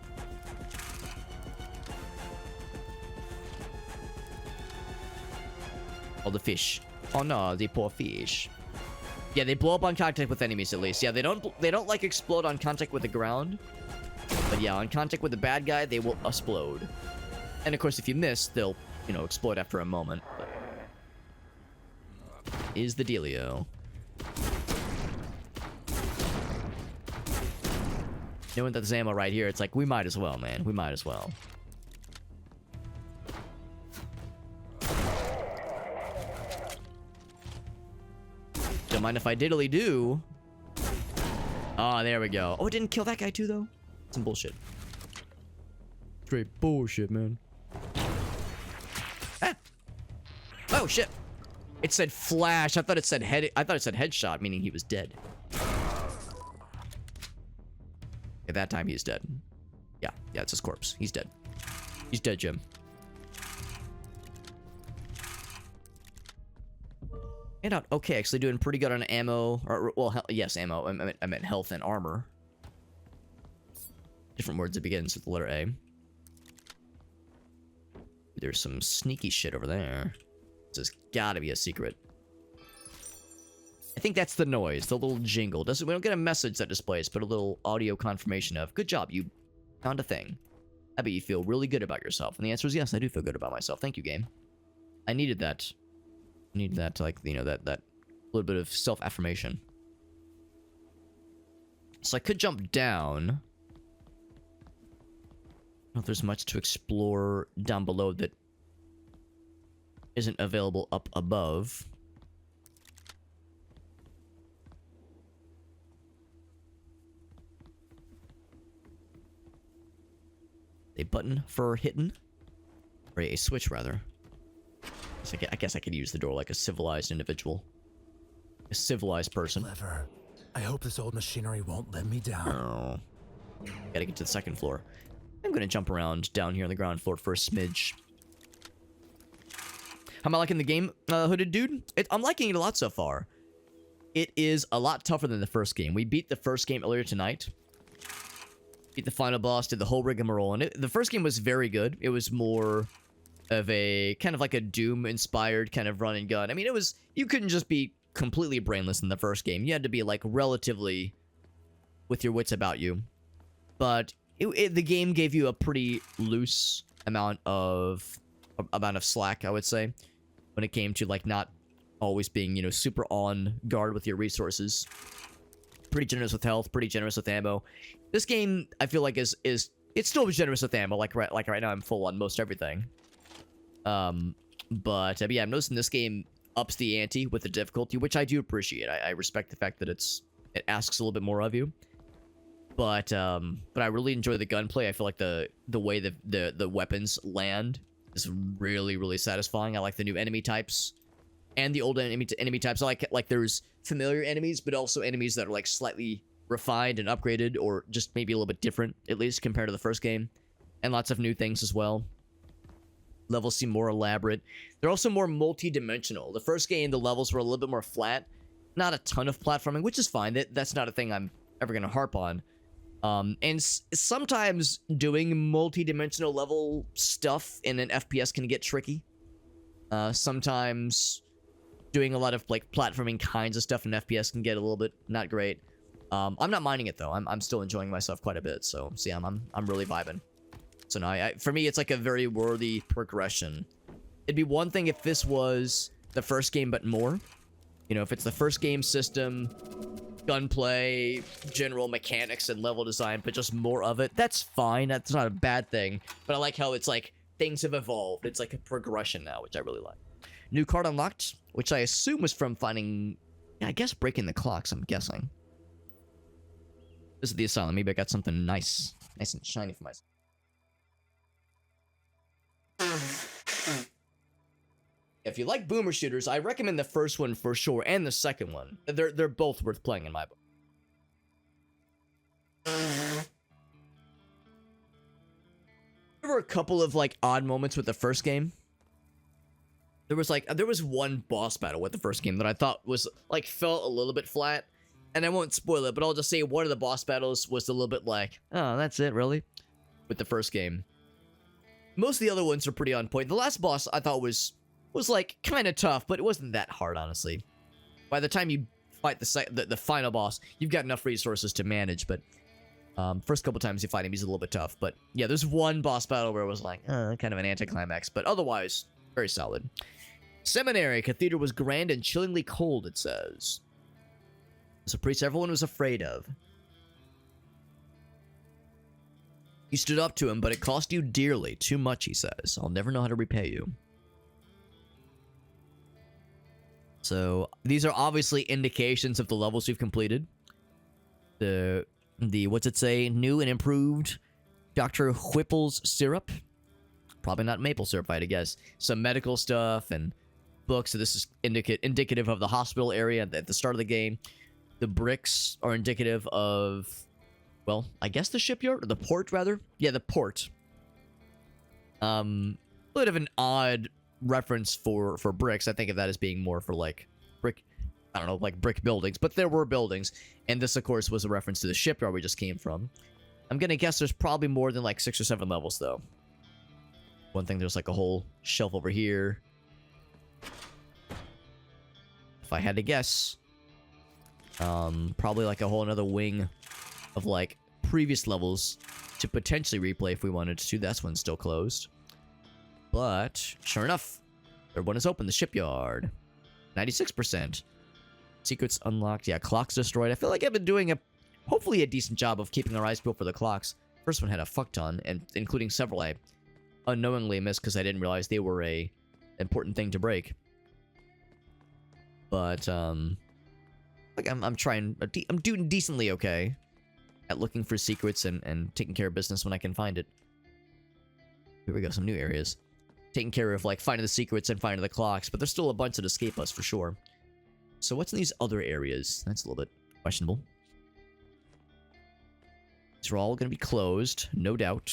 Oh, the fish. Oh no, the poor fish. Yeah, they blow up on contact with enemies at least. Yeah, they don't like explode on contact with the ground. But yeah, on contact with the bad guy, they will explode. And of course, if you miss, they'll, you know, explode after a moment. But is the dealio. Knowing that there's ammo right here, it's like, we might as well, man. We might as well. Don't mind if I diddly do. Oh, there we go. Oh, it didn't kill that guy too, though? Some bullshit. Straight bullshit, man. Ah! Oh, shit. It said flash. I thought it said headshot, meaning he was dead. At that time, he's dead. Yeah, it's his corpse. He's dead. He's dead, Jim. And out. Okay, actually doing pretty good on ammo. Or, well, yes, ammo. I meant health and armor. Different words that begins with the letter A. There's some sneaky shit over there. This has gotta be a secret. I think that's the noise, the little jingle. We don't get a message that displays, but a little audio confirmation of, good job, you found a thing. I bet you feel really good about yourself. And the answer is yes, I do feel good about myself. Thank you, game. I needed that. I needed that to, like, you know, that little bit of self-affirmation. So I could jump down. I don't know if there's much to explore down below that isn't available up above. A button for hitting? Or a switch, rather. I guess I could use the door like a civilized individual. A civilized person. Clever. I hope this old machinery won't let me down. Oh. Gotta get to the second floor. I'm gonna jump around down here on the ground floor for a smidge. How am I liking the game, Hooded Dude? I'm liking it a lot so far. It is a lot tougher than the first game. We beat the first game earlier tonight. Beat the final boss, did the whole rigmarole. And the first game was very good. It was more of a kind of like a Doom-inspired kind of run and gun. I mean, you couldn't just be completely brainless in the first game. You had to be like relatively with your wits about you. But the game gave you a pretty loose amount of slack, I would say, when it came to like not always being, you know, super on guard with your resources. Pretty generous with health, pretty generous with ammo. This game, I feel like it's still generous with ammo. Like right now, I'm full on most everything. But yeah, I'm noticing this game ups the ante with the difficulty, which I do appreciate. I respect the fact that it asks a little bit more of you. But I really enjoy the gunplay. I feel like the way the weapons land is really, really satisfying. I like the new enemy types and the old enemy types. I like there's familiar enemies, but also enemies that are like slightly refined and upgraded, or just maybe a little bit different, at least compared to the first game. And lots of new things as well. Levels seem more elaborate. They're also more multi-dimensional. The first game, the levels were a little bit more flat. Not a ton of platforming, which is fine. That's not a thing I'm ever going to harp on. And sometimes doing multi-dimensional level stuff in an FPS can get tricky. Sometimes doing a lot of like platforming kinds of stuff in FPS can get a little bit not great. I'm not minding it though. I'm still enjoying myself quite a bit. So see, I'm really vibing. So no, for me, it's like a very worthy progression. It'd be one thing if this was the first game, but more. You know, if it's the first game system, gunplay, general mechanics, and level design, but just more of it, that's fine. That's not a bad thing. But I like how it's like things have evolved. It's like a progression now, which I really like. New card unlocked, which I assume was from finding, I guess, breaking the clocks, I'm guessing. This is the asylum. Maybe I got something nice and shiny for myself. If you like boomer shooters, I recommend the first one for sure, and the second one. They're both worth playing in my book. There were a couple of like odd moments with the first game. There was one boss battle with the first game that I thought was like felt a little bit flat, and I won't spoil it, but I'll just say one of the boss battles was a little bit like, oh, that's it, really, with the first game. Most of the other ones are pretty on point. The last boss I thought was like kind of tough, but it wasn't that hard, honestly. By the time you fight the final boss, you've got enough resources to manage, but first couple times you fight him, he's a little bit tough. But yeah, there's one boss battle where it was like, kind of an anticlimax, but otherwise, very solid. Seminary, Cathedral was grand and chillingly cold, it says. It's a priest everyone was afraid of. You stood up to him, but it cost you dearly. Too much, he says. I'll never know how to repay you. So, these are obviously indications of the levels we've completed. The what's it say? New and improved Dr. Whipple's syrup. Probably not maple syrup, I'd guess. Some medical stuff and books. So this is indicative of the hospital area at the start of the game. The bricks are indicative of, well, I guess the shipyard, or the port, rather. Yeah, the port. Bit of an odd reference for bricks. I think of that as being more for like brick, I don't know, like brick buildings, but there were buildings, and this of course was a reference to the shipyard we just came from. I'm gonna guess there's probably more than like 6 or 7 levels though. One thing, there's like a whole shelf over here. If I had to guess, probably like a whole another wing of like previous levels to potentially replay if we wanted to. That's one's still closed. But, sure enough, third one is open, the shipyard. 96%. Secrets unlocked. Yeah, clocks destroyed. I feel like I've been doing hopefully a decent job of keeping our eyes peeled for the clocks. First one had a fuck ton, and including several I unknowingly missed because I didn't realize they were a important thing to break. But, like I'm doing decently okay at looking for secrets and taking care of business when I can find it. Here we go, some new areas. Taking care of, like, finding the secrets and finding the clocks, but there's still a bunch that escape us, for sure. So what's in these other areas? That's a little bit questionable. These are all going to be closed, no doubt.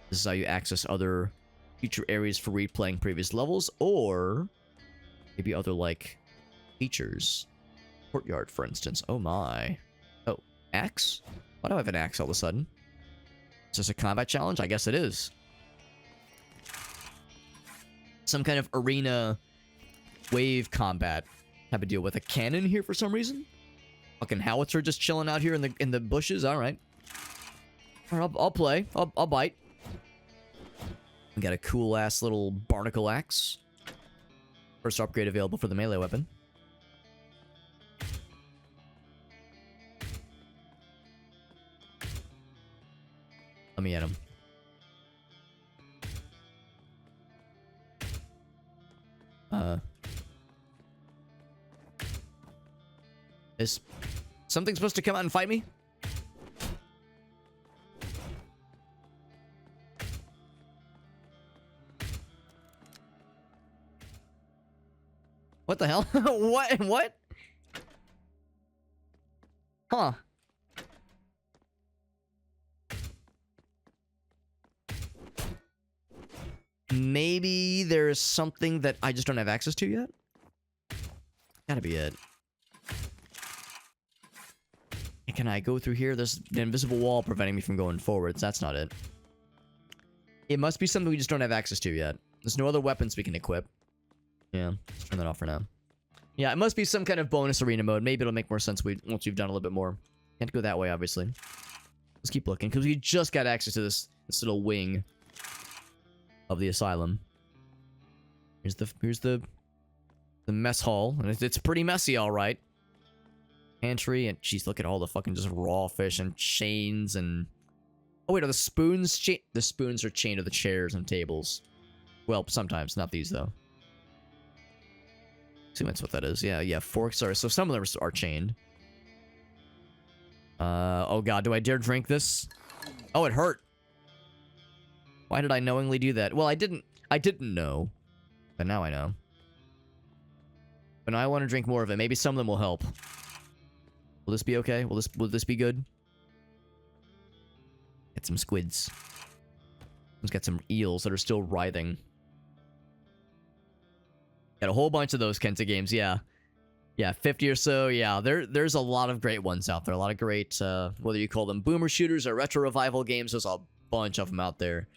This is how you access other future areas for replaying previous levels, or maybe other, like, features. Courtyard, for instance. Oh my. Oh, axe? Why do I have an axe all of a sudden? Is this a combat challenge? I guess it is. Some kind of arena wave combat type of deal with a cannon here for some reason. Fucking howitzer just chilling out here in the bushes. All right. I'll play. I'll bite. We got a cool ass little barnacle axe. First upgrade available for the melee weapon. Let me at him. Is something supposed to come out and fight me? What the hell? What? Huh. Maybe there's something that I just don't have access to yet? Gotta be it. And can I go through here? There's an invisible wall preventing me from going forwards. That's not it. It must be something we just don't have access to yet. There's no other weapons we can equip. Yeah, let's turn that off for now. Yeah, it must be some kind of bonus arena mode. Maybe it'll make more sense once we've done a little bit more. Can't go that way, obviously. Let's keep looking, because we just got access to this little wing of the asylum. Here's the mess hall, and it's pretty messy, all right. Pantry, and jeez, look at all the fucking just raw fish and chains and. Oh wait, are the spoons the spoons are chained to the chairs and tables? Well, sometimes, not these though. See, that's what that is. Yeah, forks are. So some of them are chained. Oh god, do I dare drink this? Oh, it hurt. Why did I knowingly do that? Well, I didn't know. But now I know. But now I want to drink more of it. Maybe some of them will help. Will this be okay? Will this be good? Get some squids. Let's get some eels that are still writhing. Got a whole bunch of those Kenta games, yeah. Yeah, 50 or so, yeah. There's a lot of great ones out there. A lot of great, whether you call them boomer shooters or retro revival games, there's a bunch of them out there.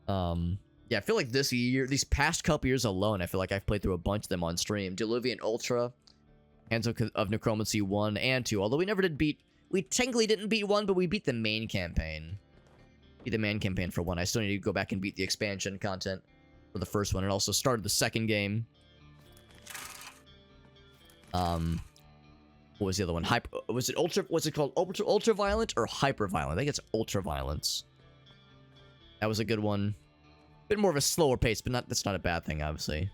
Yeah, I feel like these past couple years alone, I feel like I've played through a bunch of them on stream. Diluvian Ultra, Hands of Necromancy 1 and 2, although we never did we technically didn't beat 1, but we beat the main campaign. Beat the main campaign for 1. I still need to go back and beat the expansion content for the first one. It also started the second game. What was the other one? Was it called ultra violent or hyper violent? I think it's ultra violence. That was a good one. Bit more of a slower pace, but that's not a bad thing, obviously.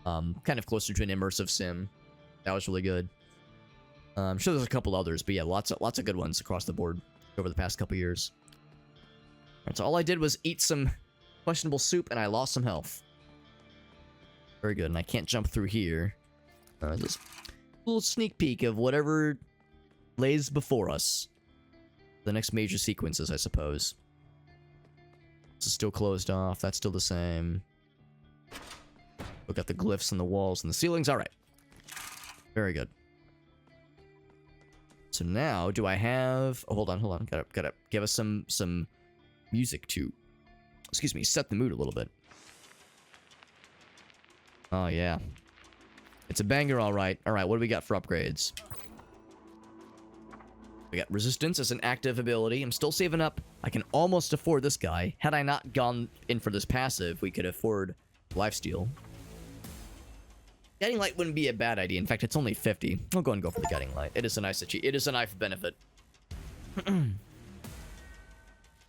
Kind of closer to an immersive sim. That was really good. I'm sure there's a couple others, but yeah, lots of good ones across the board over the past couple years. Alright, so all I did was eat some questionable soup, and I lost some health. Very good, and I can't jump through here. Just a little sneak peek of whatever lays before us. The next major sequences, I suppose. This is still closed off. That's still the same. Look at the glyphs on the walls and the ceilings. Alright. Very good. So now, do I have... Oh, hold on. Gotta give us some music to... Excuse me, set the mood a little bit. Oh, yeah. It's a banger, alright. Alright, what do we got for upgrades? We got Resistance as an active ability. I'm still saving up. I can almost afford this guy. Had I not gone in for this passive, we could afford Lifesteal. Guiding Light wouldn't be a bad idea. In fact, it's only 50. I'll go and go for the Guiding Light. It is a nice achievement. It is a nice benefit.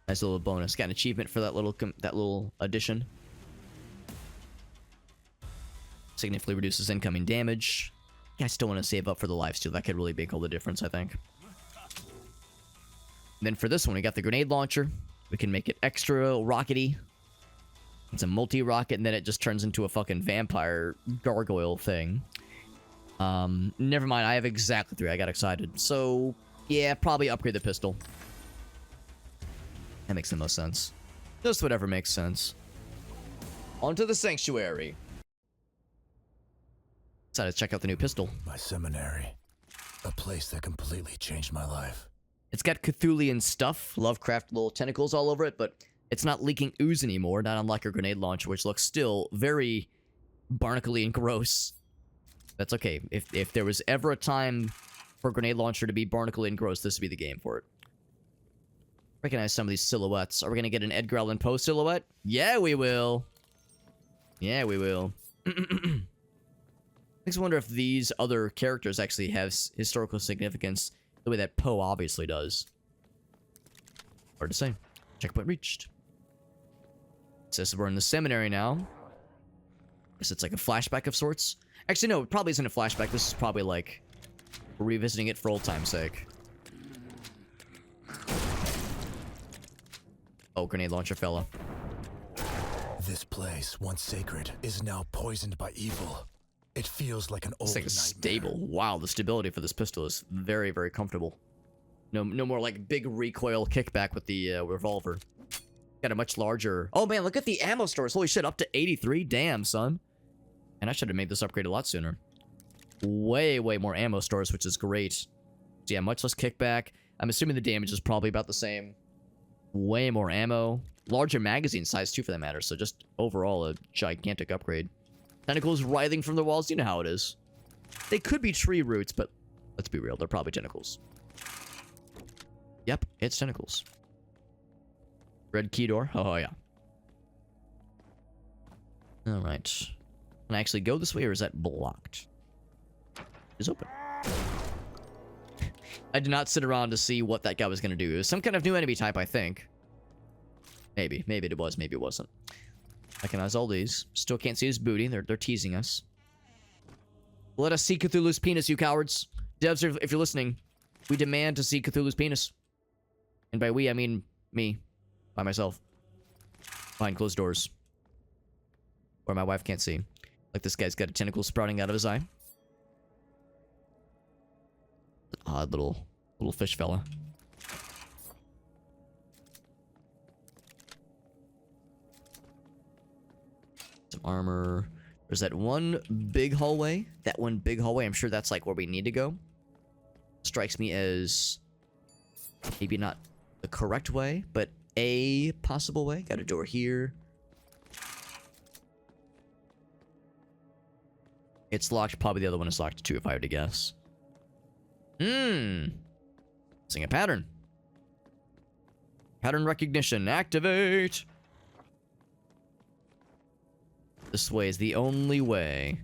Nice little bonus. Got an achievement for that little addition. Significantly reduces incoming damage. I still want to save up for the Lifesteal. That could really make all the difference, I think. And then for this one, we got the grenade launcher. We can make it extra rockety. It's a multi-rocket, and then it just turns into a fucking vampire gargoyle thing. Never mind, I have exactly 3. I got excited. So, yeah, probably upgrade the pistol. That makes the most sense. Just whatever makes sense. Onto the sanctuary. Decided to check out the new pistol. My seminary. A place that completely changed my life. It's got Cthulhian stuff, Lovecraft little tentacles all over it, but it's not leaking ooze anymore, not unlike a grenade launcher, which looks still very barnacle-y and gross. That's okay. If there was ever a time for a grenade launcher to be barnacle-y and gross, this would be the game for it. Recognize some of these silhouettes. Are we gonna get an Edgar Allan Poe silhouette? Yeah, we will. Yeah, we will. Makes me wonder if these other characters actually have historical significance the way that Poe obviously does. Hard to say. Checkpoint reached. It says we're in the seminary now. Guess it's like a flashback of sorts. Actually, no, it probably isn't a flashback. This is probably like revisiting it for old time's sake. Oh, grenade launcher fella. This place, once sacred, is now poisoned by evil. It feels like an old This thing is nightmare. stable. Wow, the stability for this pistol is very, very comfortable. No more like big recoil kickback with the revolver. Got a much larger... Oh man, look at the ammo stores. Holy shit, up to 83. Damn, son. And I should have made this upgrade a lot sooner. Way more ammo stores, which is great. So yeah, much less kickback. I'm assuming the damage is probably about the same. Way more ammo. Larger magazine size too, for that matter. So just overall a gigantic upgrade. Tentacles writhing from the walls. You know how it is. They could be tree roots, but let's be real. They're probably tentacles. Yep, it's tentacles. Red key door. Oh, yeah. Alright. Can I actually go this way, or is that blocked? It's open. I did not sit around to see what that guy was going to do. It was some kind of new enemy type, I think. Maybe. Maybe it was. Maybe it wasn't. Recognize all these. Still can't see his booty. They're teasing us. Let us see Cthulhu's penis, you cowards. Devs, if you're listening, we demand to see Cthulhu's penis. And by we, I mean me. By myself. Behind closed doors. Where my wife can't see. Like this guy's got a tentacle sprouting out of his eye. Odd little fish fella. Some armor. There's that one big hallway. That one big hallway. I'm sure that's like where we need to go. Strikes me as maybe not the correct way, but a possible way. Got a door here. It's locked. Probably the other one is locked too, if I had to guess. Seeing a pattern. Pattern recognition. Activate. This way is the only way.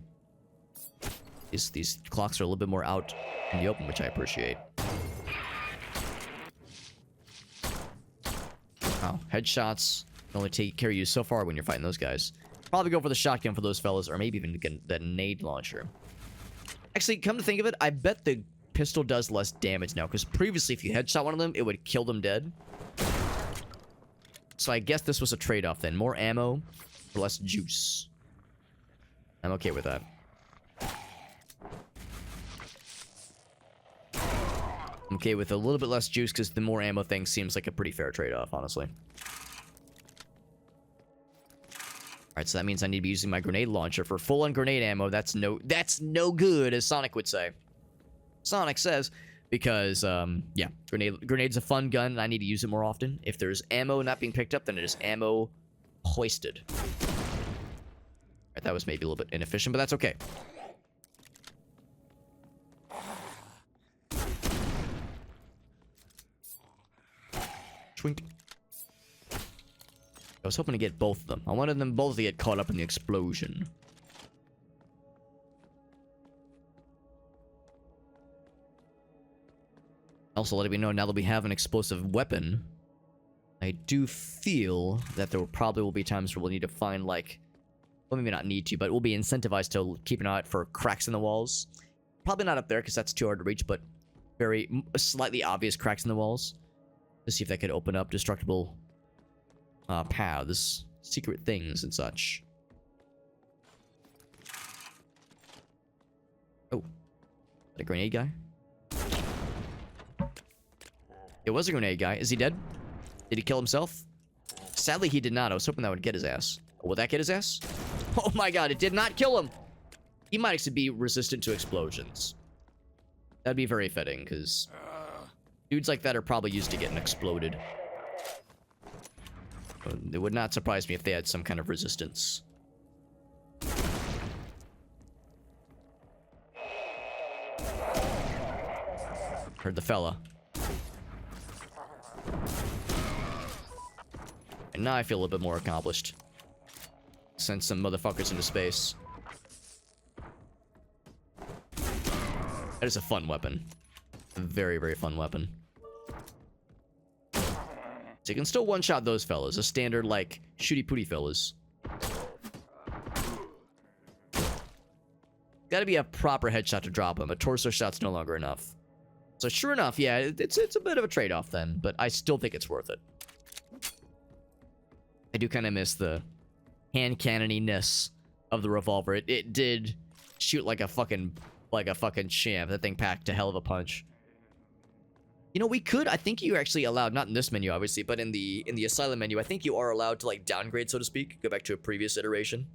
These clocks are a little bit more out in the open, which I appreciate. Wow, headshots can only take care of you so far when you're fighting those guys. Probably go for the shotgun for those fellas, or maybe even get that nade launcher. Actually, come to think of it, I bet the pistol does less damage now, because previously if you headshot one of them, it would kill them dead. So I guess this was a trade-off then. More ammo for less juice. I'm okay with that. I'm okay with a little bit less juice because the more ammo thing seems like a pretty fair trade-off, honestly. Alright, so that means I need to be using my grenade launcher for full-on grenade ammo. That's no good, as Sonic would say. Sonic says, because, yeah, grenade's a fun gun, and I need to use it more often. If there's ammo not being picked up, then it is ammo hoisted. Alright, that was maybe a little bit inefficient, but that's okay. Twink. I was hoping to get both of them. I wanted them both to get caught up in the explosion. Also, letting me know now that we have an explosive weapon, I do feel that there probably will be times where we'll need to find, like... Well, maybe not need to, but we'll be incentivized to keep an eye out for cracks in the walls. Probably not up there, because that's too hard to reach, but very slightly obvious cracks in the walls. To see if that could open up destructible paths, secret things, and such. Oh. Is that a grenade guy? It was a grenade guy. Is he dead? Did he kill himself? Sadly, he did not. I was hoping that would get his ass. Will that get his ass? Oh my god, it did not kill him. He might actually be resistant to explosions. That'd be very fitting, because dudes like that are probably used to getting exploded. It would not surprise me if they had some kind of resistance. Heard the fella. And now I feel a little bit more accomplished. Send some motherfuckers into space. That is a fun weapon. A very, very fun weapon. So you can still one-shot those fellas. A standard, like, shooty-pooty fellas. Gotta be a proper headshot to drop him. A torso shot's no longer enough. So sure enough, yeah, it's a bit of a trade-off then. But I still think it's worth it. I do kind of miss the hand cannoniness of the revolver. It did shoot like a fucking champ. That thing packed a hell of a punch. You know, we could, I think you actually allowed, not in this menu obviously, but in the asylum menu, I think you are allowed to like downgrade, so to speak, go back to a previous iteration.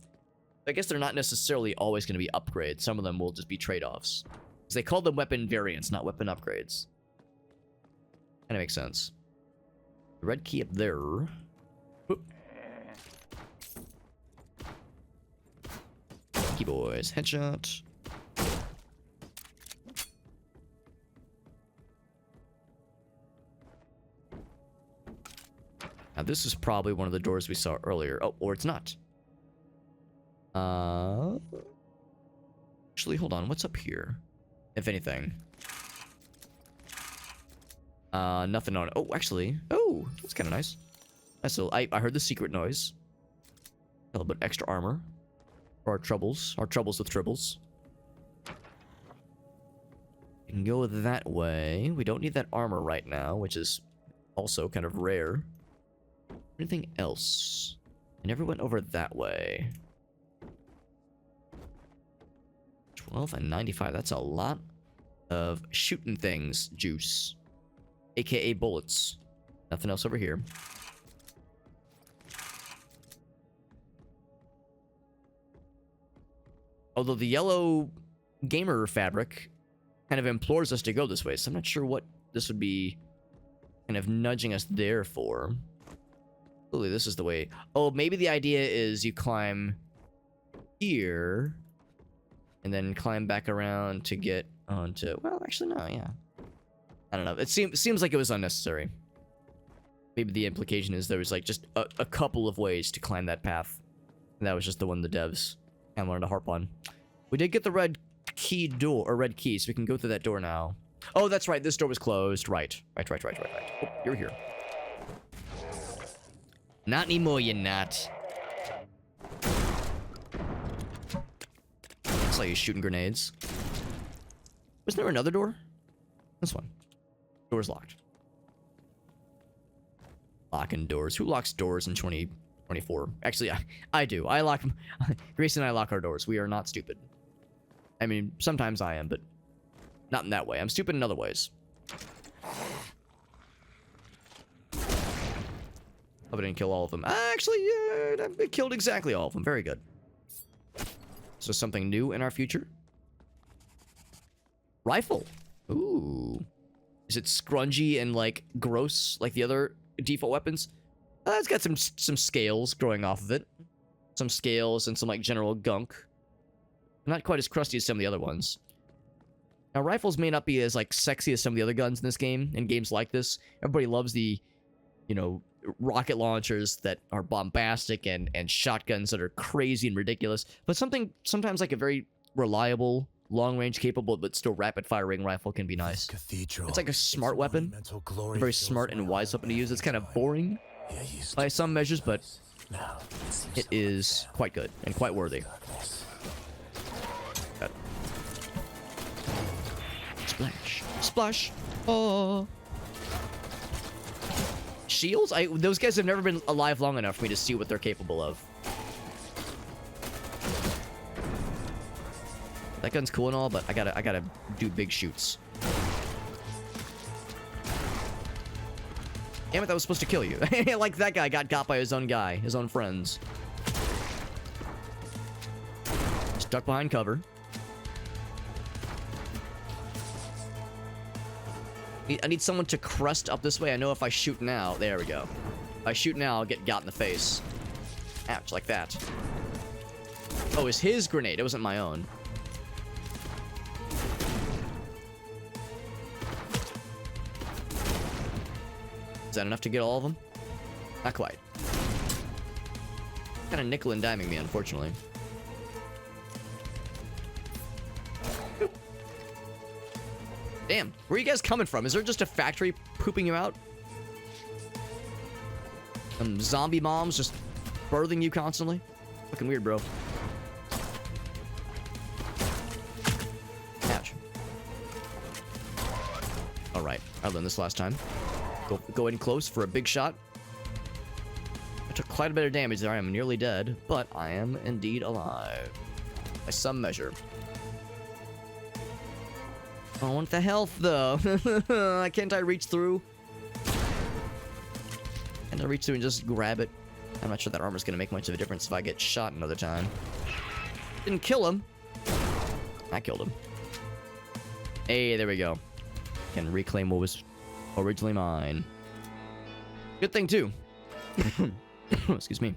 I guess they're not necessarily always going to be upgrades. Some of them will just be trade-offs. Because they call them weapon variants, not weapon upgrades. Kind of makes sense. The red key up there. Whoop. Key boys, headshot. Now this is probably one of the doors we saw earlier. Oh, or it's not. Actually, hold on. What's up here? If anything. Nothing on it. Oh, actually. Oh, that's kind of nice. So I heard the secret noise. A little bit extra armor. For our troubles. Our troubles with tribbles. We can go that way. We don't need that armor right now, which is also kind of rare. Anything else? I never went over that way. 12 and 95. That's a lot of shooting things. Juice. AKA bullets. Nothing else over here. Although the yellow gamer fabric kind of implores us to go this way, so I'm not sure what this would be kind of nudging us there for. Clearly, this is the way. Oh, maybe the idea is you climb here and then climb back around to get onto... Well, actually, no, yeah. I don't know. It seems like it was unnecessary. Maybe the implication is there was like just a couple of ways to climb that path. And that was just the one the devs kind of wanted to harp on. We did get the red key door, or red key, so we can go through that door now. Oh, that's right. This door was closed. Right. Right. Oh, you're here. Not anymore, you're not. Looks like he's shooting grenades. Wasn't there another door? This one. Door's locked. Locking doors. Who locks doors in 2024? Actually, I do. I lock them. Grace and I lock our doors. We are not stupid. I mean, sometimes I am, but not in that way. I'm stupid in other ways. Hope I didn't kill all of them. Actually, yeah, I killed exactly all of them. Very good. So something new in our future? Rifle. Ooh. Is it scrungy and, like, gross like the other default weapons? It's got some scales growing off of it. Some scales and some, like, general gunk. Not quite as crusty as some of the other ones. Now, rifles may not be as, like, sexy as some of the other guns in this game, in games like this. Everybody loves the, you know, rocket launchers that are bombastic and shotguns that are crazy and ridiculous. But sometimes, like, a very reliable, long-range capable, but still rapid-firing rifle can be nice. Cathedral. It's like a smart weapon. A very smart and wise weapon to use. It's kind of boring by some measures, but it is quite good and quite worthy. Splash. Splash. Oh. Shields? Those guys have never been alive long enough for me to see what they're capable of. That gun's cool and all, but I gotta do big shoots. Damn it, that was supposed to kill you. Like that guy got by his own friends. duck behind cover. I need someone to crest up this way. I know if I shoot now... There we go. If I shoot now, I'll get got in the face. Ouch, like that. Oh, it's his grenade. It wasn't my own. Is that enough to get all of them? Not quite. Kind of nickel and diming me, unfortunately. Oop. Damn, where are you guys coming from? Is there just a factory pooping you out? Some zombie moms just birthing you constantly? Fucking weird, bro. Ouch. Alright, I learned this last time. Go in close for a big shot. I took quite a bit of damage there. I am nearly dead, but I am indeed alive. By some measure. I want the health, though. Can't I reach through? Can't I reach through and just grab it? I'm not sure that armor's gonna make much of a difference if I get shot another time. Didn't kill him. I killed him. Hey, there we go. Can reclaim what was originally mine. Good thing, too. Excuse me.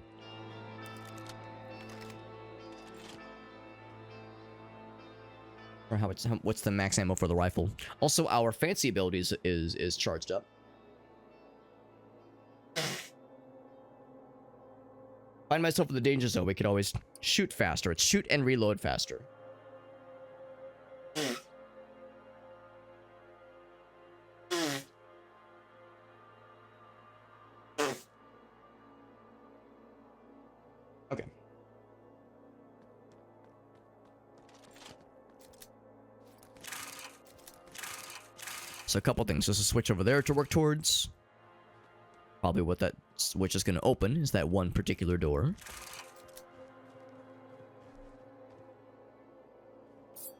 Or what's the max ammo for the rifle? Also, our fancy abilities is charged up. Find myself in the danger zone. We could always shoot faster. It's shoot and reload faster. Okay. So a couple things. There's a switch over there to work towards. Probably what that switch is going to open is that one particular door.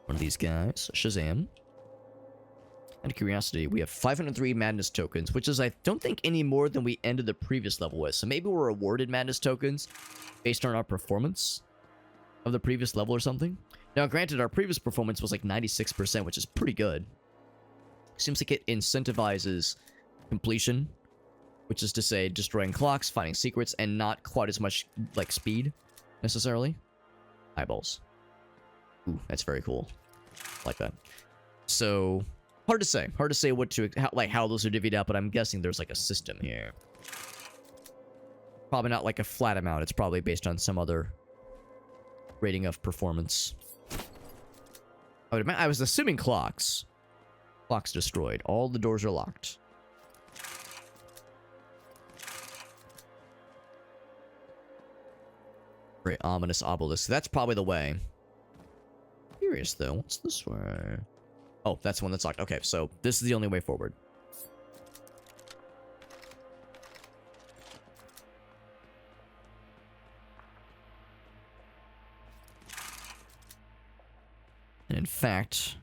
One of these guys. Shazam. Out of curiosity, we have 503 madness tokens, which is, I don't think, any more than we ended the previous level with. So maybe we're awarded madness tokens based on our performance of the previous level or something. Now, granted, our previous performance was like 96%, which is pretty good. Seems like it incentivizes completion, which is to say destroying clocks, finding secrets, and not quite as much, like, speed, necessarily. Eyeballs. Ooh, that's very cool. Like that. So, hard to say. Hard to say what to, how those are divvied up, but I'm guessing there's, like, a system here. Probably not, like, a flat amount. It's probably based on some other rating of performance. I was assuming clocks. Clocks destroyed. All the doors are locked. Very ominous obelisk. That's probably the way. Curious, though. What's this way? Oh, that's one that's locked. Okay, so this is the only way forward. And in fact,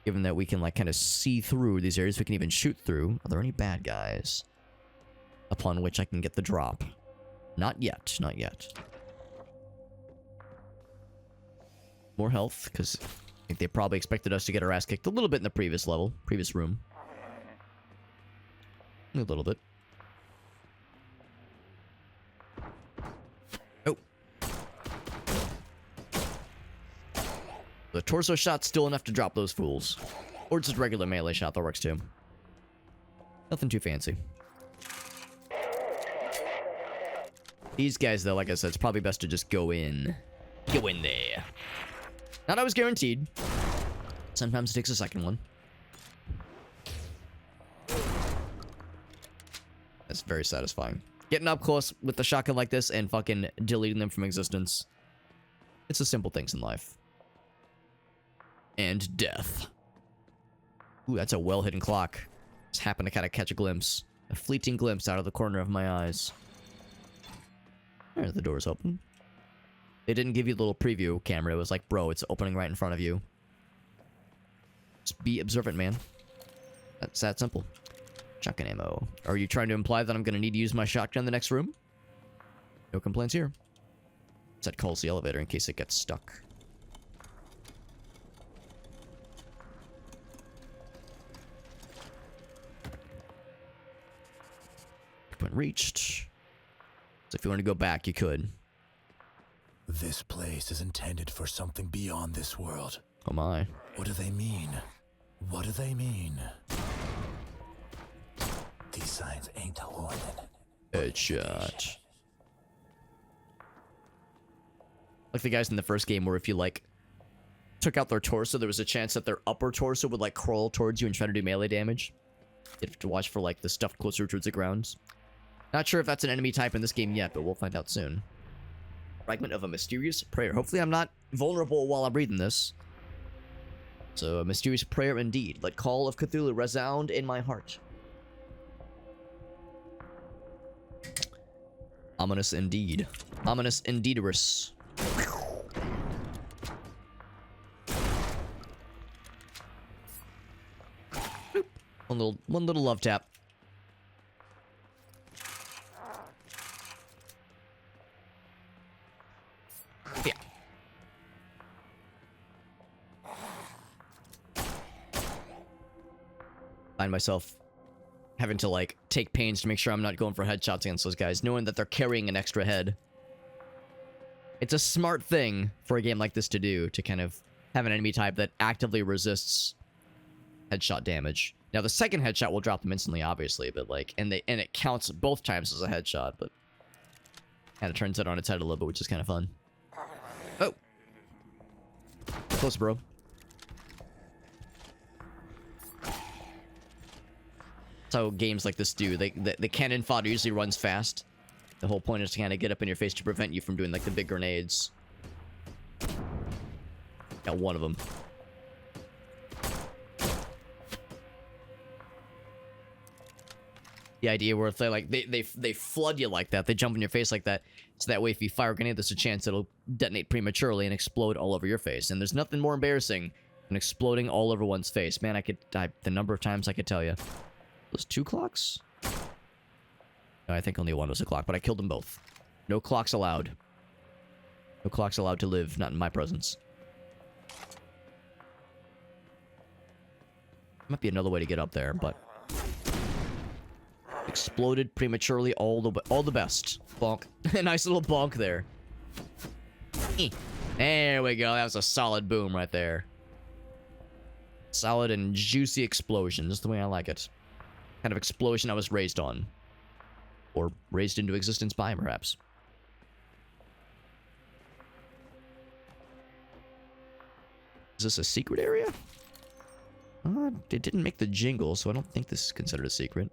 given that we can, like, kind of see through these areas, we can even shoot through. Are there any bad guys upon which I can get the drop? Not yet. Not yet. More health, because I think they probably expected us to get our ass kicked a little bit in the previous level, previous room. A little bit. Oh. The torso shot's still enough to drop those fools. Or just regular melee shot, that works too. Nothing too fancy. These guys, though, like I said, it's probably best to just go in. Go in there. Not always guaranteed. Sometimes it takes a second one. That's very satisfying. Getting up close with the shotgun like this and fucking deleting them from existence. It's the simple things in life. And death. Ooh, that's a well-hidden clock. Just happened to kind of catch a glimpse. A fleeting glimpse out of the corner of my eyes. There, the door's open. They didn't give you the little preview camera. It was like, bro, it's opening right in front of you. Just be observant, man. That's that simple. Shotgun ammo. Are you trying to imply that I'm going to need to use my shotgun in the next room? No complaints here. That calls the elevator in case it gets stuck. reached. So if you want to go back, you could. This place is intended for something beyond this world. Oh my. What do they mean? What do they mean? These signs ain't a warning. Headshot. Like the guys in the first game where if you, like, took out their torso, there was a chance that their upper torso would, like, crawl towards you and try to do melee damage. You have to watch for, like, the stuff closer towards the ground. Not sure if that's an enemy type in this game yet, but we'll find out soon. Fragment of a mysterious prayer. Hopefully I'm not vulnerable while I'm reading this. So, a mysterious prayer indeed. Let call of Cthulhu resound in my heart. Ominous indeed. Ominous indeederous. One little love tap. Yeah. Find myself having to, like, take pains to make sure I'm not going for headshots against those guys, knowing that they're carrying an extra head. It's a smart thing for a game like this to do, to kind of have an enemy type that actively resists headshot damage. Now, the second headshot will drop them instantly, obviously, but, like, and it counts both times as a headshot, but kind of turns it on its head a little bit, which is kind of fun. Oh! Close, bro. That's how games like this do. The cannon fodder usually runs fast. The whole point is to kind of get up in your face to prevent you from doing, like, the big grenades. Got one of them. The idea where they, like, they flood you like that. They jump in your face like that. So that way, if you fire a grenade, there's a chance it'll detonate prematurely and explode all over your face. And there's nothing more embarrassing than exploding all over one's face. Man, the number of times I could tell you. Those 2 clocks? No, I think only one was a clock, but I killed them both. No clocks allowed. No clocks allowed to live, not in my presence. Might be another way to get up there, but... Exploded prematurely, all the best. Bonk. Nice little bonk there. There we go, that was a solid boom right there. Solid and juicy explosion, just the way I like it. Kind of explosion I was raised on. Or raised into existence by, perhaps. Is this a secret area? It didn't make the jingle, so I don't think this is considered a secret.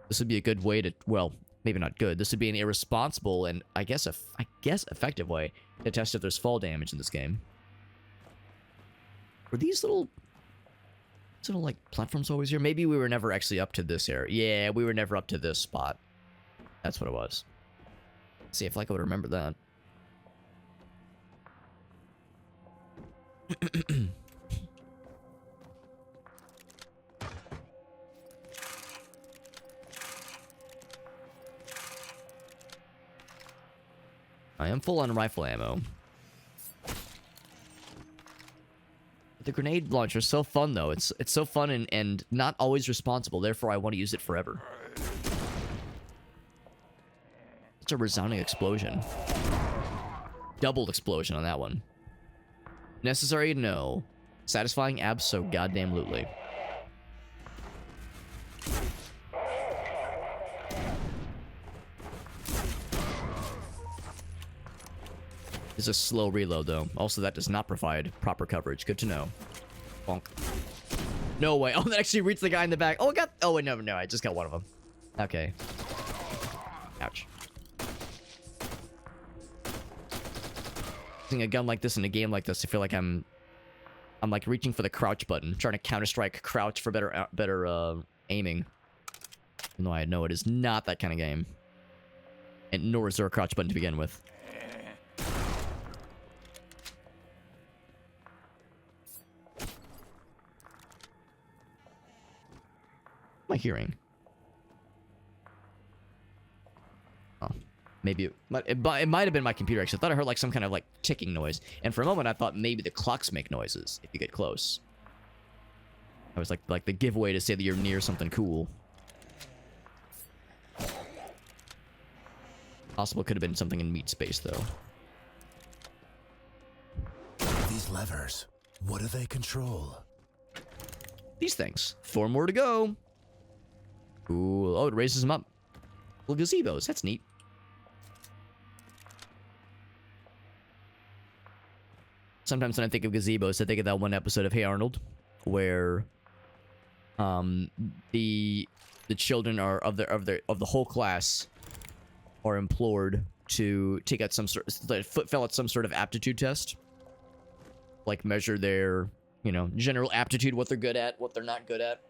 This would be a good way to, well, maybe not good. This would be an irresponsible and I guess effective way to test if there's fall damage in this game. Were these little like platforms always here? Maybe we were never actually up to this area. Yeah, we were never up to this spot. That's what it was. Let's see if I would remember that. I am full on rifle ammo. The grenade launcher is so fun, though. It's so fun and not always responsible. Therefore, I want to use it forever. It's a resounding explosion. Doubled explosion on that one. Necessary? No. Satisfying? Abso-goddamn-lutely. It's a slow reload, though. Also, that does not provide proper coverage. Good to know. Bonk. No way. Oh, that actually reached the guy in the back. Oh, I got... Oh, wait, no. I just got one of them. Okay. Ouch. Using a gun like this in a game like this, I feel like I'm like reaching for the crouch button, trying to Counter-Strike crouch for better aiming. Even though I know it is not that kind of game. And nor is there a crouch button to begin with. What am I hearing? Oh, maybe it might have been my computer. Actually, I thought I heard like some kind of like ticking noise, and for a moment I thought maybe the clocks make noises if you get close. I was like the giveaway to say that you're near something cool. Possible could have been something in meat space, though. These levers, what do they control? These things. 4 more to go. Ooh, oh, it raises them up. Little gazebos. That's neat. Sometimes when I think of gazebos, I think of that one episode of Hey Arnold, where the children are of the whole class are implored to take out some sort fill out some sort of aptitude test, like measure their, you know, general aptitude, what they're good at, what they're not good at.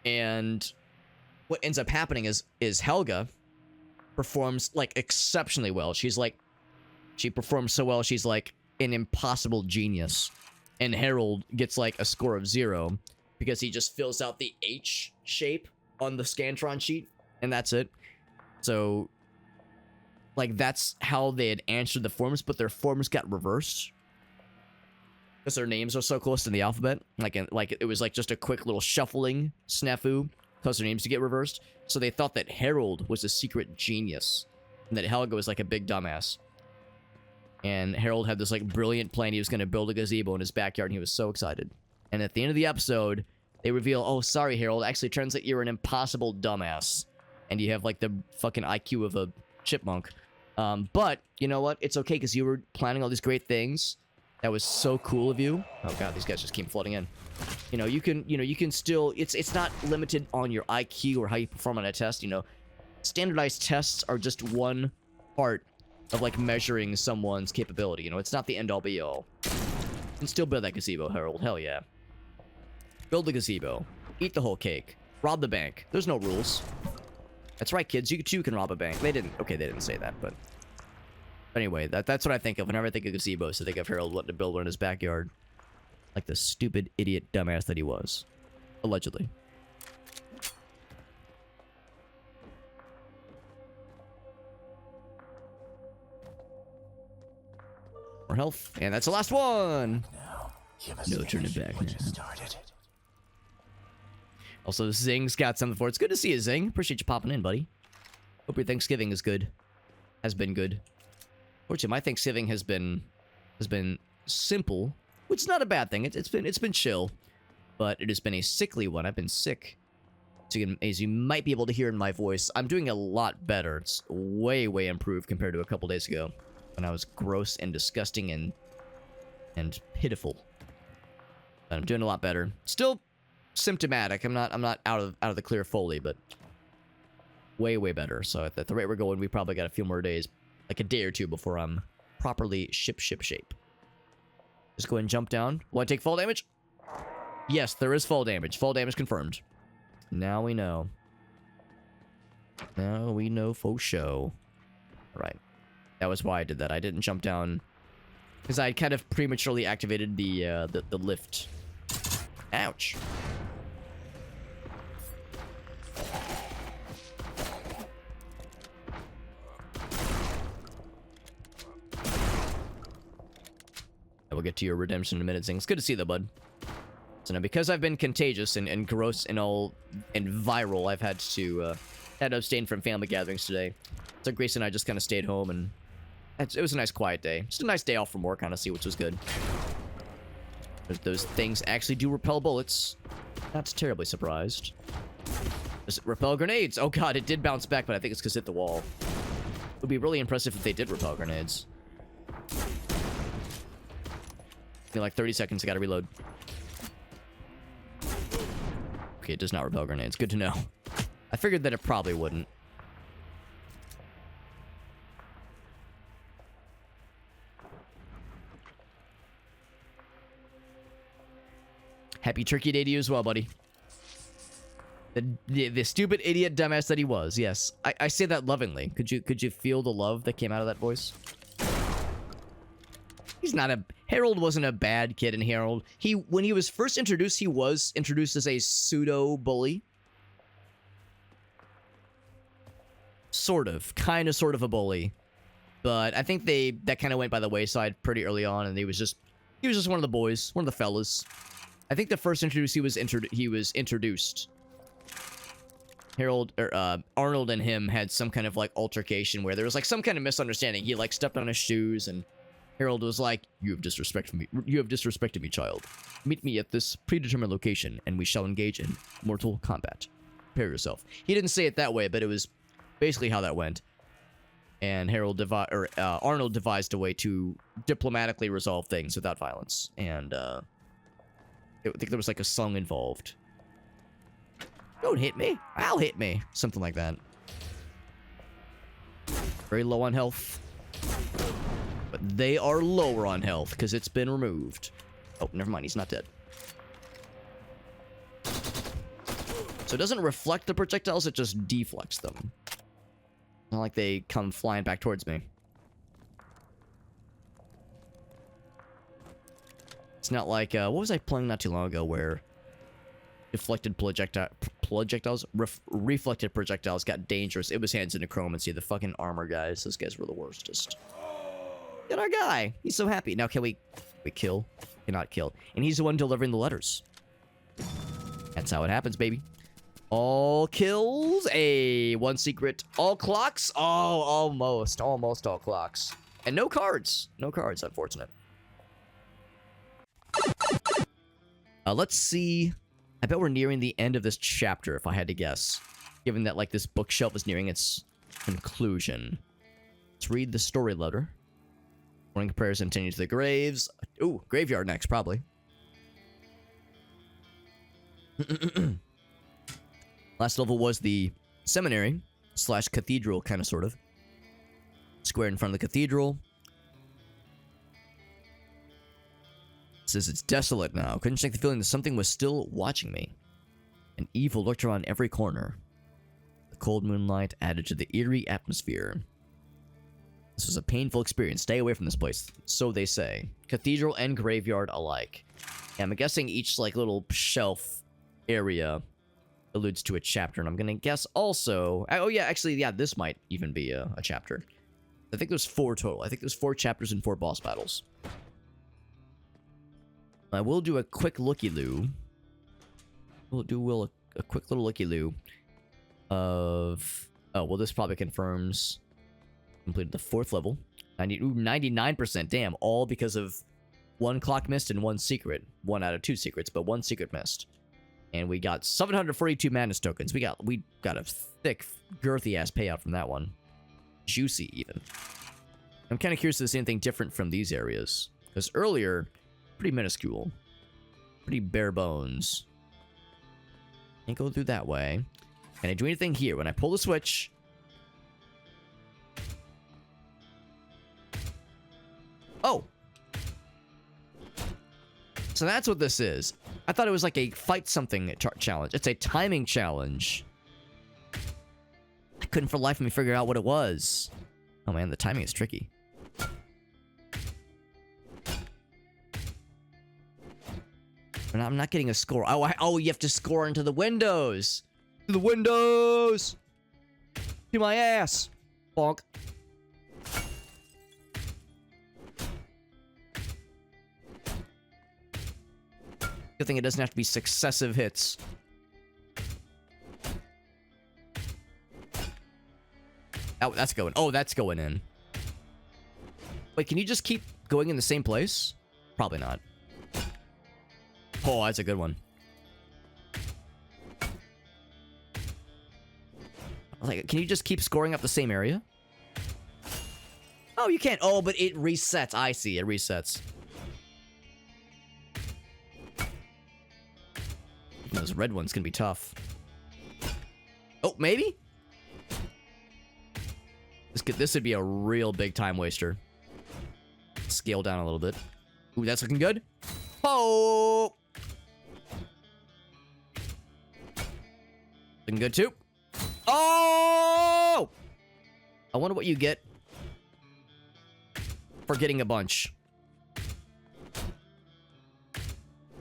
And what ends up happening is Helga performs like exceptionally well. She performs so well, she's like an impossible genius. And Harold gets like a score of 0 because he just fills out the H shape on the Scantron sheet, and that's it. So like that's how they had answered the forms, but their forms got reversed because their names are so close to the alphabet. Like it was like just a quick little shuffling snafu because their names to get reversed. So they thought that Harold was a secret genius and that Helga was like a big dumbass. And Harold had this like brilliant plan. He was going to build a gazebo in his backyard, and he was so excited. And at the end of the episode, they reveal, oh, sorry, Harold. Actually, it turns out you're an impossible dumbass. And you have like the fucking IQ of a chipmunk. But you know what? It's okay because you were planning all these great things. That was so cool of you. Oh god, these guys just keep flooding in. You can still, it's not limited on your IQ or how you perform on a test. Standardized tests are just one part of like measuring someone's capability. It's not the end all be all. You can still build that gazebo, Harold. Hell yeah. Build the gazebo. Eat the whole cake. Rob the bank. There's no rules. That's right, kids. You too can rob a bank. They didn't say that, but anyway, that's what I think of whenever I think of gazebos. I think of Harold wanting to build one in his backyard, like the stupid idiot dumbass that he was, allegedly. More health, and that's the last one. No turning back now. Also, Zing's got something for it. It's good to see you, Zing. Appreciate you popping in, buddy. Hope your Thanksgiving is good. Has been good. Fortunately, my Thanksgiving has been simple, which is not a bad thing. It's been chill, but it has been a sickly one. I've been sick. So as you might be able to hear in my voice, I'm doing a lot better. It's way improved compared to a couple days ago when I was gross and disgusting and pitiful. But I'm doing a lot better. Still symptomatic. I'm not out of the clear fully, but way better. So at the rate we're going, we probably got a few more days, like a day or two, before I'm properly ship shape. Just go ahead and jump down. Will I take fall damage? Yes, there is fall damage. Fall damage confirmed. Now we know. Now we know for show. Right. That was why I did that. I didn't jump down because I kind of prematurely activated the lift. Ouch. We'll get to your redemption in a minute, Zing. It's good to see that, bud. So now, because I've been contagious and gross and viral, I've had to abstain from family gatherings today. So Grace and I just kind of stayed home, and it was a nice quiet day. Just a nice day off from work, honestly, which was good. Those things actually do repel bullets. Not terribly surprised. Does it repel grenades? Oh god, it did bounce back, but I think it's because it hit the wall. It would be really impressive if they did repel grenades. Like 30 seconds, I gotta reload. Okay, it does not repel grenades. Good to know. I figured that it probably wouldn't. Happy Turkey Day to you as well, buddy. The stupid idiot dumbass that he was. Yes, I say that lovingly. Could you feel the love that came out of that voice? Harold wasn't a bad kid in Harold. When he was first introduced, he was introduced as a pseudo bully. Sort of a bully. But I think that kind of went by the wayside pretty early on, and he was just one of the boys, one of the fellas. I think the first introduced he was introduced Arnold and him had some kind of like altercation where there was like some kind of misunderstanding. He like stepped on his shoes and Harold was like, "You have disrespected me. You have disrespected me, child. Meet me at this predetermined location and we shall engage in mortal combat. Prepare yourself." He didn't say it that way, but it was basically how that went. And Arnold devised a way to diplomatically resolve things without violence. And I think there was like a song involved. "Don't hit me. I'll hit me." Something like that. Very low on health. But they are lower on health because it's been removed. Oh, never mind. He's not dead. So it doesn't reflect the projectiles. It just deflects them. Not like they come flying back towards me. It's not like, what was I playing not too long ago where deflected reflected projectiles got dangerous. It was Hands into Chromancy, the fucking armor guys. Those guys were the worstest. Get our guy. He's so happy. Now, can we kill? Cannot kill. And he's the one delivering the letters. That's how it happens, baby. All kills. One secret. All clocks. Oh, almost all clocks. And no cards. No cards, unfortunate. Let's see. I bet we're nearing the end of this chapter, if I had to guess. Given that, like, this bookshelf is nearing its conclusion. Let's read the story letter. Morning prayers and tending to the graves. Ooh, graveyard next, probably. Last level was the seminary / cathedral, kind of, sort of. Square in front of the cathedral. It says it's desolate now. Couldn't shake the feeling that something was still watching me. An evil lurked around every corner. The cold moonlight added to the eerie atmosphere. This was a painful experience. Stay away from this place. So they say. Cathedral and graveyard alike. Yeah, I'm guessing each, like, little shelf area alludes to a chapter. And I'm going to guess also... Oh, yeah, actually, yeah, this might even be a chapter. I think there's 4 total. I think there's 4 chapters and 4 boss battles. I will do a quick looky-loo. We'll do a quick little looky-loo of... Oh, well, this probably confirms... Completed the 4th level. 99%. Damn, all because of 1 clock missed and 1 secret. 1 out of 2 secrets, but 1 secret missed. And we got 742 madness tokens. We got a thick, girthy-ass payout from that one. Juicy, even. I'm kind of curious to see anything different from these areas. Because earlier, pretty minuscule. Pretty bare bones. Can't go through that way. Can I do anything here? When I pull the switch... Oh! So that's what this is. I thought it was like a fight something challenge. It's a timing challenge. I couldn't for the life of me figure out what it was. Oh man, the timing is tricky. But I'm not getting a score. Oh, you have to score into the windows. To the windows! To my ass! Bonk. Good thing it doesn't have to be successive hits. Oh, that's going. Oh, that's going in. Wait, can you just keep going in the same place? Probably not. Oh, that's a good one. Like, can you just keep scoring up the same area? Oh, you can't. Oh, but it resets. I see. It resets. Those red ones can be tough. Oh, maybe? This would be a real big time waster. Scale down a little bit. Ooh, that's looking good. Oh! Looking good too. Oh! I wonder what you get for getting a bunch.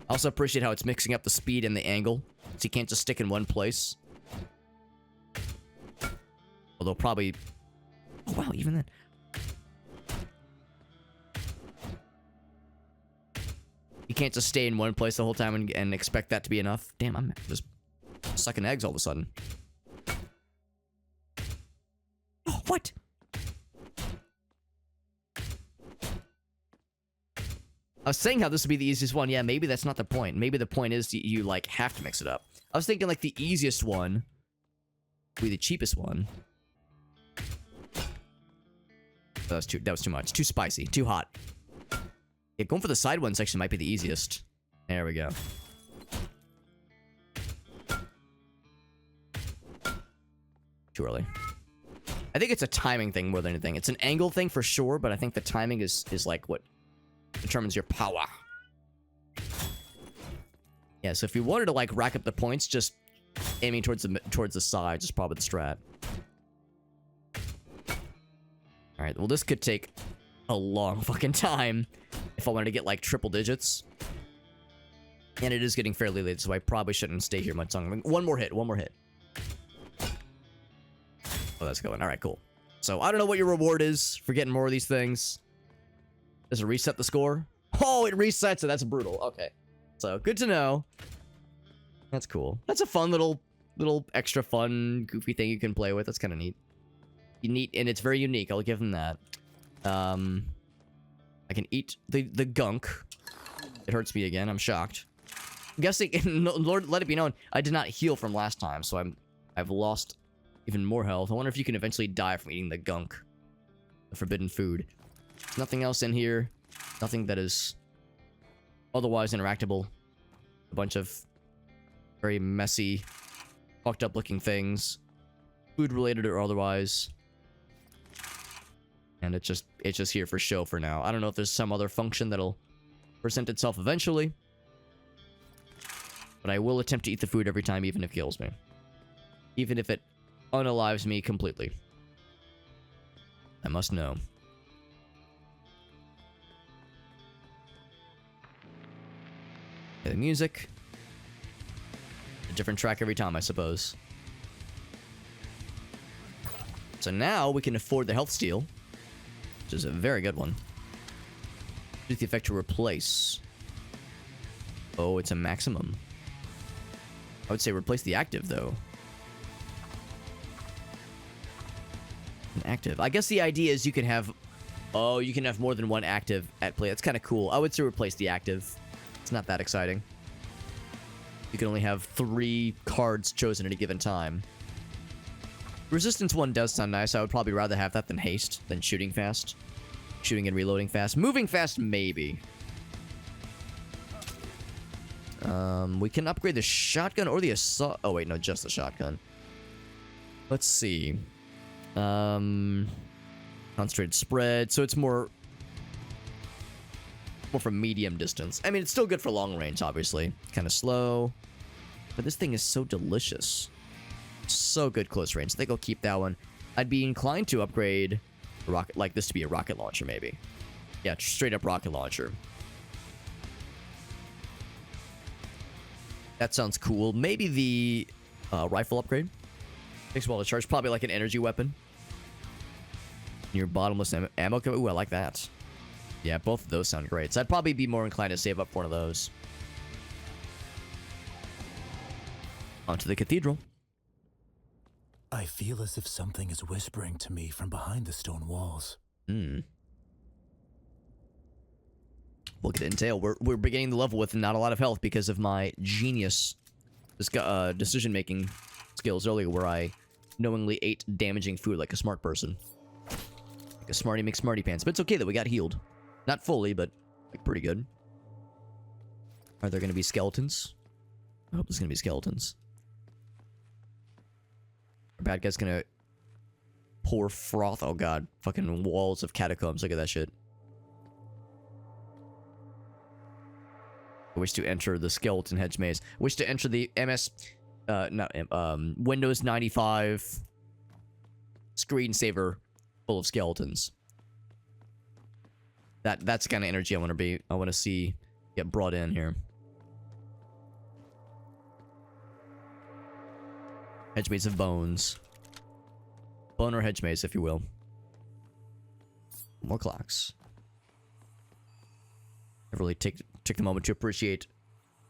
I also appreciate how it's mixing up the speed and the angle, so you can't just stick in one place. Although probably... Oh wow, even then. You can't just stay in one place the whole time and expect that to be enough. Damn, I'm just sucking eggs all of a sudden. What? I was saying how this would be the easiest one. Yeah, maybe that's not the point. Maybe the point is you like, have to mix it up. I was thinking, like, the easiest one would be the cheapest one. That was too much. Too spicy. Too hot. Yeah, going for the side one section might be the easiest. There we go. Too early. I think it's a timing thing more than anything. It's an angle thing for sure, but I think the timing is like what determines your power. Yeah, so if you wanted to like rack up the points, just aiming towards the sides is probably the strat. All right, well this could take a long fucking time if I wanted to get like triple digits. And it is getting fairly late, so I probably shouldn't stay here much longer. One more hit. Oh, that's going. All right, cool. So I don't know what your reward is for getting more of these things. Does it reset the score? Oh, it resets it. That's brutal. Okay. So good to know. That's cool. That's a fun little extra fun, goofy thing you can play with. That's kind of neat. Neat, and it's very unique. I'll give them that. I can eat the gunk. It hurts me again. I'm shocked. I'm guessing, Lord, let it be known, I did not heal from last time, so I've lost even more health. I wonder if you can eventually die from eating the gunk. The forbidden food. There's nothing else in here. Nothing that is otherwise interactable. A bunch of very messy, fucked up looking things. Food related or otherwise. And it's just here for show for now. I don't know if there's some other function that'll present itself eventually. But I will attempt to eat the food every time, even if it kills me. Even if it unalives me completely. I must know. Okay, the music. A different track every time, I suppose. So now we can afford the health steal, which is a very good one. Use the effect to replace. Oh, it's a maximum. I would say replace the active, though. An active. I guess the idea is you can have... Oh, you can have more than one active at play. That's kind of cool. I would say replace the active. It's not that exciting. You can only have 3 cards chosen at a given time. Resistance 1 does sound nice. I would probably rather have that than haste, than shooting fast. Shooting and reloading fast. Moving fast, maybe. We can upgrade the shotgun or the assault. Oh, wait, no, just the shotgun. Let's see. Concentrated spread. So it's more from medium distance. I mean, it's still good for long range, obviously. Kind of slow. But this thing is so delicious. So good close range. I think I'll keep that one. I'd be inclined to upgrade a rocket like this to be a rocket launcher, maybe. Yeah, straight up rocket launcher. That sounds cool. Maybe the rifle upgrade. Takes a while to charge. Probably like an energy weapon. Your bottomless ammo. Ooh, I like that. Yeah, both of those sound great. So I'd probably be more inclined to save up for one of those. Onto the cathedral. I feel as if something is whispering to me from behind the stone walls. Look at Intel. We're beginning the level with not a lot of health because of my genius decision-making skills earlier, where I knowingly ate damaging food like a smart person. Like a smarty McSmarty pants. But it's okay that we got healed. Not fully, but like pretty good. Are there going to be skeletons? I hope there's going to be skeletons. Our bad guy's going to pour froth. Oh god. Fucking walls of catacombs. Look at that shit. I wish to enter the skeleton hedge maze. I wish to enter the Windows 95 screensaver full of skeletons. That's the kind of energy I want to see get brought in here. Hedge maze of bones. Bone or hedge maze, if you will. More clocks. I really take the moment to appreciate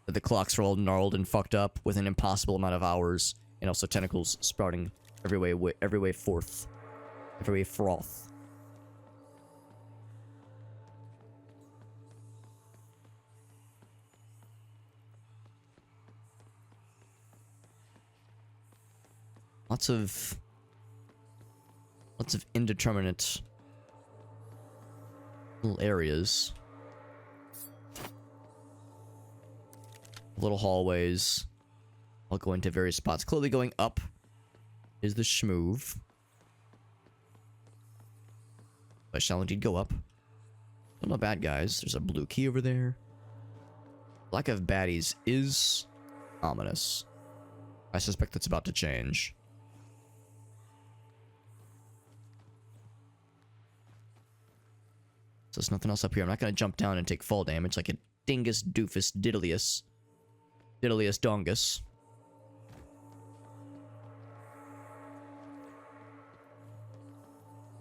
that the clocks are all gnarled and fucked up with an impossible amount of hours, and also tentacles sprouting every way forth. After we froth. Lots of indeterminate little areas. Little hallways. I'll go into various spots. Clearly going up is the schmoove. I shall indeed go up. Still not bad, guys. There's a blue key over there. Lack of baddies is ominous. I suspect that's about to change. So there's nothing else up here. I'm not going to jump down and take fall damage like a dingus doofus diddlius. Diddlius dongus.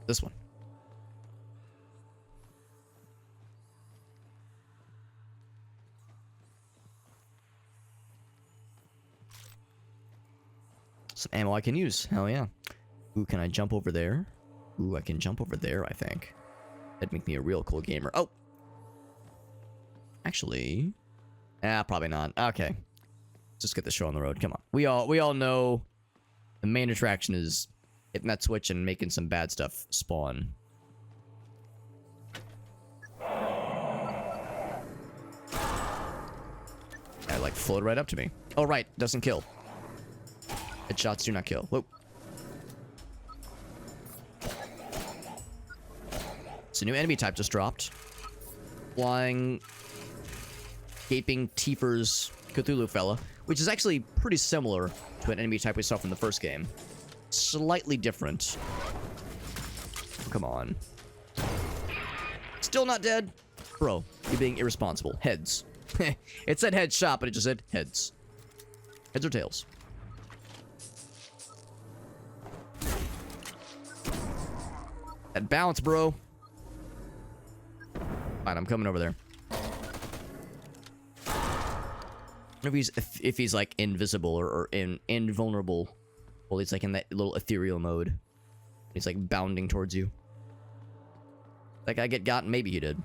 This one. Some ammo I can use. Hell yeah. Ooh, can I jump over there? Ooh, I can jump over there, I think. That'd make me a real cool gamer. Oh! Actually... probably not. Okay. Let's just get the show on the road. Come on. We all know the main attraction is hitting that switch and making some bad stuff spawn. That, like, floated right up to me. Oh, right. Doesn't kill. Headshots do not kill. Whoa. So new enemy type just dropped. Flying... Gaping Tiefers Cthulhu fella, which is actually pretty similar to an enemy type we saw from the first game. Slightly different. Come on. Still not dead? Bro, you're being irresponsible. Heads. It said headshot, but it just said heads. Heads or tails? That bounce, bro. Fine, I'm coming over there. If he's like invisible or invulnerable, well, he's like in that little ethereal mode. He's like bounding towards you. That guy get got? Maybe he did.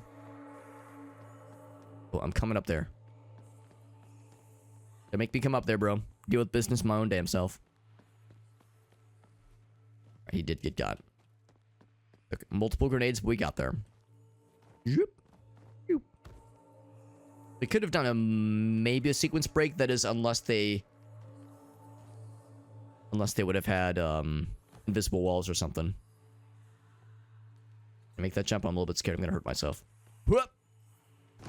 Oh, I'm coming up there. Don't make me come up there, bro. Deal with business my own damn self. He did get got. Okay, multiple grenades, but we got there. Yep. They could have done maybe a sequence break, that is, unless they would have had invisible walls or something. To make that jump, I'm a little bit scared. I'm gonna hurt myself. Whoop!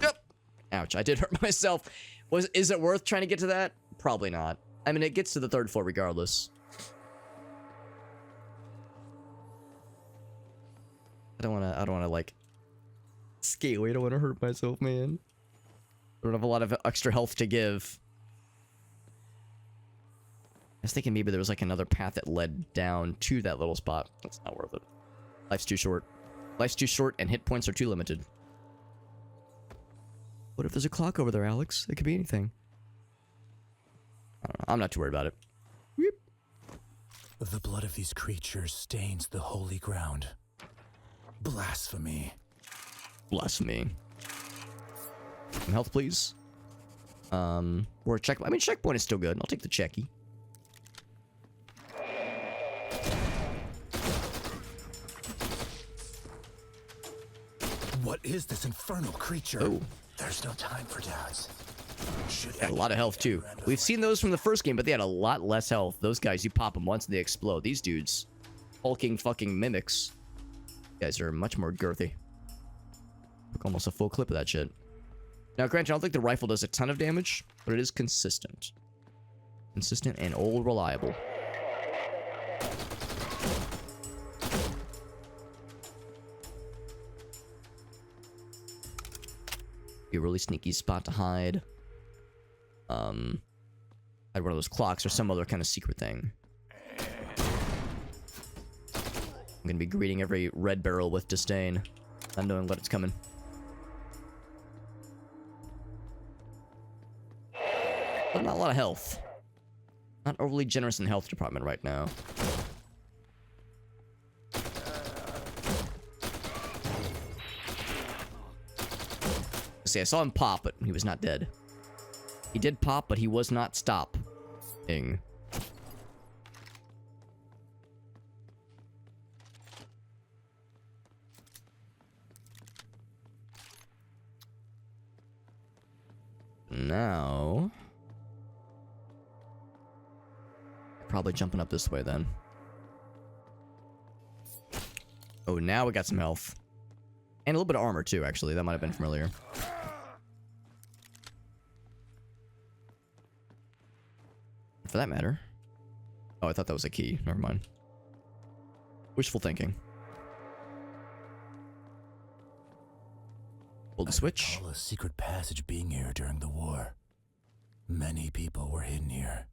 Yep. Ouch! I did hurt myself. Is it worth trying to get to that? Probably not. I mean, it gets to the third floor regardless. I don't wanna like scale. I don't wanna hurt myself, man. I don't have a lot of extra health to give. I was thinking maybe there was like another path that led down to that little spot. That's not worth it. Life's too short. Life's too short and hit points are too limited. What if there's a clock over there, Alex? It could be anything. I don't know. I'm not too worried about it. Whoop. The blood of these creatures stains the holy ground. Blasphemy. Blasphemy. Some health, please. Or a checkpoint. I mean, checkpoint is still good. I'll take the checky. What is this infernal creature? Oh. There's no time for doubts. Had a lot of health, too. We've seen those from the first game, but they had a lot less health. Those guys, you pop them once and they explode. These dudes, hulking fucking mimics. You guys are much more girthy. Took almost a full clip of that shit. Now, granted, I don't think the rifle does a ton of damage, but it is consistent. Consistent and old reliable. Be a really sneaky spot to hide. Hide one of those clocks or some other kind of secret thing. I'm gonna be greeting every red barrel with disdain, not knowing what it's coming. But not a lot of health. Not overly generous in health department right now. See, I saw him pop, but he was not dead. He did pop, but he was not stopping. Now... probably jumping up this way, then. Oh, now we got some health. And a little bit of armor, too, actually. That might have been from earlier. For that matter. Oh, I thought that was a key. Never mind. Wishful thinking. Pull the switch. I recall a secret passage being here during the war. Many people were hidden here.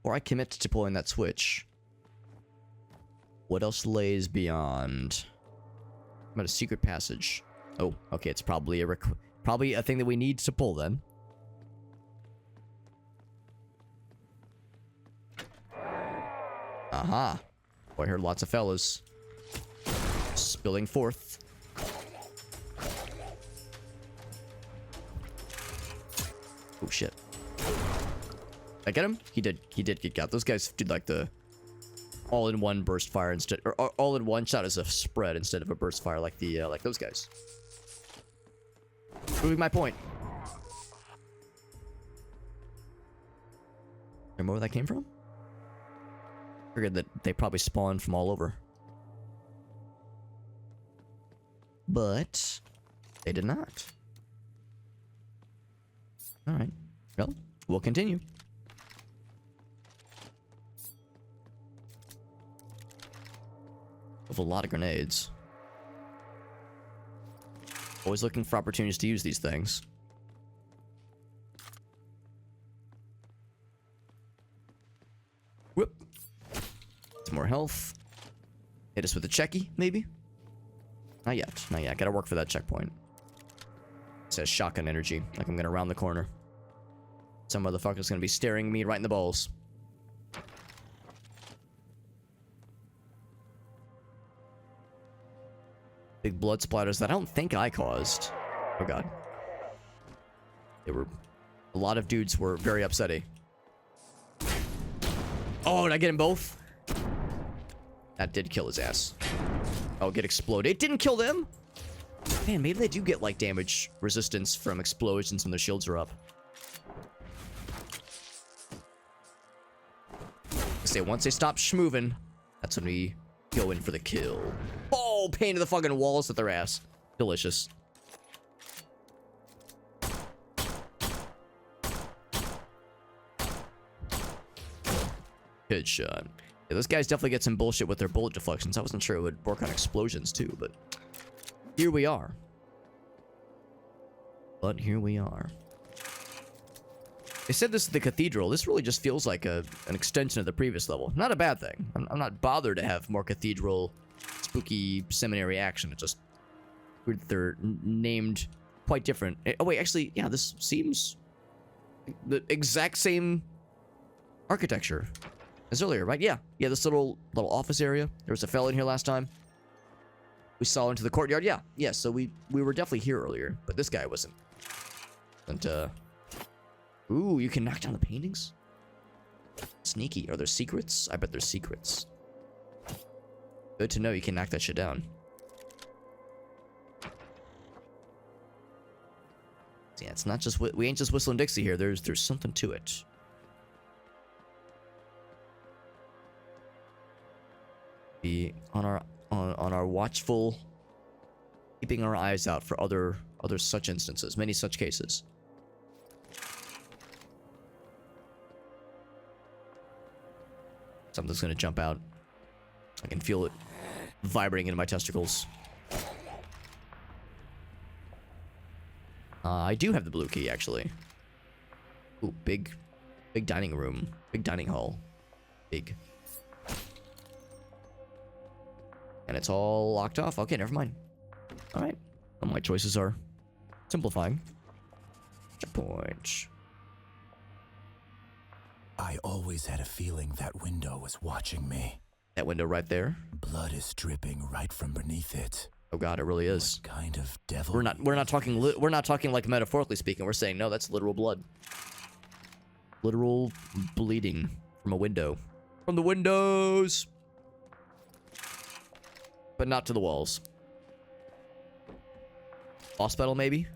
Before I commit to pulling that switch, what else lays beyond? About a secret passage. Oh, okay, it's probably a thing that we need to pull then. Aha. Oh, I heard lots of fellas spilling forth. Oh shit. I get him? He did get got. Those guys did like the all-in-one burst fire instead, or all-in-one shot as a spread instead of a burst fire like the like those guys. Proving my point. Remember where that came from? Figured that they probably spawned from all over. But they did not. Alright. Well, we'll continue. With a lot of grenades. Always looking for opportunities to use these things. Whoop. Some more health. Hit us with a checky, maybe? Not yet. Not yet. Gotta work for that checkpoint. It says shotgun energy. Like I'm gonna round the corner. Some motherfucker's gonna be staring me right in the balls. Big blood splatters that I don't think I caused. Oh god. They were... A lot of dudes were very upsetty. Oh, did I get them both? That did kill his ass. Oh, get exploded. It didn't kill them? Man, maybe they do get, like, damage resistance from explosions when their shields are up. I say, once they stop schmoovin', that's when we go in for the kill. Oh, pain to the fucking walls at their ass. Delicious. Headshot. Yeah, those guys definitely get some bullshit with their bullet deflections. I wasn't sure it would work on explosions too, but here we are. But here we are. They said this is the Cathedral. This really just feels like an extension of the previous level. Not a bad thing. I'm not bothered to have more Cathedral, spooky seminary action. It's just weird that they're named quite different. Oh wait, actually, yeah, this seems the exact same architecture as earlier, right? Yeah, this little office area. There was a fella in here last time. We saw into the courtyard. Yeah. So we were definitely here earlier, but this guy wasn't. And ooh, you can knock down the paintings. Sneaky. Are there secrets? I bet there's secrets. Good to know you can knock that shit down. Yeah, it's not just we ain't just whistling Dixie here. There's something to it. Be on our watchful, keeping our eyes out for other such instances, many such cases. Something's gonna jump out. I can feel it vibrating in my testicles. I do have the blue key, actually. Ooh, big dining room, big dining hall, big. And it's all locked off. Okay, never mind. All right. Well, my choices are simplifying. Checkpoint. I always had a feeling that window was watching me. That window right there. Blood is dripping right from beneath it. Oh god, it really is. What kind of devil? We're not talking like metaphorically speaking. We're saying no, that's literal blood. Literal bleeding from a window. From the windows. But not to the walls. Boss battle, maybe?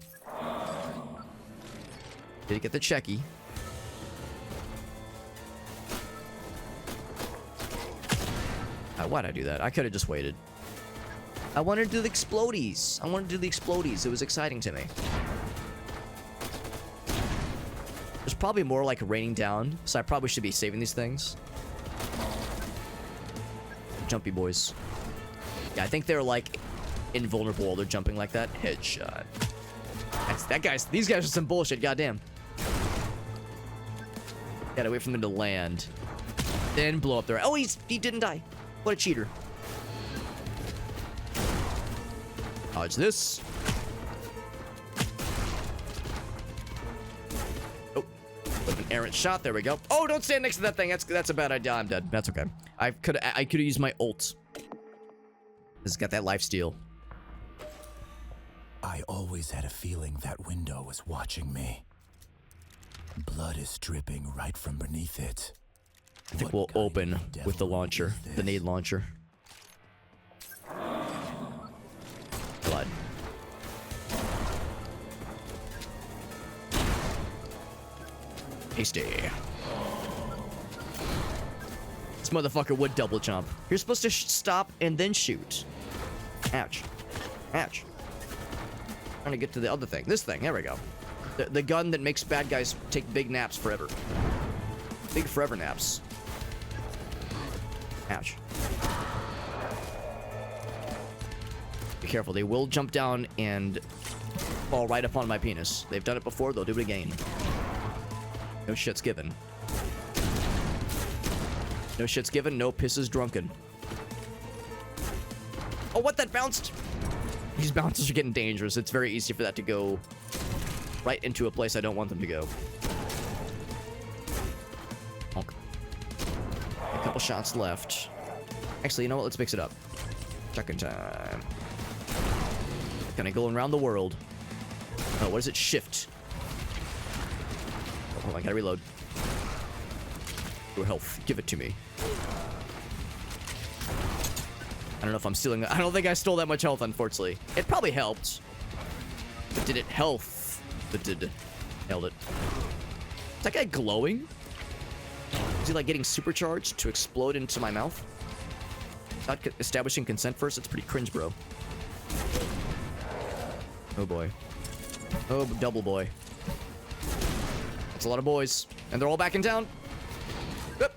Did he get the checky? Why'd I do that? I could have just waited. I wanted to do the explodies. It was exciting to me. There's probably more like raining down, so I probably should be saving these things. Jumpy boys. Yeah, I think they're like invulnerable while they're jumping like that. Headshot. These guys are some bullshit, goddamn. Gotta wait for them to land. Then blow up their... Oh, he didn't die. What a cheater. Dodge this. Oh, with an errant shot. There we go. Oh, don't stand next to that thing. That's a bad idea. I'm dead. That's okay. I could have used my ult. This has got that lifesteal. I always had a feeling that window was watching me. Blood is dripping right from beneath it. I think we'll open with the launcher, the nade launcher. Blood. Tasty. This motherfucker would double jump. You're supposed to stop and then shoot. Ouch. Ouch. Trying to get to the other thing. This thing. There we go. The gun that makes bad guys take big naps forever. Big forever naps. Ouch. Be careful. They will jump down and fall right upon my penis. They've done it before. They'll do it again. No shit's given. No shit's given. No pisses drunken. Oh, what? That bounced? These bounces are getting dangerous. It's very easy for that to go right into a place I don't want them to go. Okay. A couple shots left. Actually, you know what? Let's mix it up. Check-in time. Kind of going around the world. Oh, what is it? Shift. Oh, I gotta reload. Your health. Give it to me. I don't know if I'm stealing... I don't think I stole that much health, unfortunately. It probably helped. But did it health? But did... Held it. Is that guy glowing? Is he, like, getting supercharged to explode into my mouth? Not establishing consent first? It's pretty cringe, bro. Oh, boy. Oh, double boy. That's a lot of boys. And they're all back in town. Yep.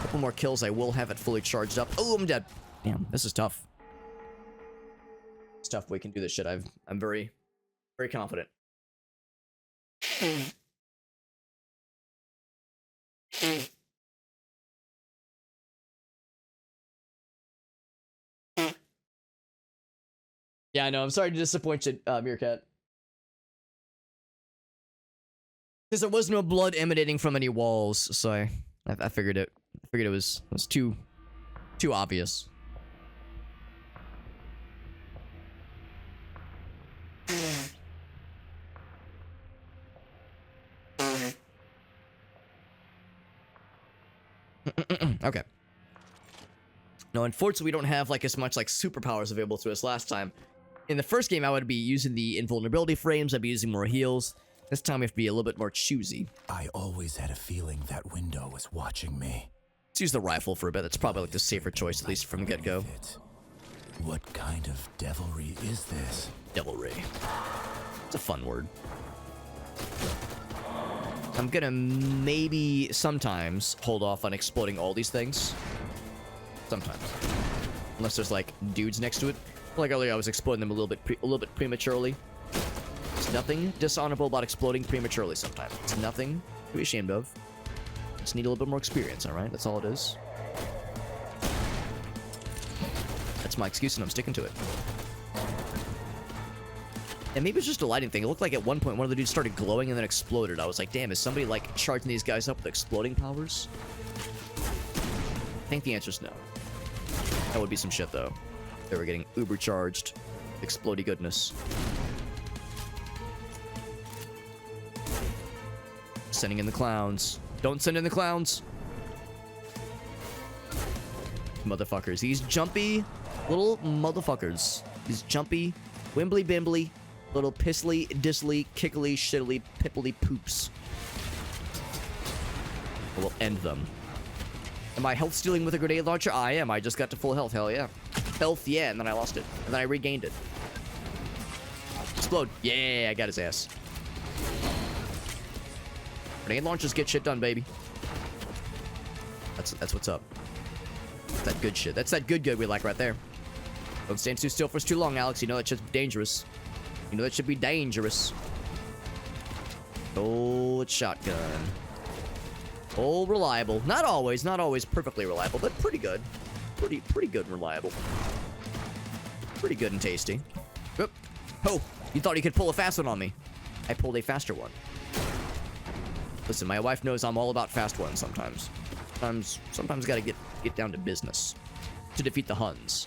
Couple more kills. I will have it fully charged up. Oh, I'm dead. Damn, this is tough. It's tough. We can do this shit. I'm very, very confident. Yeah, I know. I'm sorry to disappoint you, Meerkat. Because there was no blood emanating from any walls, so I figured it. I figured it was too obvious. Okay. No, unfortunately, we don't have like as much like superpowers available to us last time. In the first game, I would be using the invulnerability frames. I'd be using more heals. This time, we have to be a little bit more choosy. I always had a feeling that window was watching me. Let's use the rifle for a bit. That's probably like the safer choice, at least from the get-go. What kind of devilry is this? Devilry. It's a fun word. I'm gonna maybe sometimes hold off on exploding all these things. Sometimes. Unless there's like dudes next to it. Like earlier, I was exploding them a little bit prematurely. There's nothing dishonorable about exploding prematurely sometimes. It's nothing to be ashamed of. Just need a little bit more experience, alright? That's all it is. That's my excuse and I'm sticking to it. And maybe it's just a lighting thing. It looked like at one point one of the dudes started glowing and then exploded. I was like, damn, is somebody like charging these guys up with exploding powers? I think the answer's no. That would be some shit, though. They were getting uber charged. Explodey goodness. Sending in the clowns. Don't send in the clowns. Motherfuckers. These jumpy little motherfuckers. These jumpy, wimbly bimbly, little pissly, dissly, kickly, shittily, pipply poops. I will end them. Am I health stealing with a grenade launcher? I am. I just got to full health. Hell yeah. Health, yeah. And then I lost it. And then I regained it. Explode. Yeah, I got his ass. Grenade launchers get shit done, baby. That's what's up. That's that good shit. That's that good we like right there. Don't stand too still for too long, Alex. You know that shit's dangerous. You know that should be dangerous. Old shotgun. Oh, reliable. Not always perfectly reliable, but pretty good. Pretty good and reliable. Pretty good and tasty. Oop. Oh, you thought you could pull a fast one on me. I pulled a faster one. Listen, my wife knows I'm all about fast ones sometimes. Sometimes gotta get down to business to defeat the Huns.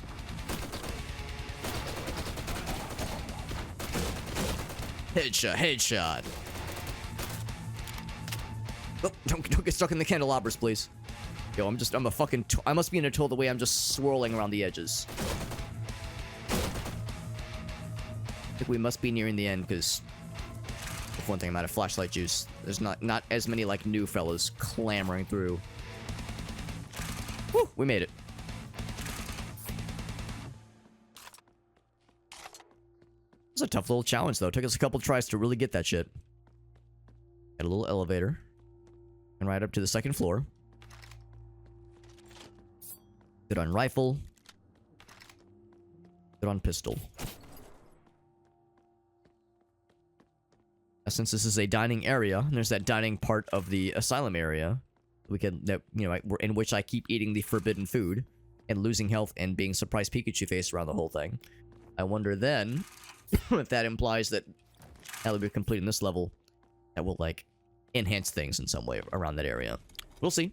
Headshot. Oh, don't get stuck in the candelabras, please. Yo, I'm a fucking I must be in a tool the way I'm just swirling around the edges. I think we must be nearing the end, because if one thing, I'm out of flashlight juice. There's not as many, like, new fellas clamoring through. Woo! We made it. It was a tough little challenge, though. It took us a couple tries to really get that shit. Got a little elevator. And right up to the second floor. Good on rifle. Good on pistol. Since this is a dining area, and there's that dining part of the asylum area, in which I keep eating the forbidden food and losing health and being surprised Pikachu face around the whole thing. I wonder then if that implies that now that we're completing this level, that will like enhance things in some way around that area. We'll see.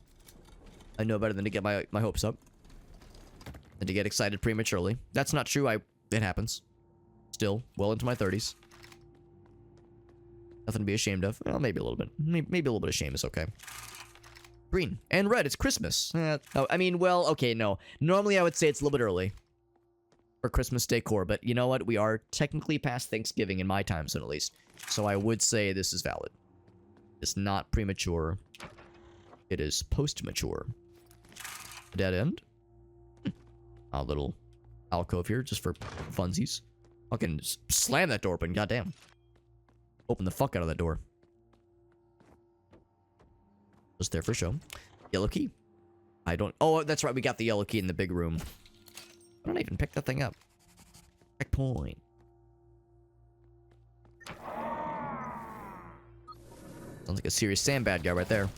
I know better than to get my hopes up, than to get excited prematurely. That's not true. It happens. Still, well into my 30s. Nothing to be ashamed of. Well, maybe a little bit. Maybe a little bit of shame is okay. Green and red. It's Christmas. Oh, I mean, well, okay, no. Normally, I would say it's a little bit early for Christmas decor, but you know what? We are technically past Thanksgiving in my time zone, at least. So I would say this is valid. It's not premature. It is post-mature. Dead end. A little alcove here, just for funsies. Fucking slam that door open. Goddamn. Open the fuck out of that door. Just there for show. Yellow key. I don't... Oh, that's right. We got the yellow key in the big room. I don't even pick that thing up. Checkpoint. Sounds like a serious sand bad guy right there.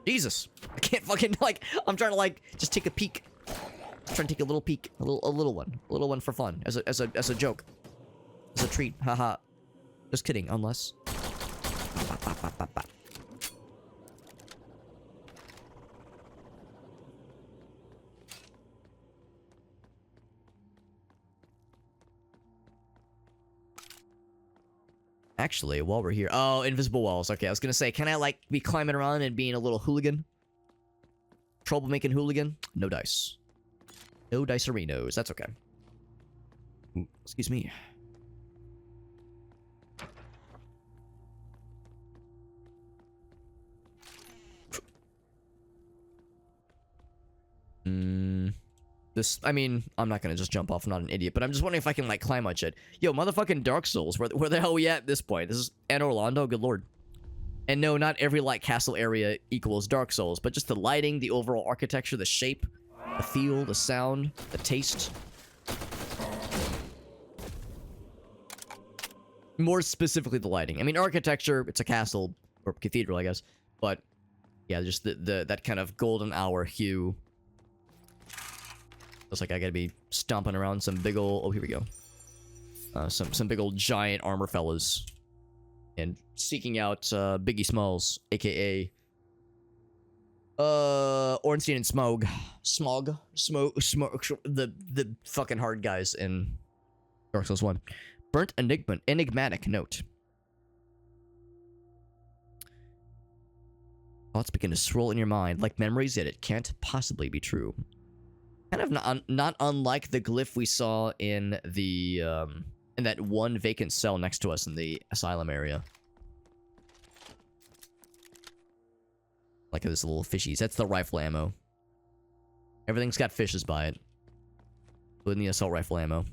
Jesus. I can't fucking, like... I'm trying to, like, just take a peek. I'm trying to take a little peek. A little one for fun. As a joke. As a treat. Haha. Just kidding, unless... Actually, while we're here... Oh, invisible walls. Okay, I was gonna say, can I, like, be climbing around and being a little hooligan? Troublemaking hooligan? No dice. No dice-arinos. That's okay. Ooh, excuse me. This, I mean, I'm not gonna just jump off. I'm not an idiot, but I'm just wondering if I can, like, climb on shit. Yo, motherfucking Dark Souls. Where the hell are we at this point? This is Anne Orlando? Good lord. And no, not every, like, castle area equals Dark Souls, but just the lighting, the overall architecture, the shape, the feel, the sound, the taste. More specifically, the lighting. I mean, architecture, it's a castle, or cathedral, I guess. But, yeah, just that kind of golden hour hue. Looks like I gotta be stomping around some big old... Oh, here we go. Some big old giant armor fellas. And seeking out Biggie Smalls, a.k.a. Ornstein and Smog, the fucking hard guys in Dark Souls 1. Burnt enigmatic note. Thoughts begin to swirl in your mind like memories, yet it can't possibly be true. Kind of not unlike the glyph we saw in the in that one vacant cell next to us in the asylum area. Like this little fishies. That's the rifle ammo. Everything's got fishes by it, including the assault rifle ammo.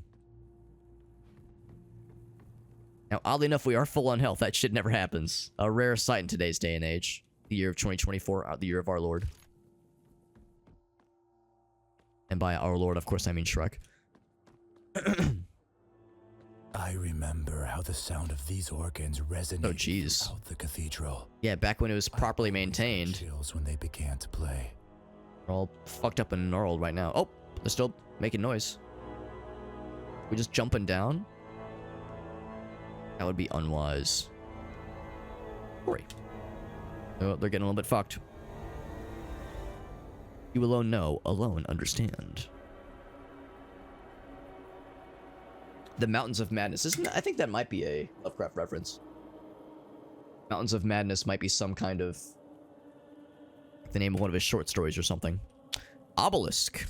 Now, oddly enough, we are full on health. That shit never happens. A rare sight in today's day and age. The year of 2024, the year of our Lord. And by our Lord, of course, I mean Shrek. I remember how the sound of these organs resonated throughout the cathedral. Yeah, back when it was properly maintained. Chills when they began to play. We're all fucked up and gnarled right now. Oh, they're still making noise. We just jumping down? That would be unwise. Sorry. Oh, they're getting a little bit fucked. You alone know, alone understand. The Mountains of Madness. I think that might be a Lovecraft reference. Mountains of Madness might be some kind of the name of one of his short stories or something. Obelisk.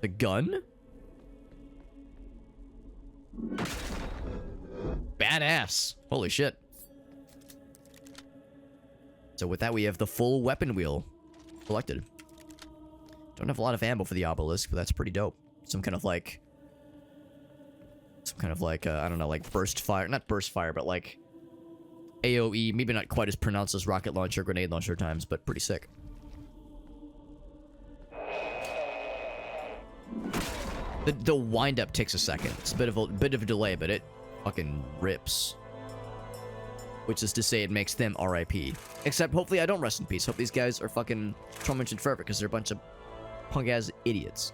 The gun? Badass. Holy shit. So with that, we have the full weapon wheel selected. Don't have a lot of ammo for the obelisk, but that's pretty dope. Some kind of like, I don't know, like burst fire. Not burst fire, but like AoE. Maybe not quite as pronounced as rocket launcher, grenade launcher times, but pretty sick. The wind up takes a second. It's a bit of a delay, but it fucking rips. Which is to say, it makes them RIP. Except, hopefully, I don't rest in peace. Hope these guys are fucking tormented forever because they're a bunch of punk-ass idiots.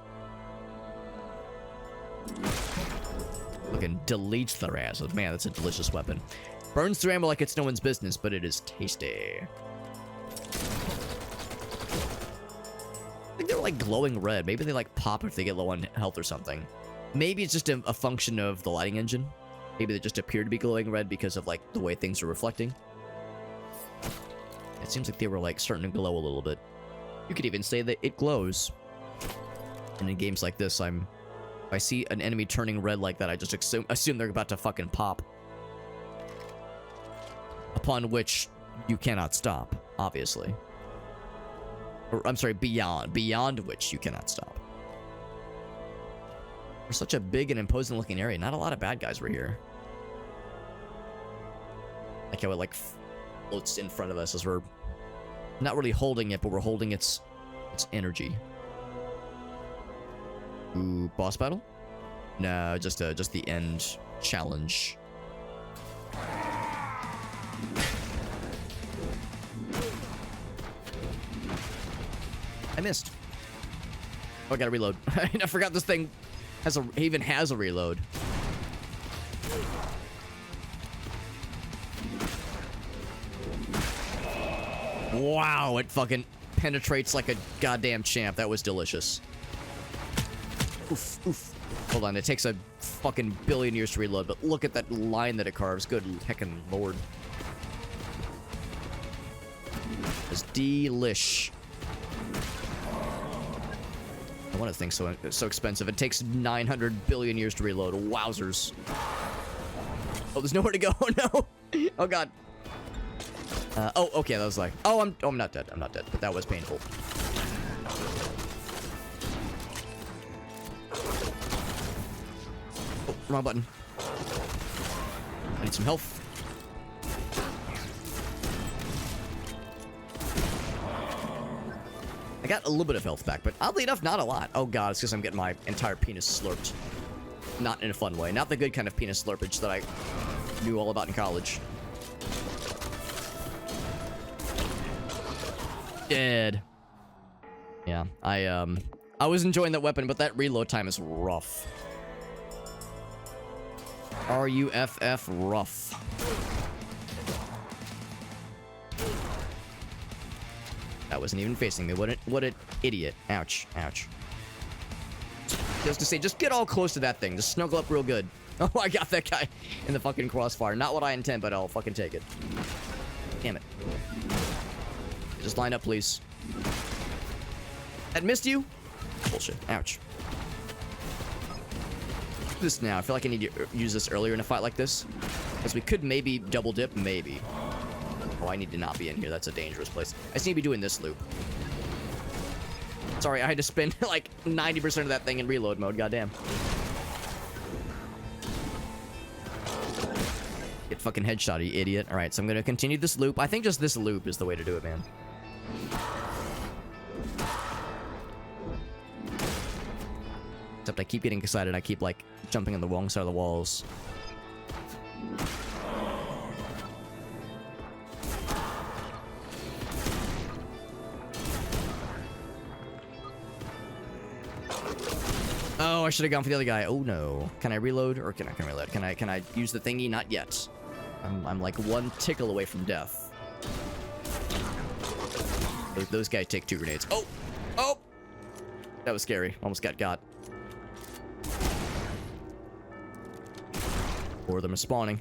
Fucking deletes their asses. Man, that's a delicious weapon. Burns through ammo like it's no one's business, but it is tasty. I think they're like glowing red. Maybe they like pop if they get low on health or something. Maybe it's just a function of the lighting engine. Maybe they just appear to be glowing red because of like the way things are reflecting. It seems like they were like starting to glow a little bit. You could even say that it glows. And in games like this, if I see an enemy turning red like that, I just assume they're about to fucking pop. Upon which you cannot stop, obviously. Or, I'm sorry, beyond which you cannot stop. For such a big and imposing looking area, not a lot of bad guys were here. Like how it like floats in front of us as we're not really holding it, but we're holding its energy. Ooh, boss battle? No, just the end challenge. I missed. Oh, I gotta reload. I forgot this thing even has a reload. Wow, it fucking penetrates like a goddamn champ. That was delicious. Oof, oof. Hold on, it takes a fucking billion years to reload, but look at that line that it carves. Good heckin' lord. It's delish. I want to think so expensive. It takes 900 billion years to reload. Wowzers. Oh, there's nowhere to go. Oh, no. Oh, God. Oh, okay. That was like... Oh, I'm not dead. I'm not dead. But that was painful. Oh, wrong button. I need some health. I got a little bit of health back, but oddly enough, not a lot. Oh god, it's because I'm getting my entire penis slurped. Not in a fun way. Not the good kind of penis slurpage that I knew all about in college. Dead. Yeah, I was enjoying that weapon, but that reload time is rough. R-U-F-F, rough. That wasn't even facing me. What an idiot. Ouch. Ouch. Just to say, just get all close to that thing. Just snuggle up real good. Oh, I got that guy in the fucking crossfire. Not what I intend, but I'll fucking take it. Damn it. Just line up, please. That missed you? Bullshit. Ouch. Do this now. I feel like I need to use this earlier in a fight like this. Because we could maybe double dip. Maybe. Oh, I need to not be in here. That's a dangerous place. I just need to be doing this loop. Sorry, I had to spend like 90% of that thing in reload mode. Goddamn. Get fucking headshot, you idiot. Alright, so I'm gonna continue this loop. I think just this loop is the way to do it, man. Except I keep getting excited. I keep, like, jumping on the wrong side of the walls. Oh, I should have gone for the other guy. Oh no. Can I reload? Or can I reload? Can I use the thingy? Not yet. I'm like one tickle away from death. Those guys take 2 grenades. Oh! Oh! That was scary. Almost got. Or them are spawning.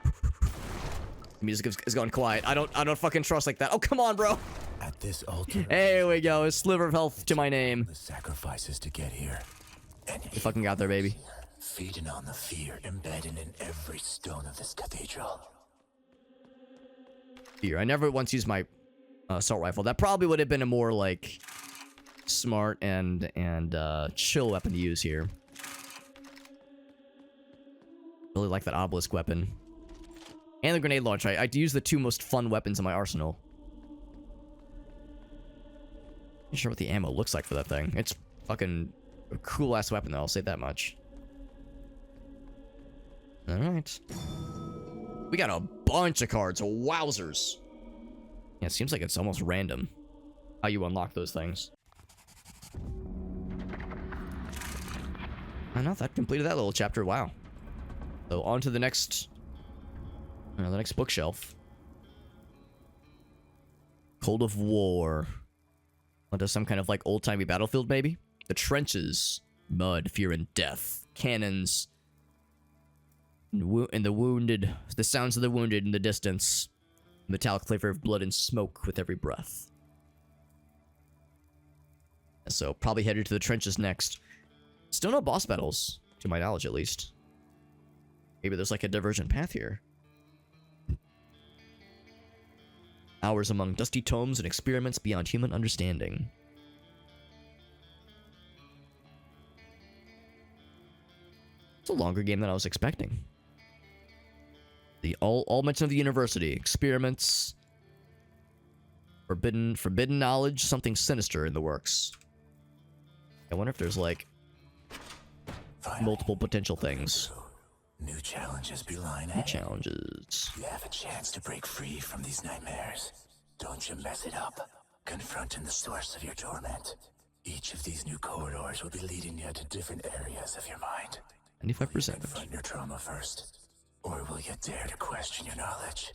The music is going quiet. I don't fucking trust like that. Oh, come on, bro! At this altar, There we go. A sliver of health to my name. the sacrifices to get here. And You fucking got there, baby. feeding on the fear embedded in every stone of this cathedral. Here, I never once used my assault rifle. That probably would have been a more like smart and chill weapon to use here. Really like that obelisk weapon. And the grenade launcher. I use the 2 most fun weapons in my arsenal. Not sure what the ammo looks like for that thing. It's fucking a cool ass weapon though, I'll say that much. Alright. We got a bunch of cards. Wowzers. Yeah, it seems like it's almost random how you unlock those things. I know that completed that little chapter. Wow. So on to the next bookshelf. Cold of War. Onto some kind of like old-timey battlefield, maybe? The trenches. Mud, fear, and death. Cannons. And the wounded. The sounds of the wounded in the distance. Metallic flavor of blood and smoke with every breath. So, probably headed to the trenches next. Still no boss battles, to my knowledge at least. Maybe there's like a divergent path here. Hours among dusty tomes and experiments beyond human understanding. It's a longer game than I was expecting. The all mention of the university, experiments, forbidden knowledge, something sinister in the works. I wonder if there's like multiple potential things. New challenges be lying New ahead. challenges. You have a chance to break free from these nightmares. Don't you mess it up. Confronting the source of your torment. Each of these new corridors will be leading you to different areas of your mind. 95%. Confront your trauma first, or will you dare to question your knowledge?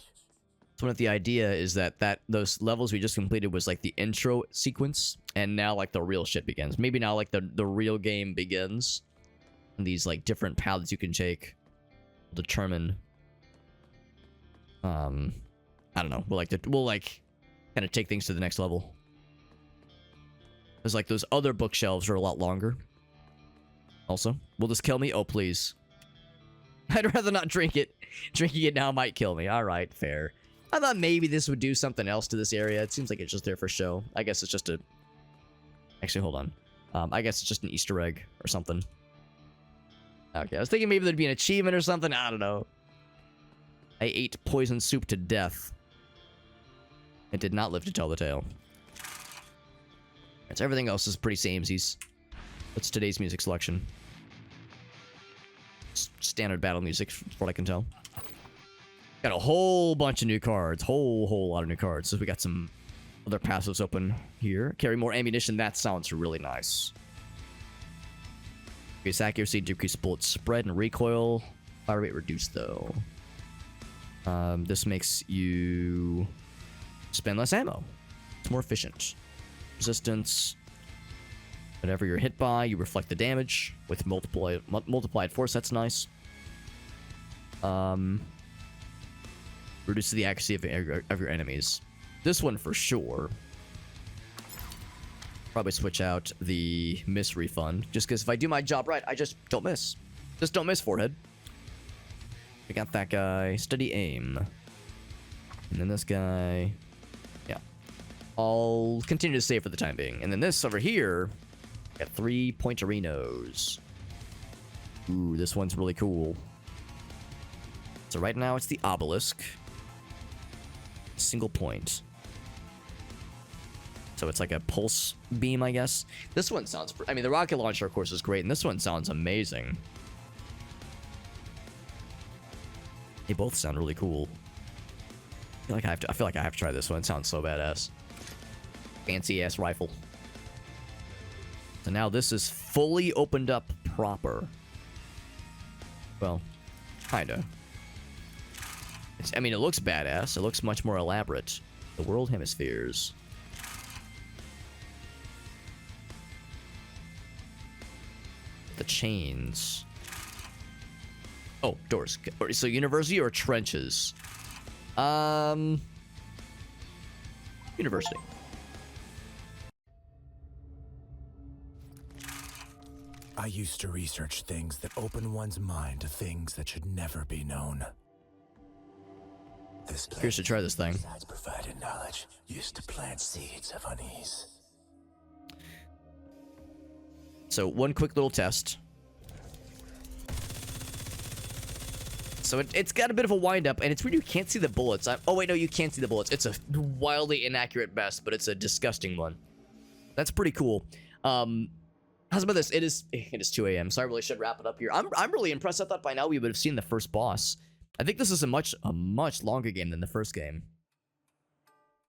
So one of the idea is that those levels we just completed was like the intro sequence, and now like the real shit begins. Maybe now like the real game begins. And these like different paths you can take will determine. I don't know. We'll kind of take things to the next level. Because like those other bookshelves are a lot longer. Also, will this kill me? Oh please. I'd rather not drink it. Drinking it now might kill me. All right, fair. I thought maybe this would do something else to this area. It seems like it's just there for show. I guess it's just a... Actually, hold on. I guess it's just an Easter egg or something. Okay, I was thinking maybe there'd be an achievement or something. I don't know. I ate poison soup to death. It did not live to tell the tale. So everything else is pretty samesies. What's today's music selection? Standard battle music, from what I can tell. Got a whole bunch of new cards. Whole lot of new cards. So we got some other passives open here. Carry more ammunition. That sounds really nice. Increase accuracy, decrease bullet spread and recoil. Fire rate reduced though. This makes you spend less ammo. It's more efficient. Resistance. Whatever you're hit by, you reflect the damage with multiplied force. That's nice. Reduces the accuracy of your enemies. This one for sure. Probably switch out the miss refund. Just because if I do my job right, I just don't miss. Just don't miss, forehead. I got that guy. Steady aim. And then this guy. Yeah. I'll continue to save for the time being. And then this over here. Got 3 pointerinos. Ooh, this one's really cool. So right now it's the obelisk. Single point. So it's like a pulse beam, I guess. This one sounds... I mean, the rocket launcher, of course, is great. And this one sounds amazing. They both sound really cool. I feel like I have to try this one. It sounds so badass. Fancy-ass rifle. So now this is fully opened up proper. Well, kinda. I mean, it looks badass. It looks much more elaborate. The world hemispheres. The chains. Oh, doors. So university or trenches? University. I used to research things that open one's mind to things that should never be known. This place, Curious to try this thing. besides provided knowledge, used to plant seeds of unease. So one quick little test. So it's got a bit of a wind up, and it's weird you can't see the bullets. Oh wait, no, you can't see the bullets. It's a wildly inaccurate vest, but it's a disgusting one. That's pretty cool. How's about this? It is 2 a.m. So I really should wrap it up here. I'm really impressed. I thought by now we would have seen the first boss. I think this is a much longer game than the first game.